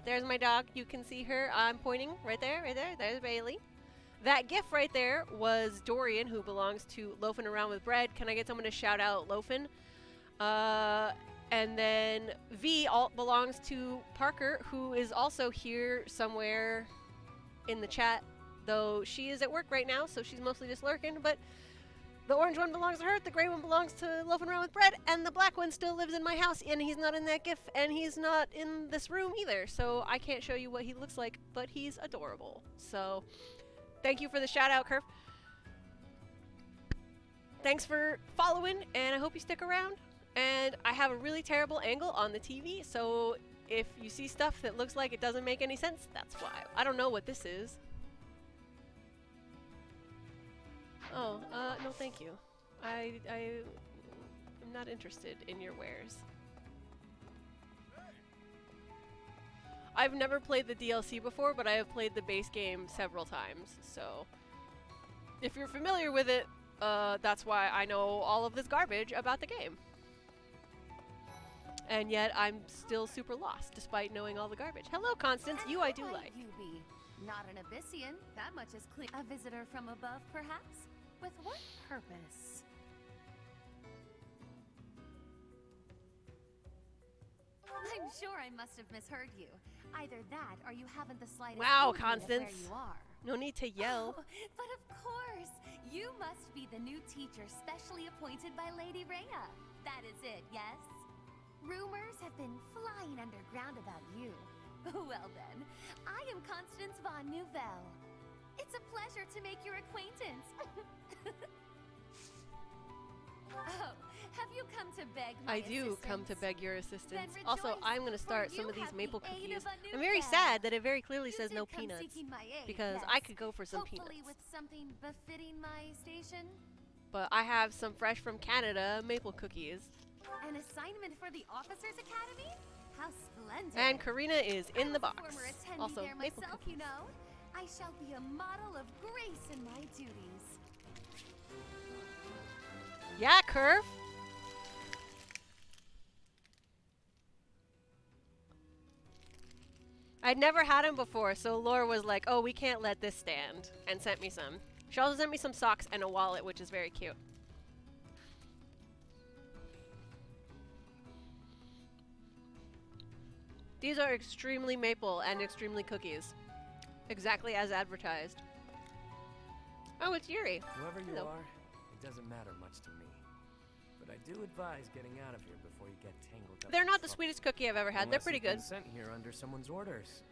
There's my dog. You can see her. I'm pointing right there. There's Bailey. That gif right there was Dorian, who belongs to Loafin' Around with Bread. Can I get someone to shout out Loafin'? And then V belongs to Parker, who is also here somewhere in the chat, though she is at work right now, so she's mostly just lurking. But the orange one belongs to her, the gray one belongs to Loafin' Around with Bread, and the black one still lives in my house, and he's not in that gif, and he's not in this room either, so I can't show you what he looks like, but he's adorable. So thank you for the shout out, Curve. Thanks for following, and I hope you stick around. And I have a really terrible angle on the TV, so if you see stuff that looks like it doesn't make any sense, that's why. I don't know what this is. Oh, no thank you. I'm not interested in your wares. I've never played the DLC before, but I have played the base game several times, so if you're familiar with it, that's why I know all of this garbage about the game. And yet I'm still super lost, despite knowing all the garbage. Hello, Constance. You I do like. You be not an Abyssian. That much is clear. A visitor from above, perhaps? With what purpose? I'm sure I must have misheard you. Either that, or you haven't the slightest Wow, inkling of Constance. where you are. No need to yell. Oh, but of course, you must be the new teacher specially appointed by Lady Rhea. That is it, yes? Rumors have been flying underground about you. Well then, I am Constance von Nouvelle. It's a pleasure to make your acquaintance. Oh, have you come to beg my I do come to assistance? beg your assistance. Then Also, rejoice, I'm gonna for start you some of these have maple the aid cookies. of a new I'm very bed. sad that it very clearly You says no did come peanuts. seeking my aid, Because yes. I could go for some Hopefully peanuts. with something befitting my station. But I have some fresh from Canada maple cookies. An assignment for the Officers Academy? How splendid. And Karina is in the box. Former attendee Also, there maple myself, cookies. you know. I shall be a model of grace in my duties. Yeah, Curve. I'd never had them before, so Laura was like, oh, we can't let this stand, and sent me some. She also sent me some socks and a wallet, which is very cute. These are extremely maple and extremely cookies. Exactly as advertised. Oh, it's Yuri. Whoever you Hello. are, it doesn't matter much to me. But I do advise getting out of here before you get tangled up. They're in not the trouble. sweetest cookie I've ever had. They're Unless pretty you've been good. sent here under someone's orders.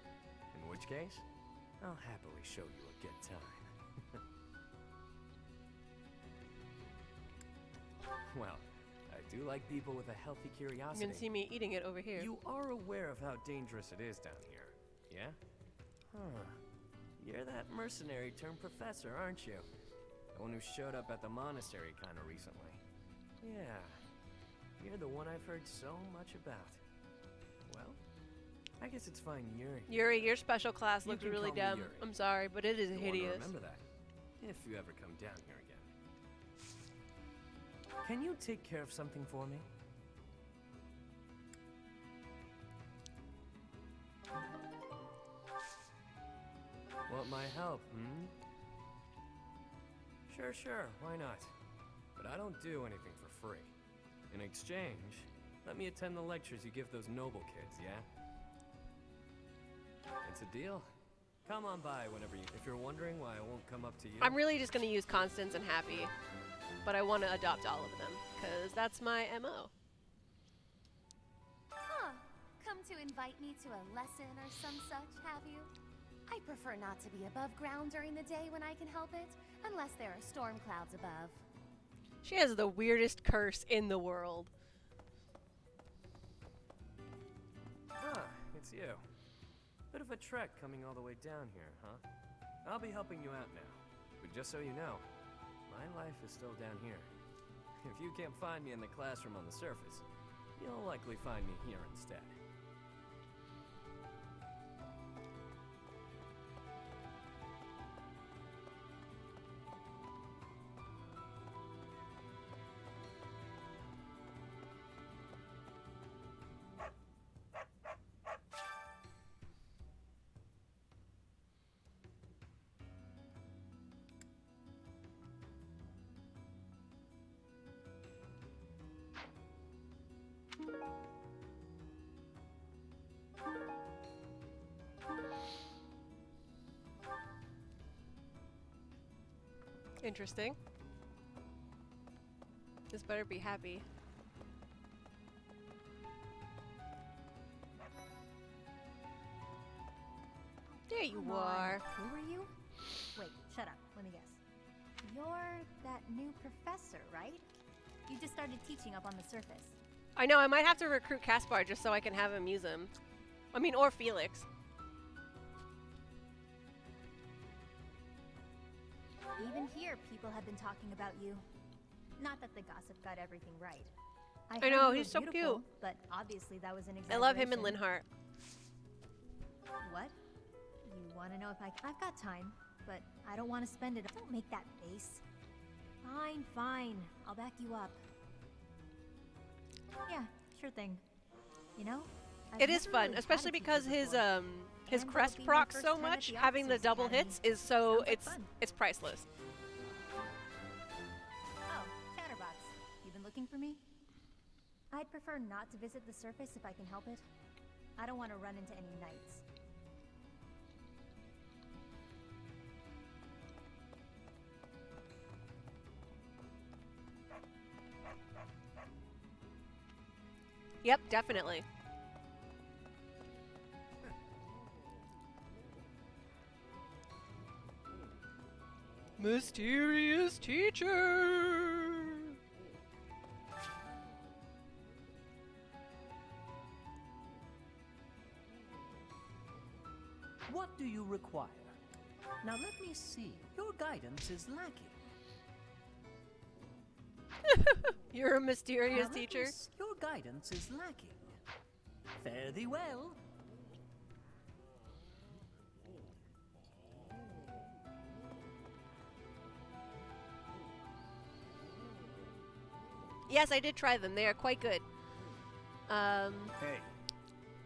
In which case, I'll happily show you a good time. Well, I do like people with a healthy You curiosity. can see me eating it over here. You are aware of how dangerous it is down here, yeah? Huh. You're that mercenary turned professor, aren't you? The one who showed up at the monastery kind of recently. Yeah. You're the one I've heard so much about. Well, I guess it's fine, Yuri. Yuri, your special class You looks can really call me dumb. Yuri. I'm sorry, but it is You'll wanna hideous. remember that, if you ever come down here again. Can you take care of something for me? Want my help, hmm? Sure, why not? But I don't do anything for free. In exchange, let me attend the lectures you give those noble kids, yeah? It's a deal. Come on by whenever you... If you're wondering why I won't come up to you... I'm really just going to use Constance and Happy, but I want to adopt all of them, because that's my MO. Huh. Come to invite me to a lesson or some such, have you? I prefer not to be above ground during the day when I can help it, unless there are storm clouds above. She has the weirdest curse in the world. Ah, it's you. Bit of a trek coming all the way down here, huh? I'll be helping you out now. But just so you know, my life is still down here. If you can't find me in the classroom on the surface, you'll likely find me here instead. Interesting. This better be Happy. There you Come on. are. Who are you? Wait, shut up. Let me guess. You're that new professor, right? You just started teaching up on the surface. I know, I might have to recruit Caspar just so I can have him use him. I mean, or Felix. Even here, people have been talking about you. Not that the gossip got everything right. I heard know, you he's were so beautiful, cute. But obviously that was an I exaggeration. love him and Linhart. What? You want to know if I've got time, but I don't want to spend it. Don't make that face. Fine. I'll back you up. Yeah, sure thing. You know? I've It is never fun, really especially had a because teacher his before. his And crest it'll be my procs first so time at much, the having the Officers double Academy. hits is so Sounds like it's fun. it's priceless. Oh, Chatterbox. You been looking for me? I'd prefer not to visit the surface if I can help it. I don't want to run into any knights. Yep, definitely. Mysterious teacher. What do you require? Now let me see. Your guidance is lacking. You're a mysterious Now let me teacher. Your guidance is lacking. Fare thee well. Yes, I did try them. They are quite good. Hey.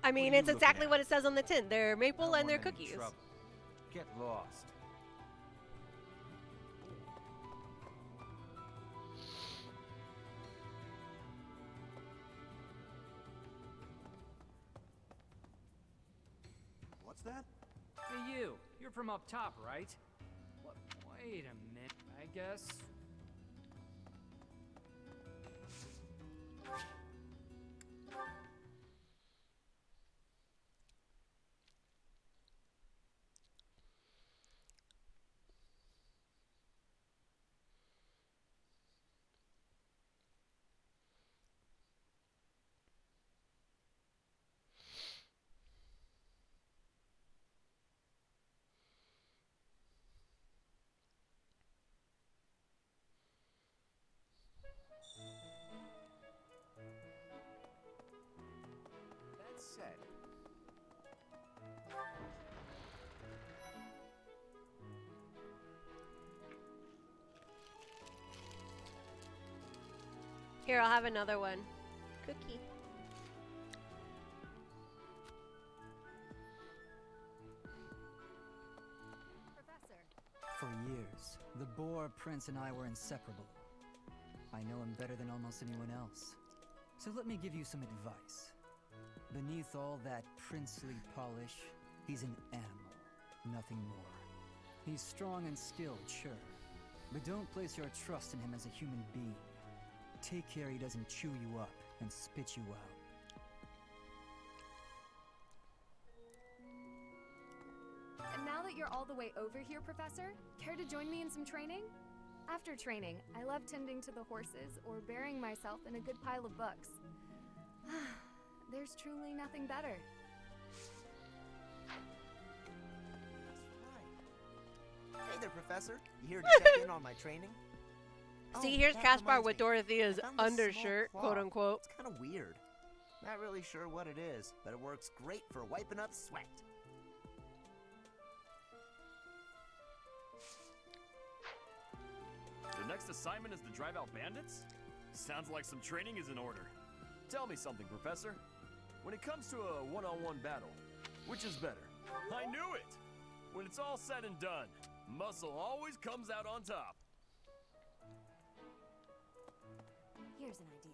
I mean, are it's you looking exactly at? what it says on the tin. They're maple Don't and they're want any cookies. trouble. Get lost. What's that? Hey, you. You're from up top, right? What? Wait a minute. I guess. That said, Here, I'll have another one. Cookie. For years, the Boar Prince and I were inseparable. I know him better than almost anyone else. So let me give you some advice. Beneath all that princely polish, he's an animal, nothing more. He's strong and skilled, sure, but don't place your trust in him as a human being. Take care he doesn't chew you up and spit you out. And now that you're all the way over here, Professor, care to join me in some training? After training, I love tending to the horses or burying myself in a good pile of books. There's truly nothing better. Hey there, Professor. You here to check in on my training? See, Oh, here's that Caspar reminds with me. Dorothea's I found this small undershirt, claw. quote unquote. It's kind of weird. Not really sure what it is, but it works great for wiping up sweat. The next assignment is to drive out bandits? Sounds like some training is in order. Tell me something, Professor. When it comes to a one-on-one battle, which is better? I knew it! When it's all said and done, muscle always comes out on top. Here's an idea.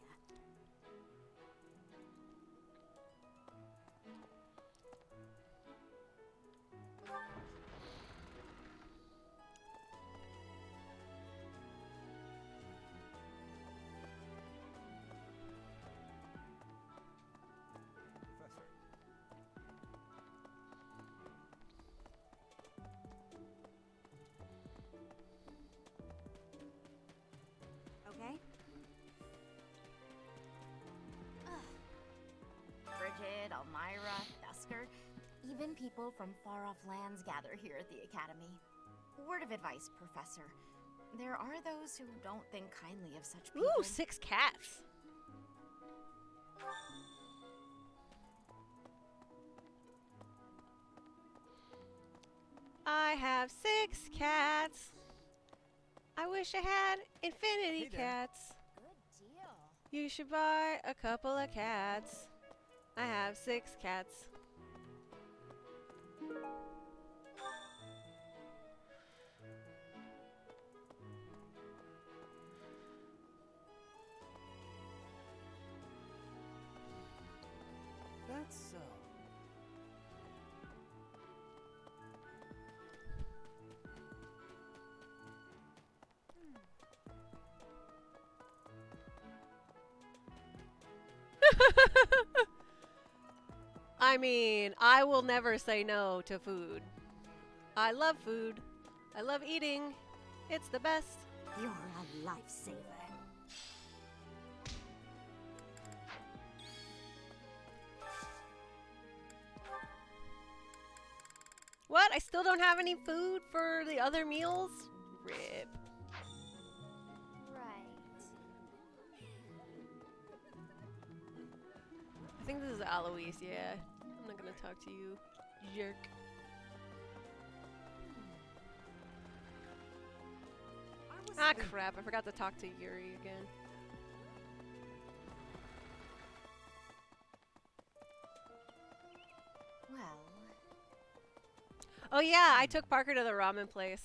Professor. Okay? Bridget, Elmira, Dusker, even people from far-off lands gather here at the Academy. Word of advice, Professor. There are those who don't think kindly of such people. Ooh, 6 cats. I have 6 cats. I wish I had infinity cats. Good deal. You should buy a couple of cats. I have 6 cats. That's so. I mean, I will never say no to food. I love food. I love eating. It's the best. You're a lifesaver. I still don't have any food for the other meals? Rip. Right. I think this is Alois, yeah. I'm not gonna talk to you, jerk. Ah, crap, I forgot to talk to Yuri again. Well. Oh yeah, I took Parker to the ramen place.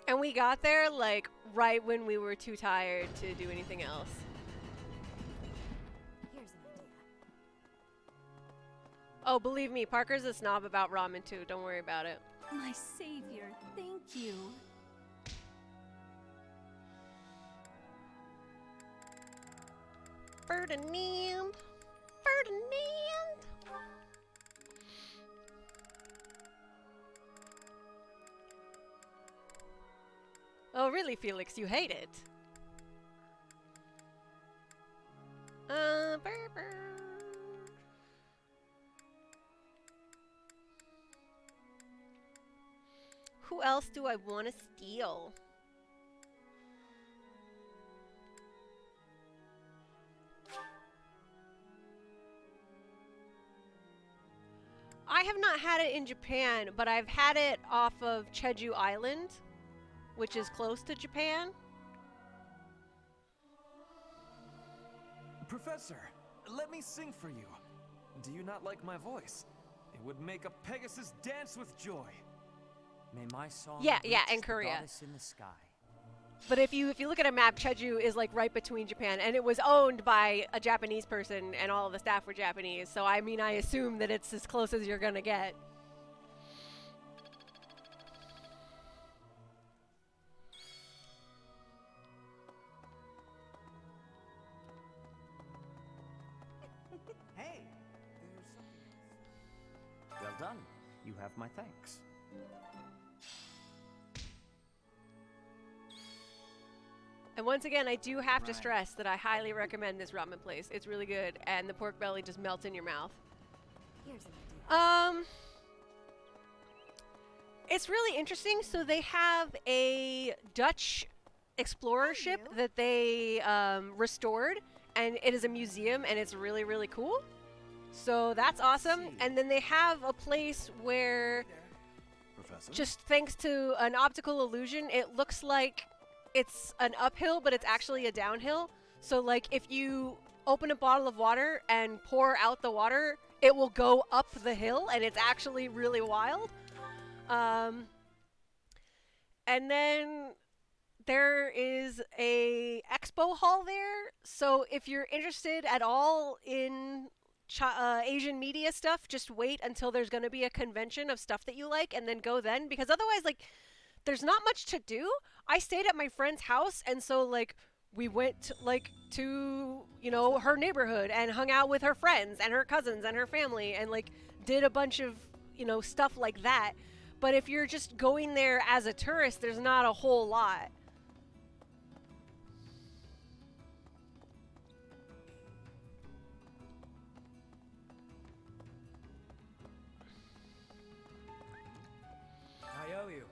And we got there, like, right when we were too tired to do anything else. Here's an idea. Oh, believe me, Parker's a snob about ramen too. Don't worry about it. My savior, thank you. Ferdinand! Ferdinand! Oh, really, Felix? You hate it? Burr, burr. Who else do I want to steal? I have not had it in Japan, but I've had it off of Jeju Island, which is close to Japan. Professor, let me sing for you. Do you not like my voice? It would make a Pegasus dance with joy. May my song Yeah, reach in the Korea. goddess in the sky. But if you look at a map, Jeju is like right between Japan, and it was owned by a Japanese person, and all of the staff were Japanese. So I mean, I assume that it's as close as you're gonna get. Hey, there's something else. Well done. You have my thanks. And once again, I do have to stress that I highly recommend this ramen place. It's really good, and the pork belly just melts in your mouth. Here's an idea. It's really interesting. So they have a Dutch explorer ship that they restored, and it is a museum, and it's really, really cool. So that's awesome. And then they have a place where, Professor? just thanks to an optical illusion, it looks like it's an uphill, but it's actually a downhill. So like if you open a bottle of water and pour out the water, it will go up the hill, and it's actually really wild. And then there is a expo hall there. So if you're interested at all in Asian media stuff, just wait until there's going to be a convention of stuff that you like, and then go then, because otherwise, like, there's not much to do. I stayed at my friend's house, and so like we went to you know, her neighborhood and hung out with her friends and her cousins and her family, and like did a bunch of, you know, stuff like that. But if you're just going there as a tourist, there's not a whole lot. I owe you.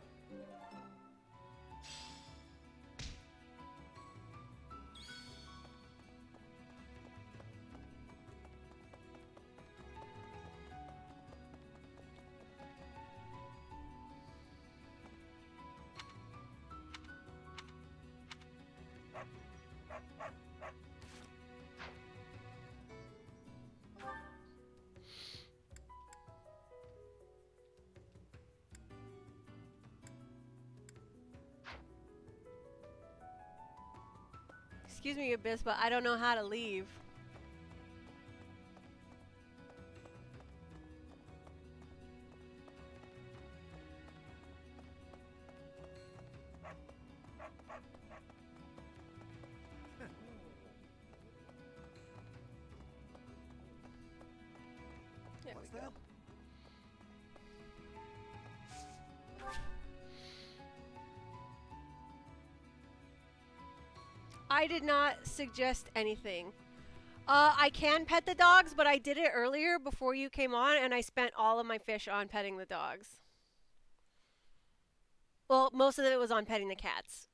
Excuse me, Abyss, but I don't know how to leave. There we go. I did not suggest anything. I can pet the dogs, but I did it earlier before you came on, and I spent all of my fish on petting the dogs. Well, most of it was on petting the cats.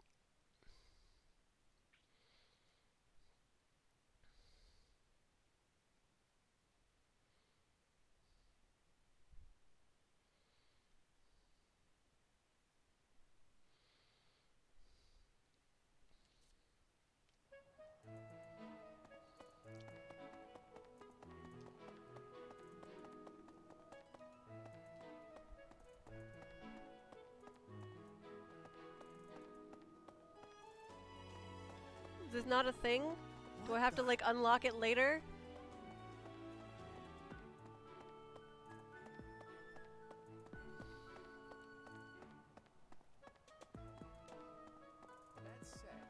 Is this not a thing? Do I have to like unlock it later? That's sad.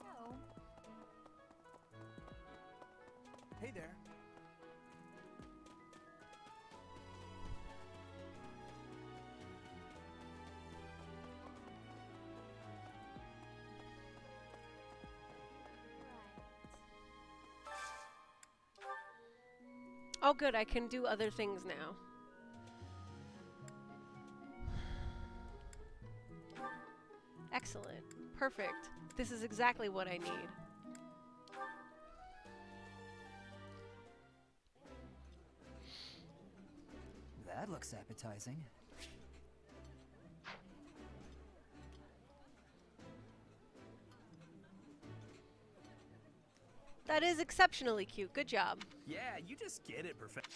So, Hey there. Oh good, I can do other things now. Excellent. Perfect. This is exactly what I need. That looks appetizing. That is exceptionally cute. Good job. Yeah, you just get it, Professor.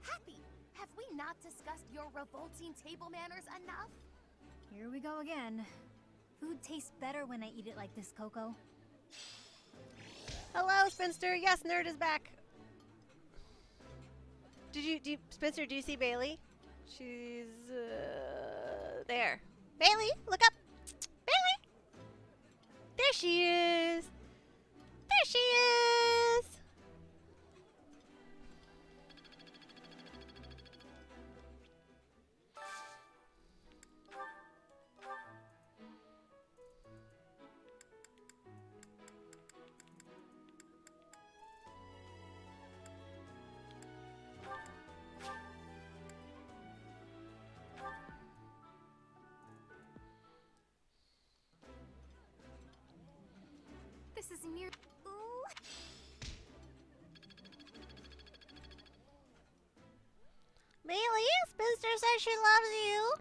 Happy, have we not discussed your revolting table manners enough? Here we go again. Food tastes better when I eat it like this, Coco. Hello, Spinster. Yes, Nerd is back. Spencer, do you see Bailey? She's, there. Bailey, look up. Bailey! There she is. There she is. This is near. Ooh. Bailey, Spinster says she loves you.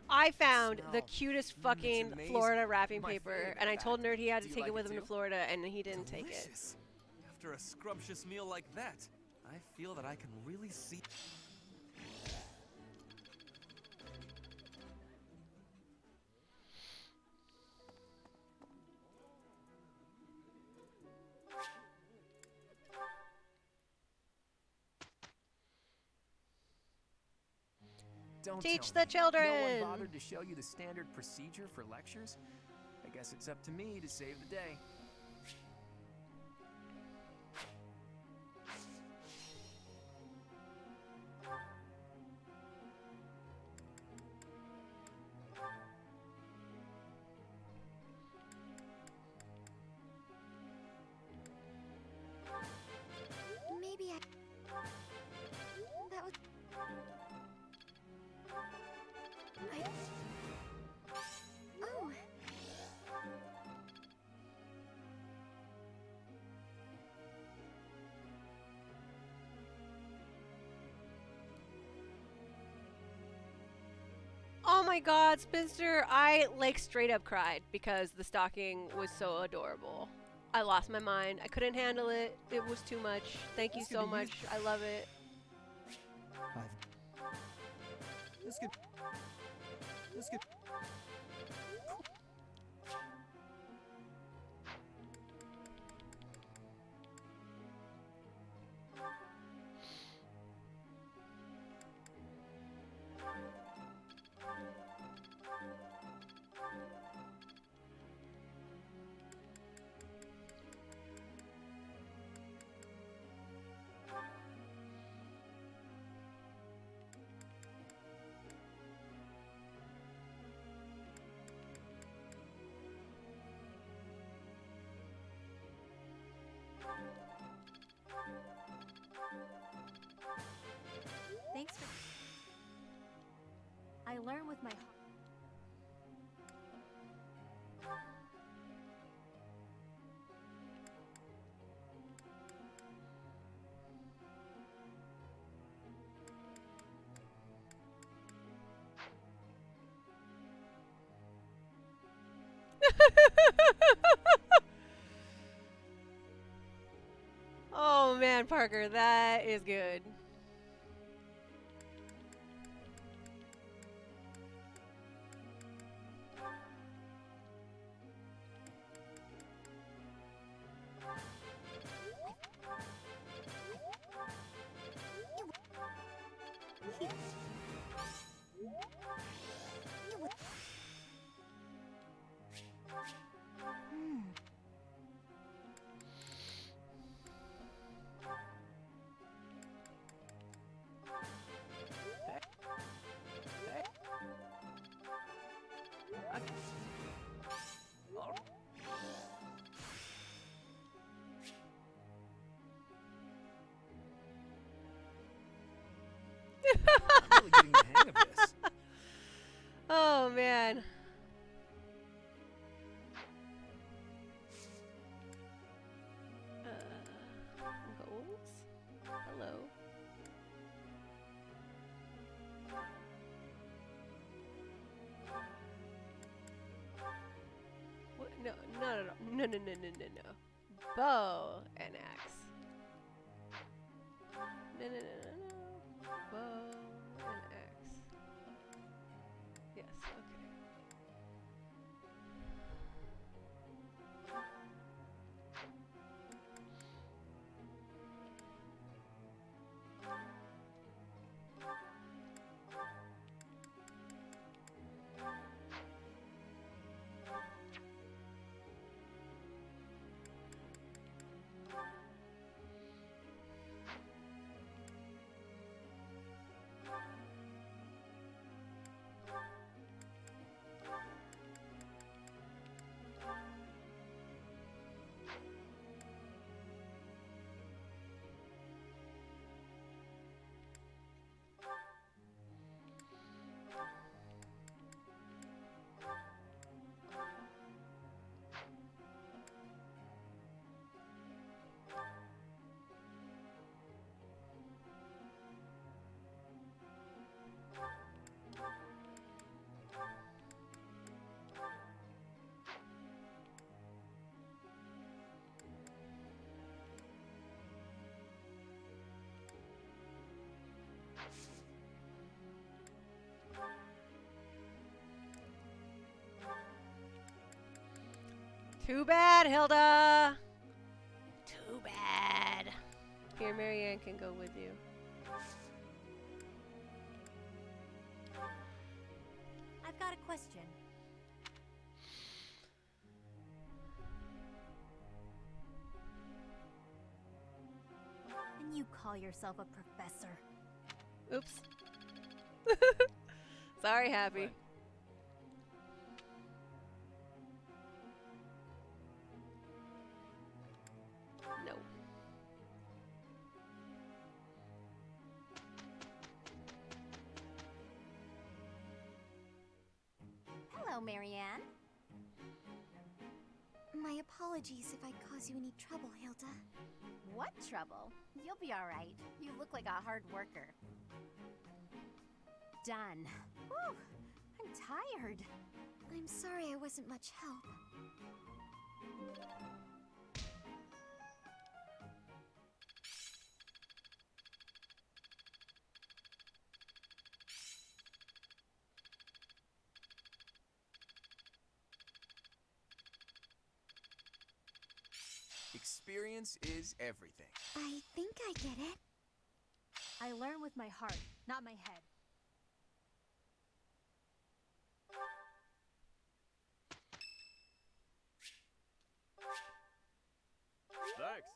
I found the cutest fucking amazing. Florida wrapping My paper, favorite, and I in told fact. Nerd he had to Do you take like it with it him to too? Florida, and he didn't take it. Delicious. After a scrumptious meal like that, I feel that I can really see. Don't Teach tell the me. children. No one bothered to show you the standard procedure for lectures? I guess it's up to me to save the day. my god, Spinster, I like straight up cried because the stocking was so adorable. I lost my mind. I couldn't handle it. It was too much. Thank you so much. I love it. Let's get. Thanks for... I learn with my heart. Oh man, Parker, that is good. I'm really getting the hang of this. Oh man. Goals? Hello. What? No, no, no, no, no, no, no, no, no. Bow and axe. No, no, no, no, no. Bow and axe. Yes, okay. Too bad, Hilda. Too bad. Here, Marianne can go with you. I've got a question. And you call yourself a professor? Oops. Sorry, Happy. No. Hello, Marianne. My apologies if I cause you any trouble, Hilda. What trouble? You'll be alright. You look like a hard worker. Done. Whew. I'm tired. I'm sorry I wasn't much help. Experience is everything. I think I get it. I learn with my heart, not my head. Thanks.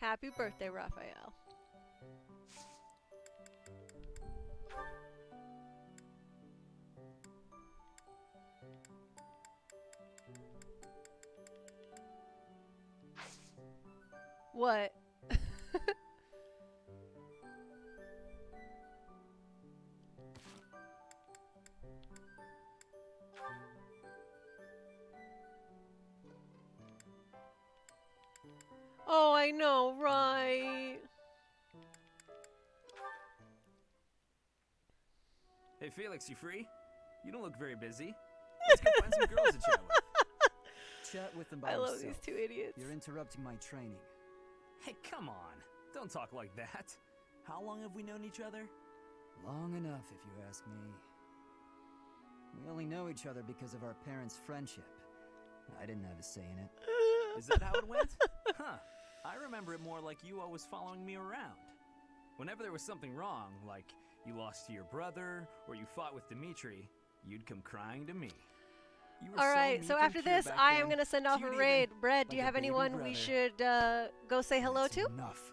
Happy birthday, Raphael. What? Oh, I know, right? Hey, Felix, you free? You don't look very busy. Let's go find some girls to chat with. Chat with them by I love yourself. these two idiots. You're interrupting my training. Hey, come on. Don't talk like that. How long have we known each other? Long enough, if you ask me. We only know each other because of our parents' friendship. I didn't have a say in it. Is that how it went? Huh. I remember it more like you always following me around. Whenever there was something wrong, like you lost to your brother or you fought with Dimitri, you'd come crying to me. You were Alright, so meek and after pure this, back I am then. going to send off a Cute raid. even, Brett, do you like a have baby anyone we brother. should go say hello to? Enough.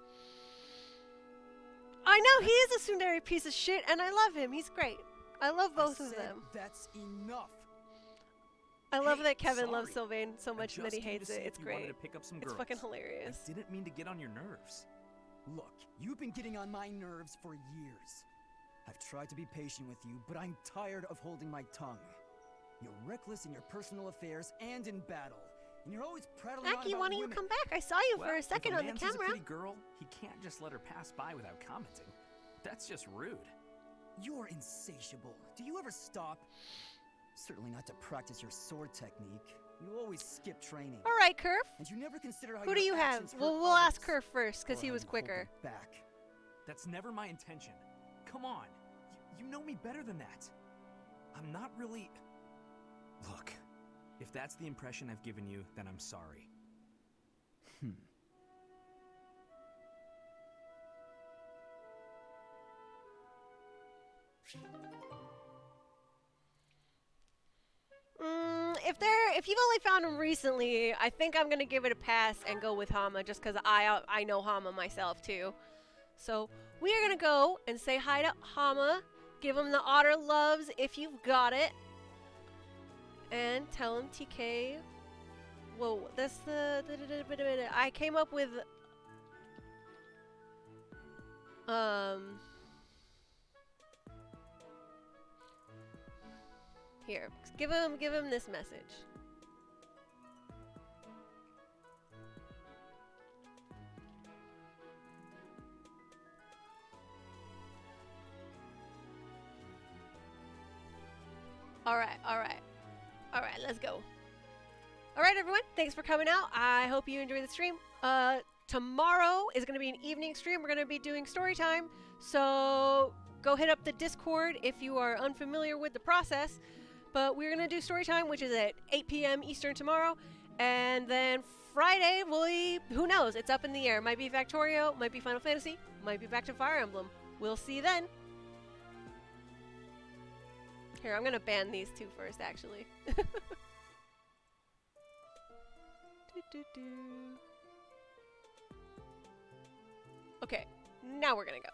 I know, he is a tsundere piece of shit, and I love him. He's great. I love both of them. That's enough. I love Hey, that Kevin loves sorry. Sylvain so I much that just he came to hates see it. if It's you wanted great. to pick up some It's girls. fucking hilarious. I didn't mean to get on your nerves. Look, you've been getting on my nerves for years. I've tried to be patient with you, but I'm tired of holding my tongue. You're reckless in your personal affairs and in battle. And you're always prattling on Aki, about why don't you women. come back? I saw you Well, for a second if a on the man sees camera. a pretty girl, he can't just let her pass by without commenting. That's just rude. You're insatiable. Do you ever stop? Certainly not to practice your sword technique. You always skip training. All right, Kerf. And you never consider how Who do your you have? actions Well, hurt we'll ask others, Kerf first, because or he how was you hold quicker. them back. That's never my intention. Come on. You know me better than that. I'm not really... Look, if that's the impression I've given you, then I'm sorry. If you've only found him recently, I think I'm gonna give it a pass and go with Hama, just because I know Hama myself too. So we are gonna go and say hi to Hama, give him the otter loves if you've got it, and tell him TK. Whoa, that's the I came up with here, give him this message. All right, let's go. All right, everyone, thanks for coming out. I hope you enjoyed the stream. Tomorrow is going to be an evening stream. We're going to be doing story time. So go hit up the Discord if you are unfamiliar with the process. But we're going to do story time, which is at 8 p.m. Eastern tomorrow. And then Friday, who knows? It's up in the air. Might be Factorio, might be Final Fantasy, might be back to Fire Emblem. We'll see then. Here, I'm going to ban these two first, actually. Okay, now we're going to go.